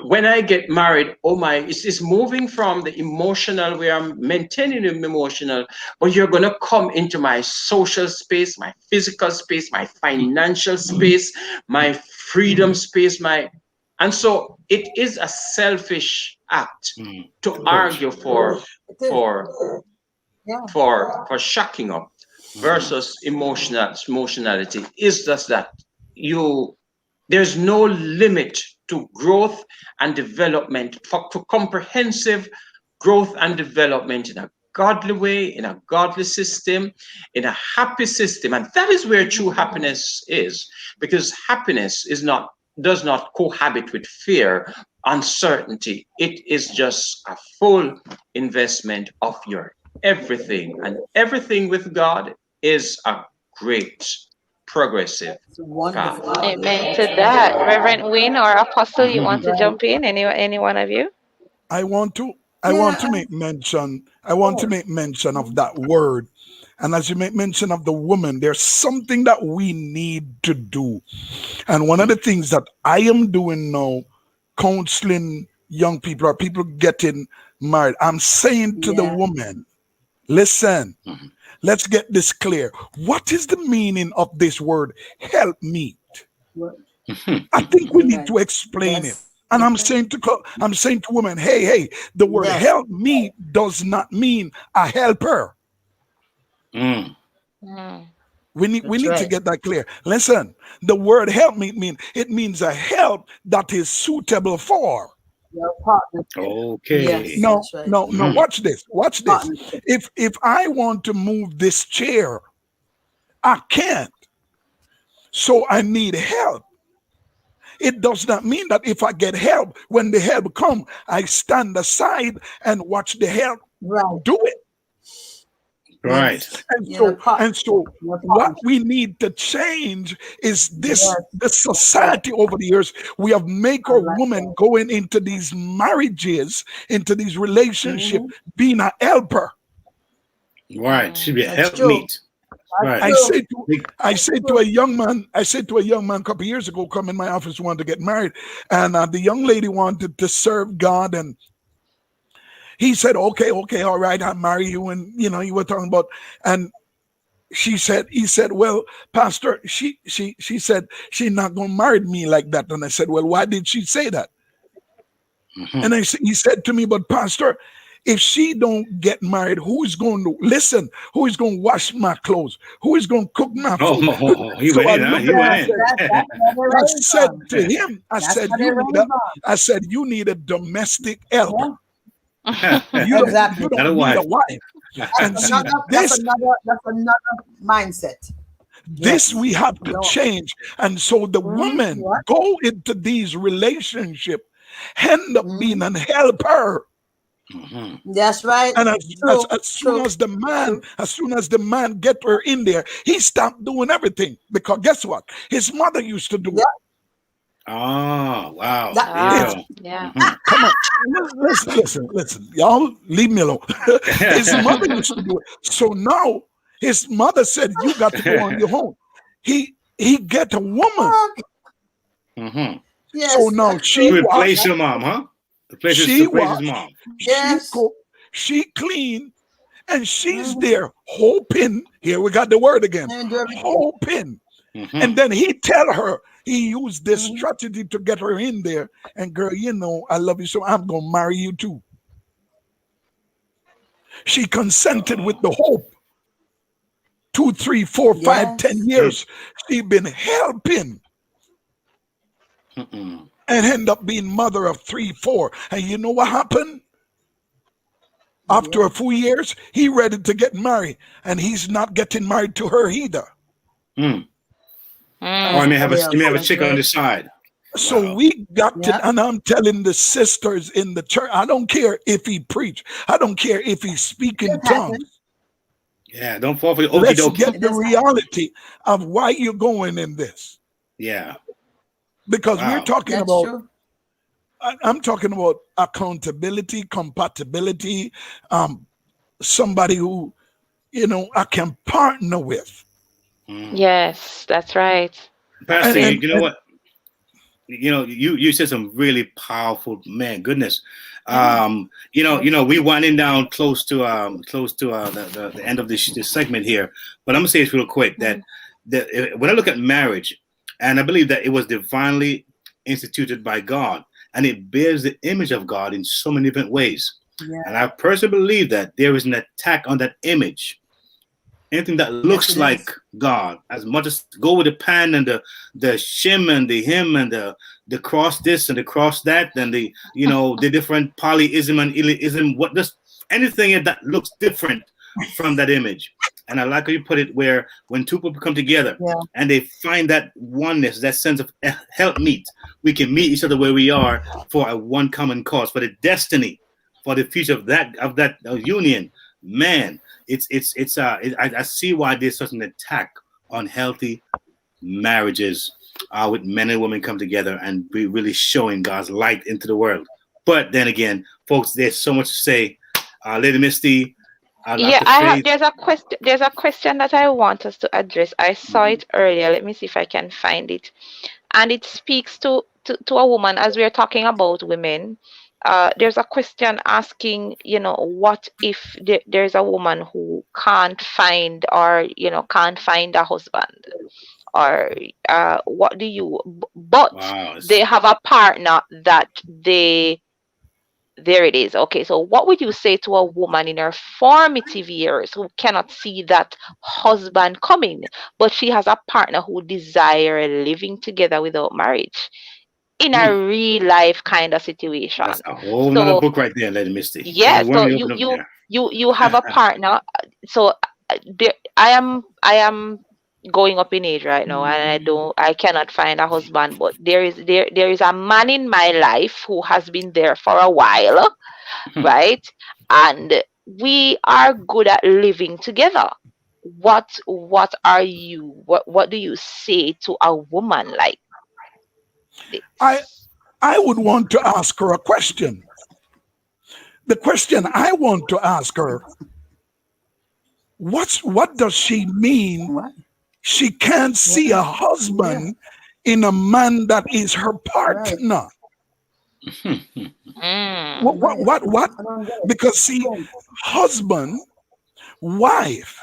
Speaker 14: when I get married, it's moving from the emotional where I'm maintaining the emotional, but you're going to come into my social space, my physical space, my financial space, my freedom space, and so it is a selfish act to argue for shacking up versus emotionality. Is just that there's no limit to growth and development, for comprehensive growth and development in a godly way, in a godly system, in a happy system. And that is where true happiness is, because happiness does not cohabit with fear, uncertainty. It is just a full investment of your everything, and everything with God is a great progressive path.
Speaker 10: Amen to that. Reverend Wynne or Apostle, you want to jump in? Any one of you?
Speaker 13: I want to make mention of that word. And as you make mention of the woman, there's something that we need to do. And one of the things that I am doing now, counseling young people or people getting married, I'm saying to the woman, listen, let's get this clear. What is the meaning of this word, help meet? I think we need to explain it. And I'm saying to women, hey, the word help me does not mean a helper. We need to get that clear. Listen, the word help me means a help that is suitable for.
Speaker 8: Okay.
Speaker 13: No, watch this. If I want to move this chair, I can't. So I need help. It does not mean that if I get help, when the help come, I stand aside and watch the help do it.
Speaker 8: Right.
Speaker 13: And so what we need to change is the society over the years. We have make our women going into these marriages, into these relationships, being a helper.
Speaker 8: Right. Should be a helpmeet. Right.
Speaker 13: I said to a young man a couple of years ago, come in my office, wanted to get married, and the young lady wanted to serve God, and he said, okay, all right, I'll marry you. And you were talking about, and he said, well, Pastor, she said she's not gonna marry me like that. And I said, well, why did she say that? And he said to me, but Pastor, if she don't get married, who is going to wash my clothes? Who is going to cook my food? I said to him, you need a domestic helper. You don't need a wife. And see,
Speaker 16: that's another mindset.
Speaker 13: This we have to change. And so the women go into these relationships, end up being an helper.
Speaker 16: That's right.
Speaker 13: And as soon as the man get her in there, he stopped doing everything, because guess what? His mother used to do it.
Speaker 8: Oh, wow.
Speaker 16: That-
Speaker 8: There you
Speaker 10: Ah,
Speaker 8: go.
Speaker 10: yeah.
Speaker 13: Come on, listen. Y'all leave me alone. His mother used to do it. So now his mother said, "You got to go on your own." He get a woman.
Speaker 8: Mm-hmm.
Speaker 16: Yes.
Speaker 13: So now
Speaker 16: that's
Speaker 13: she
Speaker 8: To
Speaker 16: true.
Speaker 8: replace
Speaker 13: wash,
Speaker 8: your mom, huh?
Speaker 13: she
Speaker 8: To replace his
Speaker 13: wash,
Speaker 8: mom.
Speaker 13: she
Speaker 16: Yes.
Speaker 13: cook, she clean, and she's
Speaker 16: Mhm.
Speaker 13: there hoping. Here we got the word again,
Speaker 16: And do everything.
Speaker 13: hoping.
Speaker 8: Mm-hmm.
Speaker 13: And then he tell her he used this
Speaker 16: Mhm.
Speaker 13: strategy to get her in there. And girl, you know I love you, so I'm gonna marry you too. She consented with the hope. 2, 3, 4, 5, 10
Speaker 16: Yes.
Speaker 13: years. She been helping
Speaker 8: Mm-mm.
Speaker 13: and end up being mother of 3, 4. And you know what happened? After
Speaker 16: Yeah.
Speaker 13: a few years, he ready to get married, and he's not getting married to her either.
Speaker 8: Mm.
Speaker 16: Find
Speaker 8: Or
Speaker 10: Mm.
Speaker 8: he may have
Speaker 16: somebody
Speaker 8: he
Speaker 16: else.
Speaker 8: may have a
Speaker 16: That's
Speaker 8: chick on
Speaker 16: right.
Speaker 8: the side.
Speaker 13: So
Speaker 8: Wow.
Speaker 13: we got
Speaker 16: Yeah.
Speaker 13: to, and I'm telling the sisters in the church, I don't care if he preach, I don't care if he speak in
Speaker 16: It happen.
Speaker 13: tongues.
Speaker 8: Yeah, don't fall for the okie
Speaker 13: Let's
Speaker 8: dokie.
Speaker 13: get
Speaker 16: It
Speaker 13: the
Speaker 16: does happen.
Speaker 13: reality of why you're going in this,
Speaker 8: Yeah.
Speaker 13: because we're
Speaker 8: Wow.
Speaker 13: talking
Speaker 16: That's
Speaker 13: about.
Speaker 16: true.
Speaker 13: I'm talking about accountability, compatibility, somebody who I can partner with.
Speaker 8: Mm.
Speaker 10: Yes, that's right.
Speaker 8: Pastor,
Speaker 13: And
Speaker 8: you know what? You said some really powerful, man, goodness. We winding down close to the end of this segment here, but I'm gonna say this real quick that when I look at marriage, and I believe that it was divinely instituted by God, and it bears the image of God in so many different ways.
Speaker 16: Yeah.
Speaker 8: And I personally believe that there is an attack on that image. Anything that looks
Speaker 16: Yes, it
Speaker 8: like
Speaker 16: is.
Speaker 8: God, as much as go with the pan and the shim and the him and the cross this and the cross that, and the the different polyism and illism, what does anything that looks different from that image. And I like how you put it, where when two people come together
Speaker 16: Yeah.
Speaker 8: and they find that oneness, that sense of help meet, we can meet each other where we are for a one common cause, for the destiny, for the future of that union. Man, I see why there's such an attack on healthy marriages, with men and women come together and be really showing God's light into the world. But then again, folks, there's so much to say. Lady Misty,
Speaker 10: Yeah,
Speaker 8: Dr.
Speaker 10: I have
Speaker 8: Faith.
Speaker 10: there's a question that I want us to address. I saw it earlier. Let me see if I can find it. And it speaks to a woman, as we are talking about women. There's a question asking, what if there's a woman who can't find, or can't find a husband, or what do you but
Speaker 8: Wow.
Speaker 10: they have a partner that there it is. Okay, so what would you say to a woman in her formative years who cannot see that husband coming, but she has a partner who desire living together without marriage in a real life kind of situation?
Speaker 8: That's a whole nother
Speaker 10: So
Speaker 8: book right there, Lady Misty.
Speaker 10: yeah,
Speaker 8: Why
Speaker 10: so
Speaker 8: don't you
Speaker 10: you
Speaker 8: open up
Speaker 10: you
Speaker 8: there?
Speaker 10: you have a partner. So I am going up in age right now, and I cannot find a husband, but there is a man in my life who has been there for a while, right? And we are good at living together. What are you what do you say to a woman like this?
Speaker 13: I would want to ask her a question. The question I want to ask her: what does she mean?
Speaker 16: What?
Speaker 13: She can't see a husband in a man that is her partner. What? Because see, husband, wife,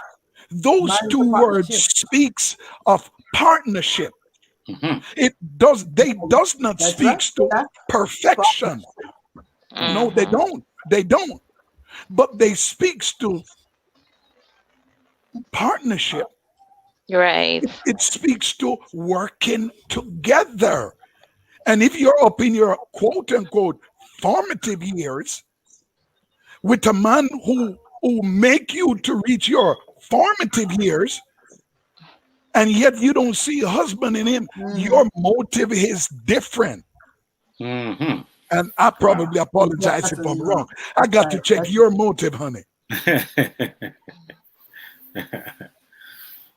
Speaker 13: those two words speaks of partnership. It does not speaks to perfection. No, they don't. They don't. But they speaks to partnership.
Speaker 10: Right.
Speaker 13: It speaks to working together. And if you're up in your quote unquote formative years with a man who make you to reach your formative years, and yet you don't see a husband in him, your motive is different.
Speaker 8: Mm-hmm.
Speaker 13: And I probably apologize if I'm wrong. I got to check your motive, honey.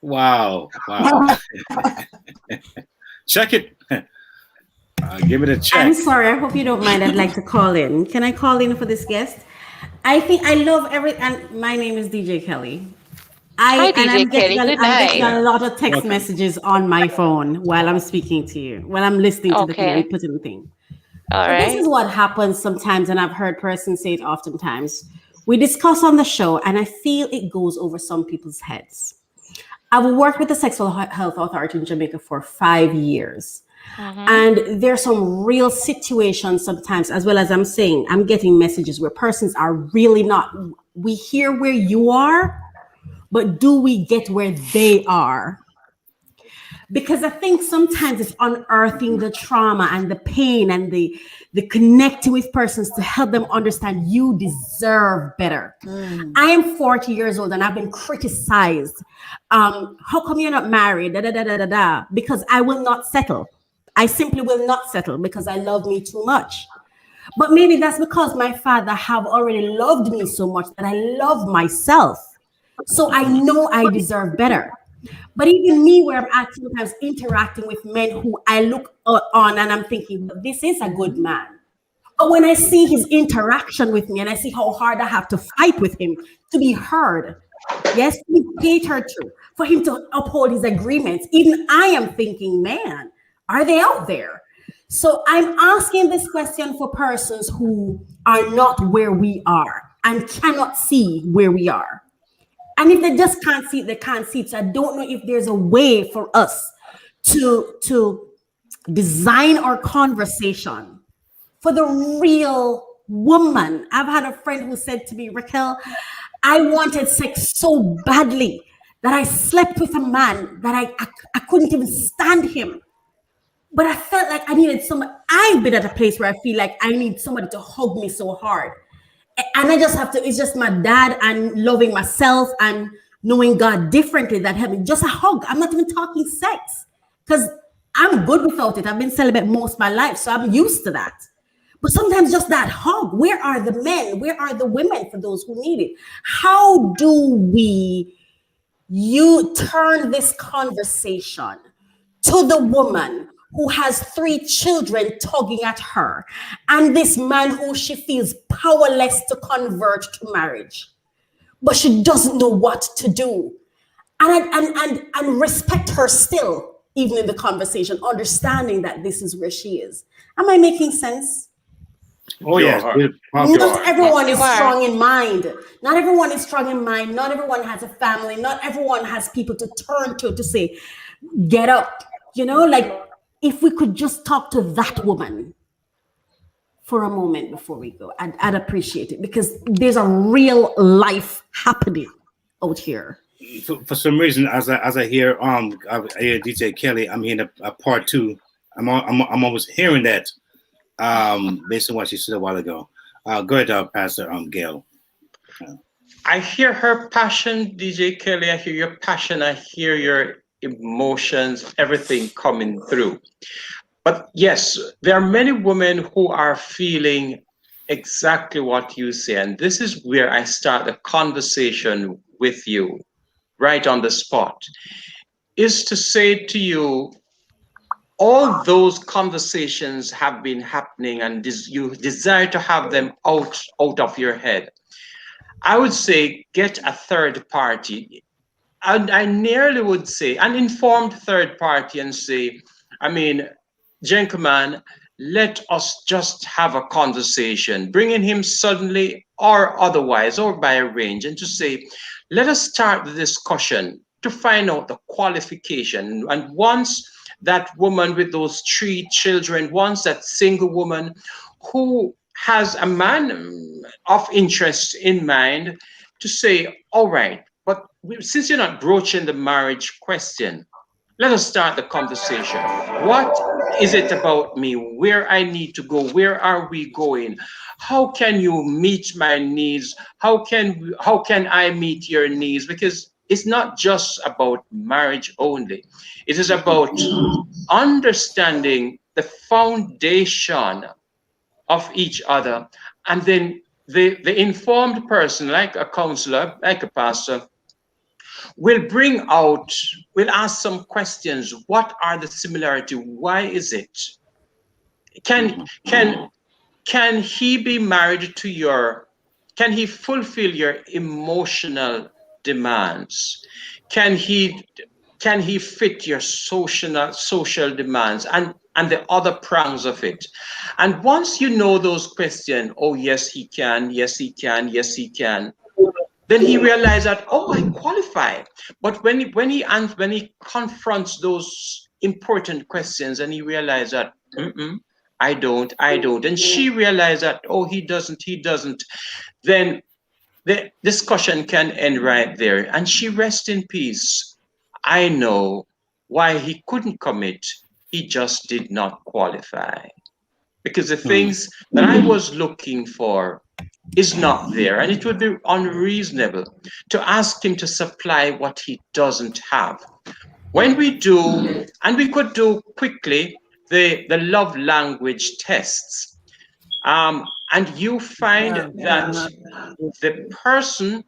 Speaker 8: Wow. Check it. Give it a check.
Speaker 12: I'm sorry. I hope you don't mind. I'd like to call in. Can I call in for this guest? I think I love and my name is DJ Kelly.
Speaker 10: Hi, DJ Kelly. Good
Speaker 12: I'm getting
Speaker 10: night.
Speaker 12: a lot of text
Speaker 8: Welcome.
Speaker 12: messages on my phone while I'm speaking to you, while I'm listening to the thing
Speaker 10: Okay.
Speaker 12: and putting the thing.
Speaker 10: All
Speaker 12: So this
Speaker 10: right.
Speaker 12: is what happens sometimes, and I've heard persons say it oftentimes. We discuss on the show, and I feel it goes over some people's heads. I've worked with the Sexual Health Authority in Jamaica for 5 years. And there's some real situations sometimes, as well as I'm saying, I'm getting messages where persons are really not, we hear where you are, but do we get where they are? Because I think sometimes it's unearthing the trauma and the pain and the connecting with persons to help them understand you deserve better. I am 40 years old and I've been criticized. How come you're not married? Da, da, da, da, da, da. Because I will not settle. I simply will not settle because I love me too much. But maybe that's because my father have already loved me so much that I love myself. So I know I deserve better. But even me, where I'm at sometimes interacting with men who I look on and I'm thinking, this is a good man. But when I see his interaction with me and I see how hard I have to fight with him to be heard, yes, to be catered to, for him to uphold his agreements, even I am thinking, man, are they out there? So I'm asking this question for persons who are not where we are and cannot see where we are. And if they just can't see it, they can't see it. So I don't know if there's a way for us to design our conversation for the real woman. I've had a friend who said to me, Raquel, I wanted sex so badly that I slept with a man that I couldn't even stand him. But I felt like I needed someone. I've been at a place where I feel like I need somebody to hug me so hard. And I just have to, it's just my dad and loving myself and knowing God differently that helped me. Just a hug. I'm not even talking sex because I'm good without it. I've been celibate most of my life, so I'm used to that. But sometimes just that hug. Where are the men? Where are the women for those who need it? How do you turn this conversation to the woman who has 3 children tugging at her, and this man who she feels powerless to convert to marriage, but she doesn't know what to do, and respect her still, even in the conversation, understanding that this is where she is. Am I making sense?
Speaker 8: Oh, yes.
Speaker 12: Not everyone is strong in mind. Not everyone is strong in mind. Not everyone has a family. Not everyone has people to turn to say, get up. You know, like, if we could just talk to that woman for a moment before we go, I'd appreciate it, because there's a real life happening out here.
Speaker 8: For some reason, as I hear DJ Kelly, I'm hearing a part 2. I'm always hearing that based on what she said a while ago. Go ahead, Pastor Gail.
Speaker 14: I hear her passion, DJ Kelly. I hear your passion. I hear your emotions, everything coming through. But yes, there are many women who are feeling exactly what you say. And this is where I start the conversation with you, right on the spot, is to say to you, all those conversations have been happening and you desire to have them out of your head. I would say get a third party. And I nearly would say an informed third party and say, I mean, gentlemen, let us just have a conversation, bringing him suddenly or otherwise or by a range, and to say, let us start the discussion to find out the qualification. And once that woman with those 3 children, once that single woman who has a man of interest in mind, to say, all right, but since you're not broaching the marriage question, let us start the conversation. What is it about me? Where I need to go? Where are we going? How can you meet my needs? How can I meet your needs? Because it's not just about marriage only. It is about understanding the foundation of each other. And then the informed person, like a counselor, like a pastor, will ask some questions. What are the similarity? Why is it Can he be married to your, can he fulfill your emotional demands? Can he fit your social demands and the other prongs of it? And once you know those questions, oh yes he can, yes he can, yes he can, then he realized that, oh, I qualify. But when he confronts those important questions and he realized that, I don't, and she realized that, oh, he doesn't, then the discussion can end right there, and she rests in peace. I know why he couldn't commit. He just did not qualify. Because the things that I was looking for is not there. And it would be unreasonable to ask him to supply what he doesn't have. When we do, and we could do quickly the love language tests, and you find that the person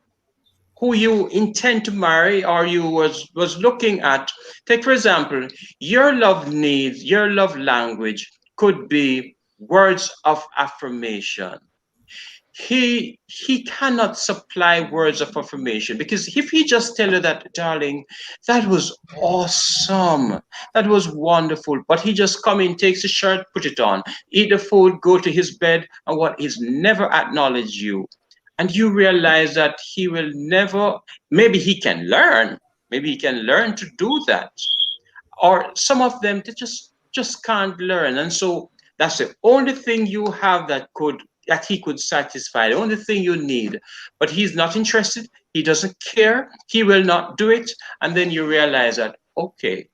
Speaker 14: who you intend to marry or you was looking at, take for example, your love needs, your love language could be words of affirmation. He cannot supply words of affirmation, because if he just tell you that, darling, that was awesome, that was wonderful, but he just come in, takes the shirt, put it on, eat the food, go to his bed, and what, he's never acknowledged you, and you realize that he will never, maybe he can learn to do that, or some of them, they just can't learn, and so that's the only thing you have that he could satisfy, the only thing you need. But he's not interested, he doesn't care, he will not do it, and then you realize that, okay,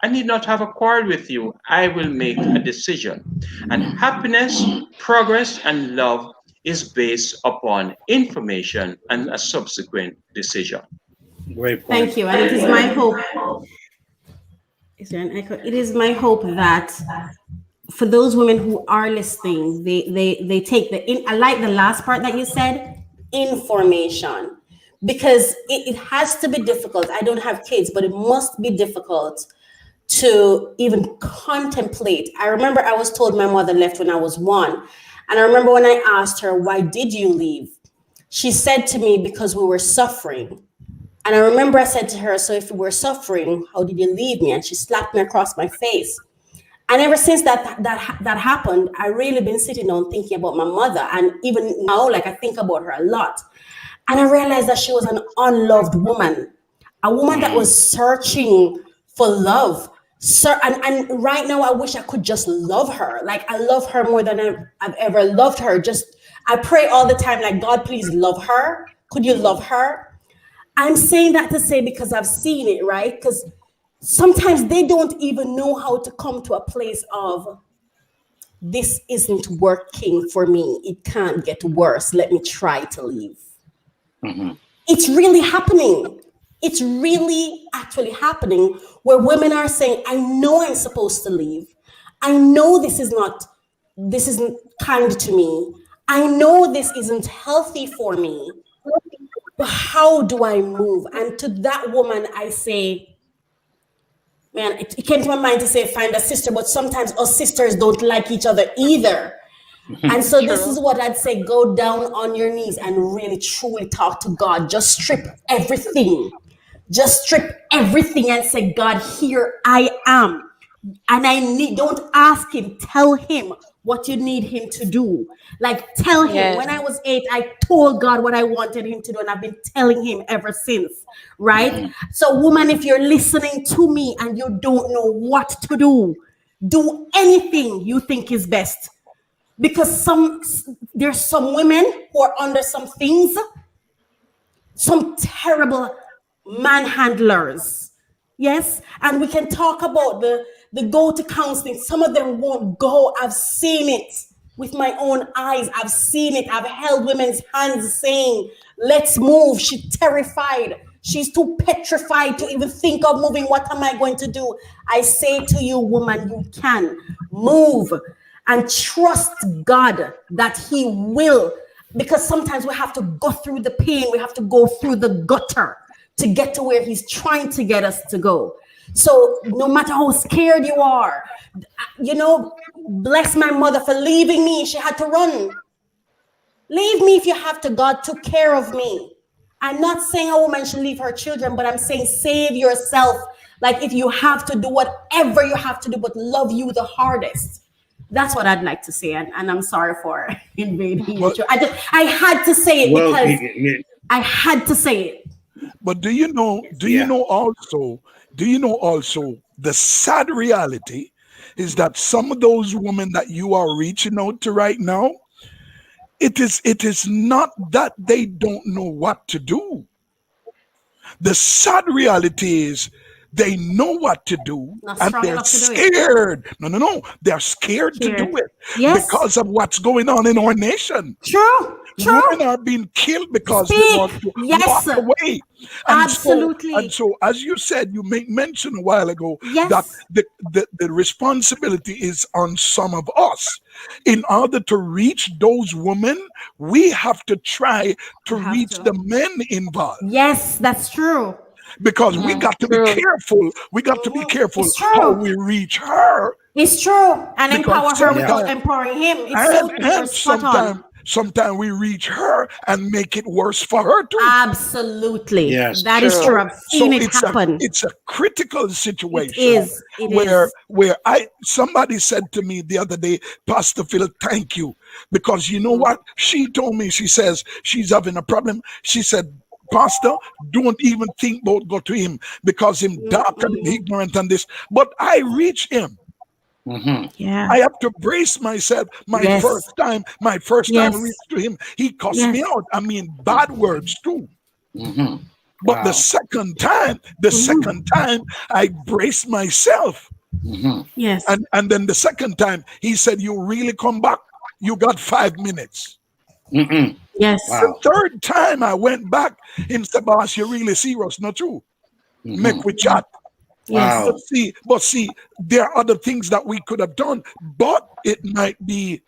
Speaker 14: I need not have a quarrel with you, I will make a decision. And happiness, progress, and love is based upon information and a subsequent decision.
Speaker 8: Great point.
Speaker 12: Thank you. And it is my hope. Is there an echo? It is my hope that for those women who are listening, they take I like the last part that you said, information, because it has to be difficult. I don't have kids, but it must be difficult to even contemplate. I remember I was told my mother left when I was 1. And I remember when I asked her, why did you leave? She said to me, because we were suffering. And I remember I said to her, so if we were suffering, how did you leave me? And she slapped me across my face. And ever since that happened, I really been sitting down thinking about my mother. And even now, like, I think about her a lot. And I realized that she was an unloved woman, a woman that was searching for love. And right now, I wish I could just love her. Like, I love her more than I've ever loved her. I pray all the time, like, God, please love her. Could you love her? I'm saying that to say, because I've seen it, right? Because sometimes they don't even know how to come to a place of, this isn't working for me. It can't get worse. Let me try to leave. It's really happening. It's really actually happening, where women are saying, I know I'm supposed to leave. I know this isn't kind to me. I know this isn't healthy for me. But how do I move? And to that woman, I say, man, it came to my mind to say, find a sister, but sometimes us sisters don't like each other either. And so this is what I'd say, go down on your knees and really truly talk to God. Just strip everything. Just strip everything and say, God, here I am. And don't ask him, tell him what you need him to do. Like, tell him. When I was 8, I told God what I wanted him to do, and I've been telling him ever since, right? So, woman, if you're listening to me and you don't know what to do anything you think is best. Because there's some women who are under some things, some terrible manhandlers. Yes, and we can talk about the go to counseling. Some of them won't go. I've seen it with my own eyes. I've seen it. I've held women's hands saying, let's move. She's terrified. She's too petrified to even think of moving. What am I going to do? I say to you, woman, you can move and trust God that he will. Because sometimes we have to go through the pain. We have to go through the gutter to get to where he's trying to get us to go. So no matter how scared you are, bless my mother for leaving me. She had to run. Leave me if you have to. God took care of me. I'm not saying a woman should leave her children, but I'm saying save yourself. Like if you have to do whatever you have to do, but love you the hardest. That's what I'd like to say. And I'm sorry for invading you. I had to say it because I had to say it.
Speaker 13: But do you know also the sad reality is that some of those women that you are reaching out to right now, it is not that they don't know what to do. The sad reality is they know what to do and they're scared. No. They're scared to do it because of what's going on in our nation.
Speaker 12: True.
Speaker 13: Women are being killed because they want to walk away. And
Speaker 12: absolutely.
Speaker 13: So, as you said, you mentioned a while ago that the responsibility is on some of us. In order to reach those women, we have to try to reach the men involved.
Speaker 12: Yes, that's true.
Speaker 13: Because we got to be careful. We got to be careful how we reach her.
Speaker 12: It's true. And empower her without empowering him. It's spot on.
Speaker 13: Sometimes we reach her and make it worse for her too.
Speaker 12: Absolutely. Yes. That is true. I've seen it happen.
Speaker 13: It's a critical situation.
Speaker 12: It is.
Speaker 13: Where somebody said to me the other day, Pastor Phil, thank you. Because you know what? She told me, she says she's having a problem. She said, Pastor, don't even think about go to him because him dark and ignorant and this. But I reach him.
Speaker 12: Yeah,
Speaker 13: I have to brace myself. My first time I reached to him, he cussed me out. I mean, bad words too. But the second time, I braced myself.
Speaker 12: Yes.
Speaker 13: And then the second time, he said, "You really come back? You got 5 minutes."
Speaker 12: Yes.
Speaker 13: The third time I went back, him said, "Boss, you really serious? Not true? Make we chat."
Speaker 12: Yes.
Speaker 13: But see, there are other things that we could have done, but it might be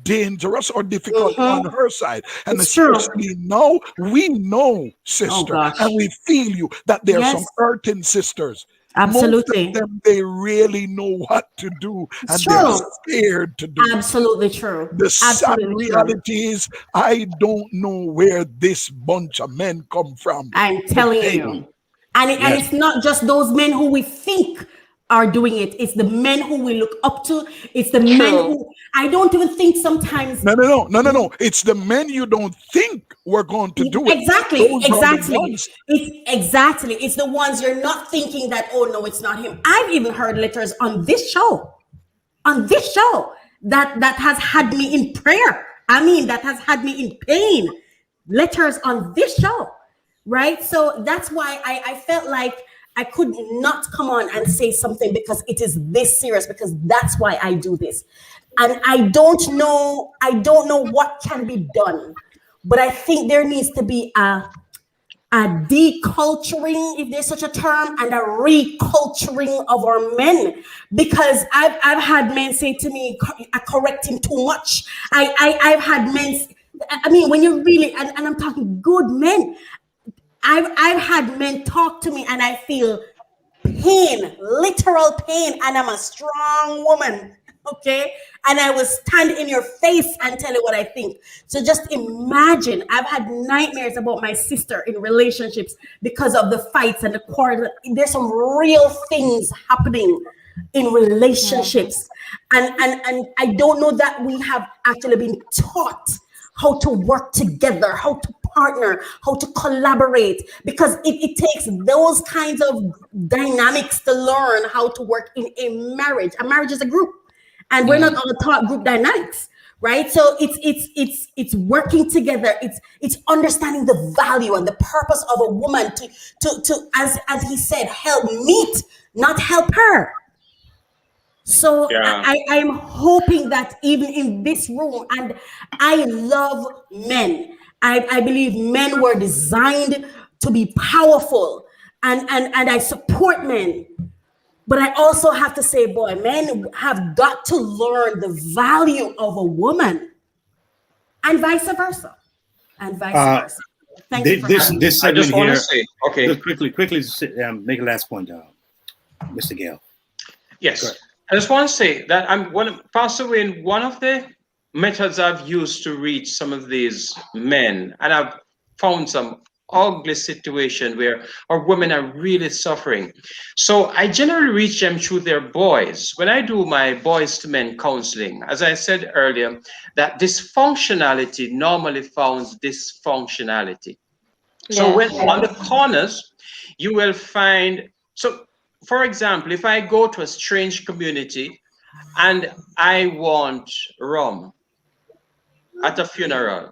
Speaker 13: dangerous or difficult on her side. And especially now, we know, sister, and we feel you, that there are some hurting sisters.
Speaker 12: Absolutely.
Speaker 13: Most of them, they really know what to do, and they're scared to do it.
Speaker 12: Absolutely true.
Speaker 13: The sad reality is, I don't know where this bunch of men come from.
Speaker 12: I'm telling you. And it's not just those men who we think are doing it. It's the men who we look up to. It's the men who I don't even think sometimes.
Speaker 13: No. It's the men you don't think we're going to do it.
Speaker 12: Exactly. It's the ones you're not thinking that, oh no, it's not him. I've even heard letters on this show that has had me in prayer. I mean, that has had me in pain. Letters on this show. Right. So that's why I felt like I could not come on and say something because it is this serious, because that's why I do this. And I don't know what can be done, but I think there needs to be a deculturing, if there's such a term, and a reculturing of our men, because I've had men say to me, I correct him too much. I've had men, I mean, when you really, and I'm talking good men, I've had men talk to me and I feel pain, literal pain, and I'm a strong woman, okay? And I will stand in your face and tell you what I think. So just imagine, I've had nightmares about my sister in relationships because of the fights and the quarrels. There's some real things happening in relationships. And I don't know that we have actually been taught how to work together, how to partner, how to collaborate, because it takes those kinds of dynamics to learn how to work in a marriage. A marriage is a group, and we're not all taught group dynamics, right? So it's working together. It's understanding the value and the purpose of a woman to as he said, help meet, not help her. So I'm hoping that even in this room, and I love men. I believe men were designed to be powerful, and I support men. But I also have to say, boy, men have got to learn the value of a woman, and vice versa, Thank you for
Speaker 8: this segment
Speaker 14: I just want
Speaker 8: here.
Speaker 14: to say, okay,
Speaker 8: just quickly, make a last point, Mr. Gale.
Speaker 14: Yes. I just want to say that possibly in one of the methods I've used to reach some of these men, and I've found some ugly situation where our women are really suffering. So I generally reach them through their boys. When I do my boys to men counseling, as I said earlier, that dysfunctionality normally finds dysfunctionality. So when on the corners, you will find, so for example, if I go to a strange community and I want rum at a funeral,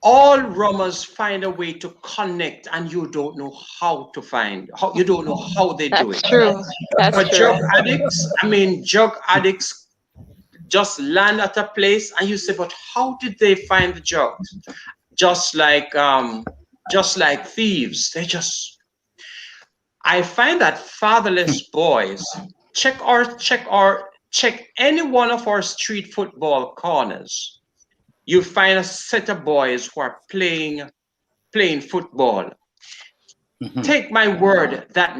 Speaker 14: all rummers find a way to connect, and you don't know how to find, how you don't know how they do it.
Speaker 10: That's true. That's
Speaker 14: For
Speaker 10: true.
Speaker 14: drug addicts just land at a place and you say, but how did they find the drugs? Just like thieves, I find that fatherless boys check any one of our street football corners. You find a set of boys who are playing football. Take my word that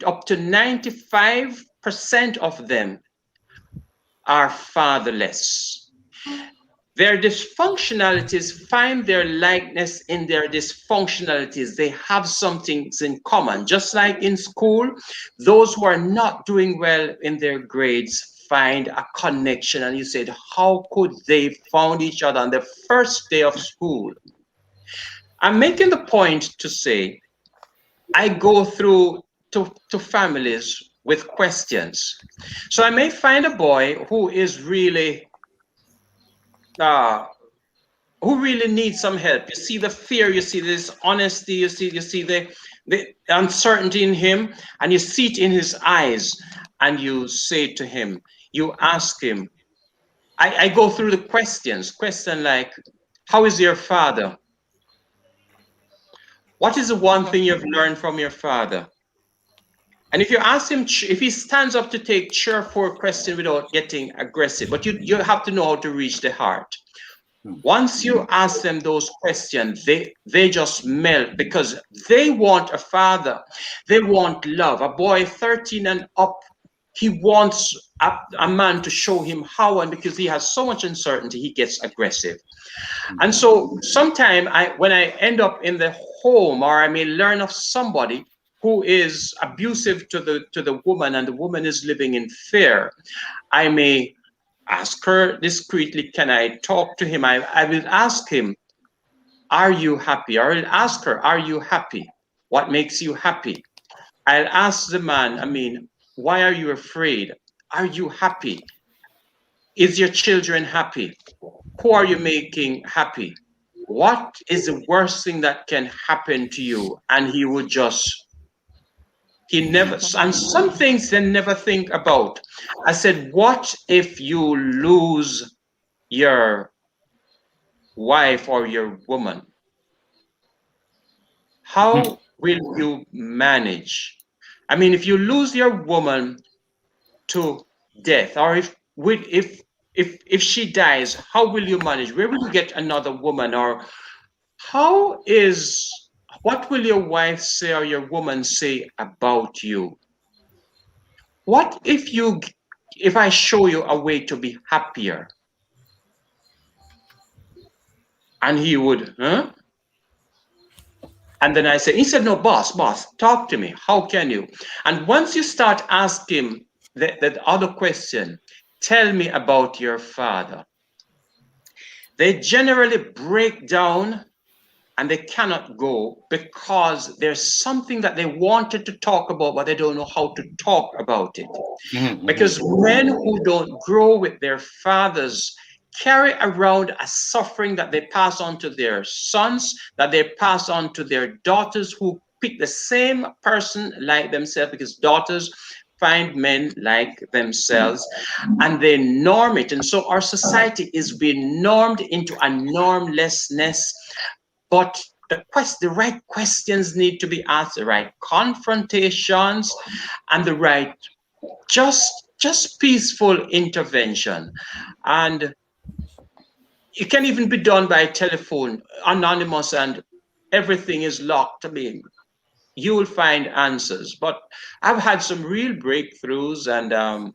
Speaker 14: up to 95% of them are fatherless. Their dysfunctionalities find their likeness in their dysfunctionalities. They have some things in common. Just like in school, those who are not doing well in their grades find a connection. And you said, how could they found each other on the first day of school? I'm making the point to say, I go through to families with questions. So I may find a boy who is really who really needs some help. You see the fear, you see this honesty, you see the uncertainty in him, and you see it in his eyes, and you say to him, you ask him, I go through the question like, how is your father? What is the one thing you've learned from your father? And if you ask him, if he stands up to take cheerful question without getting aggressive, but you have to know how to reach the heart. Once you ask them those questions, they just melt because they want a father. They want love. A boy 13 and up, he wants a man to show him how, and because he has so much uncertainty, he gets aggressive. And so sometime when I end up in the home, or I may learn of somebody who is abusive to the woman, and the woman is living in fear, I may ask her discreetly, can I talk to him? I will ask him, are you happy? Or I'll ask her, are you happy? What makes you happy? I'll ask the man, why are you afraid? Are you happy? Is your children happy? Who are you making happy? What is the worst thing that can happen to you? And he would and some things they never think about. I said, what if you lose your wife or your woman? How will you manage? If you lose your woman to death, or if she dies, how will you manage? Where will you get another woman? Or what will your wife say or your woman say about you? What if I show you a way to be happier? And he would, huh? And then he said, no, boss, talk to me. How can you? And once you start asking the other question, tell me about your father, they generally break down and they cannot go because there's something that they wanted to talk about, but they don't know how to talk about it. Because men who don't grow with their fathers carry around a suffering that they pass on to their sons, that they pass on to their daughters, who pick the same person like themselves, because daughters find men like themselves and they norm it. And so our society is being normed into a normlessness. But the right questions need to be asked, the right confrontations, and the right just peaceful intervention. And it can even be done by telephone, anonymous, and everything is locked. you will find answers. But I've had some real breakthroughs, and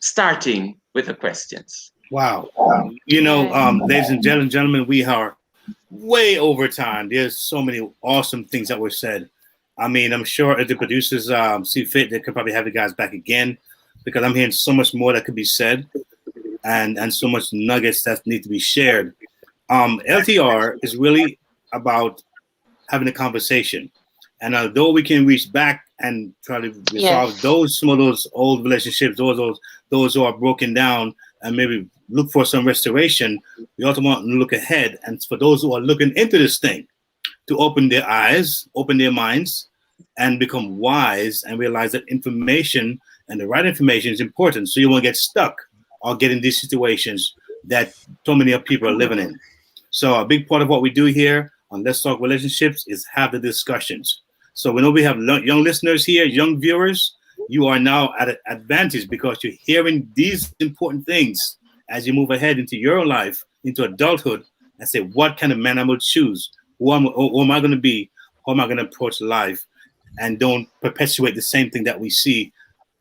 Speaker 14: starting with the questions.
Speaker 8: Wow. Ladies and gentlemen, we are way over time. There's so many awesome things that were said. I mean, I'm sure if the producers see fit, they could probably have you guys back again, because I'm hearing so much more that could be said, and so much nuggets that need to be shared. LTR is really about having a conversation, and although we can reach back and try to resolve some of those old relationships, those who are broken down, and maybe look for some restoration, we also want to look ahead, and for those who are looking into this thing, to open their eyes, open their minds, and become wise, and realize that information and the right information is important, so you won't get stuck or get in these situations that so many people are living in. So a big part of what we do here on Let's Talk Relationships is have the discussions. So we know we have young listeners here, young viewers. You are now at an advantage because you're hearing these important things as you move ahead into your life, into adulthood, and say, what kind of man I'm going to choose? Who am I going to be? How am I going to approach life? And don't perpetuate the same thing that we see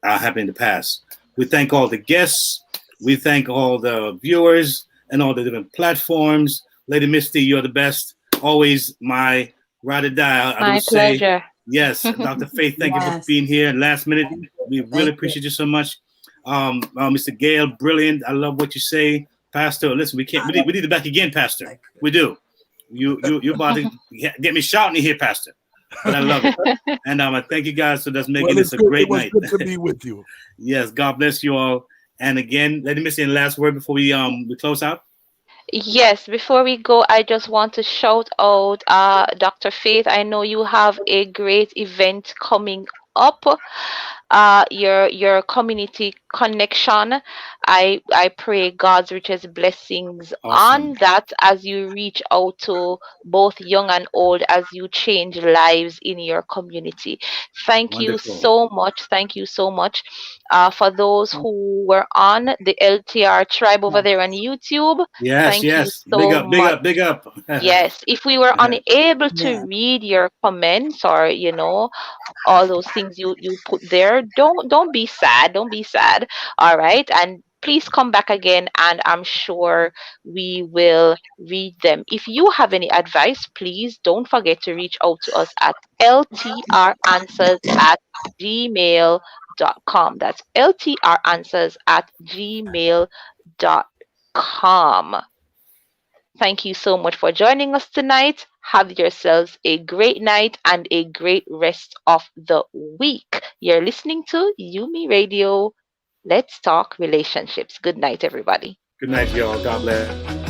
Speaker 8: happen in the past. We thank all the guests. We thank all the viewers and all the different platforms. Lady Misty, you're the best. Always my ride or die.
Speaker 10: My pleasure.
Speaker 8: Yes, Dr. Faith, thank you for being here. Last minute, we really appreciate you so much. Mr. Gale, brilliant. I love what you say. Pastor, listen, we need it back again, Pastor. We do. You're about to get me shouting here, Pastor. But I love it. And I thank you guys for just making this a great night.
Speaker 13: It was good to be with you.
Speaker 8: Yes, God bless you all. And again, let me say the last word before we close out.
Speaker 10: Yes, before we go, I just want to shout out Dr. Faith. I know you have a great event coming up. Your community connection. I pray God's richest blessings on that as you reach out to both young and old, as you change lives in your community. Thank you so much. Thank you so much. For those who were on the LTR tribe over there on YouTube, thank you so much.
Speaker 8: Big up.
Speaker 10: Yes, if we were unable to read your comments, or all those things you put there, don't be sad. Don't be sad. All right, and please come back again, and I'm sure we will read them. If you have any advice, please don't forget to reach out to us at ltranswers@gmail.com. That's ltranswers@gmail.com. Thank you so much for joining us tonight. Have yourselves a great night and a great rest of the week. You're listening to Yumi Radio. Let's talk relationships. Good night, everybody.
Speaker 8: Good night, y'all. God bless.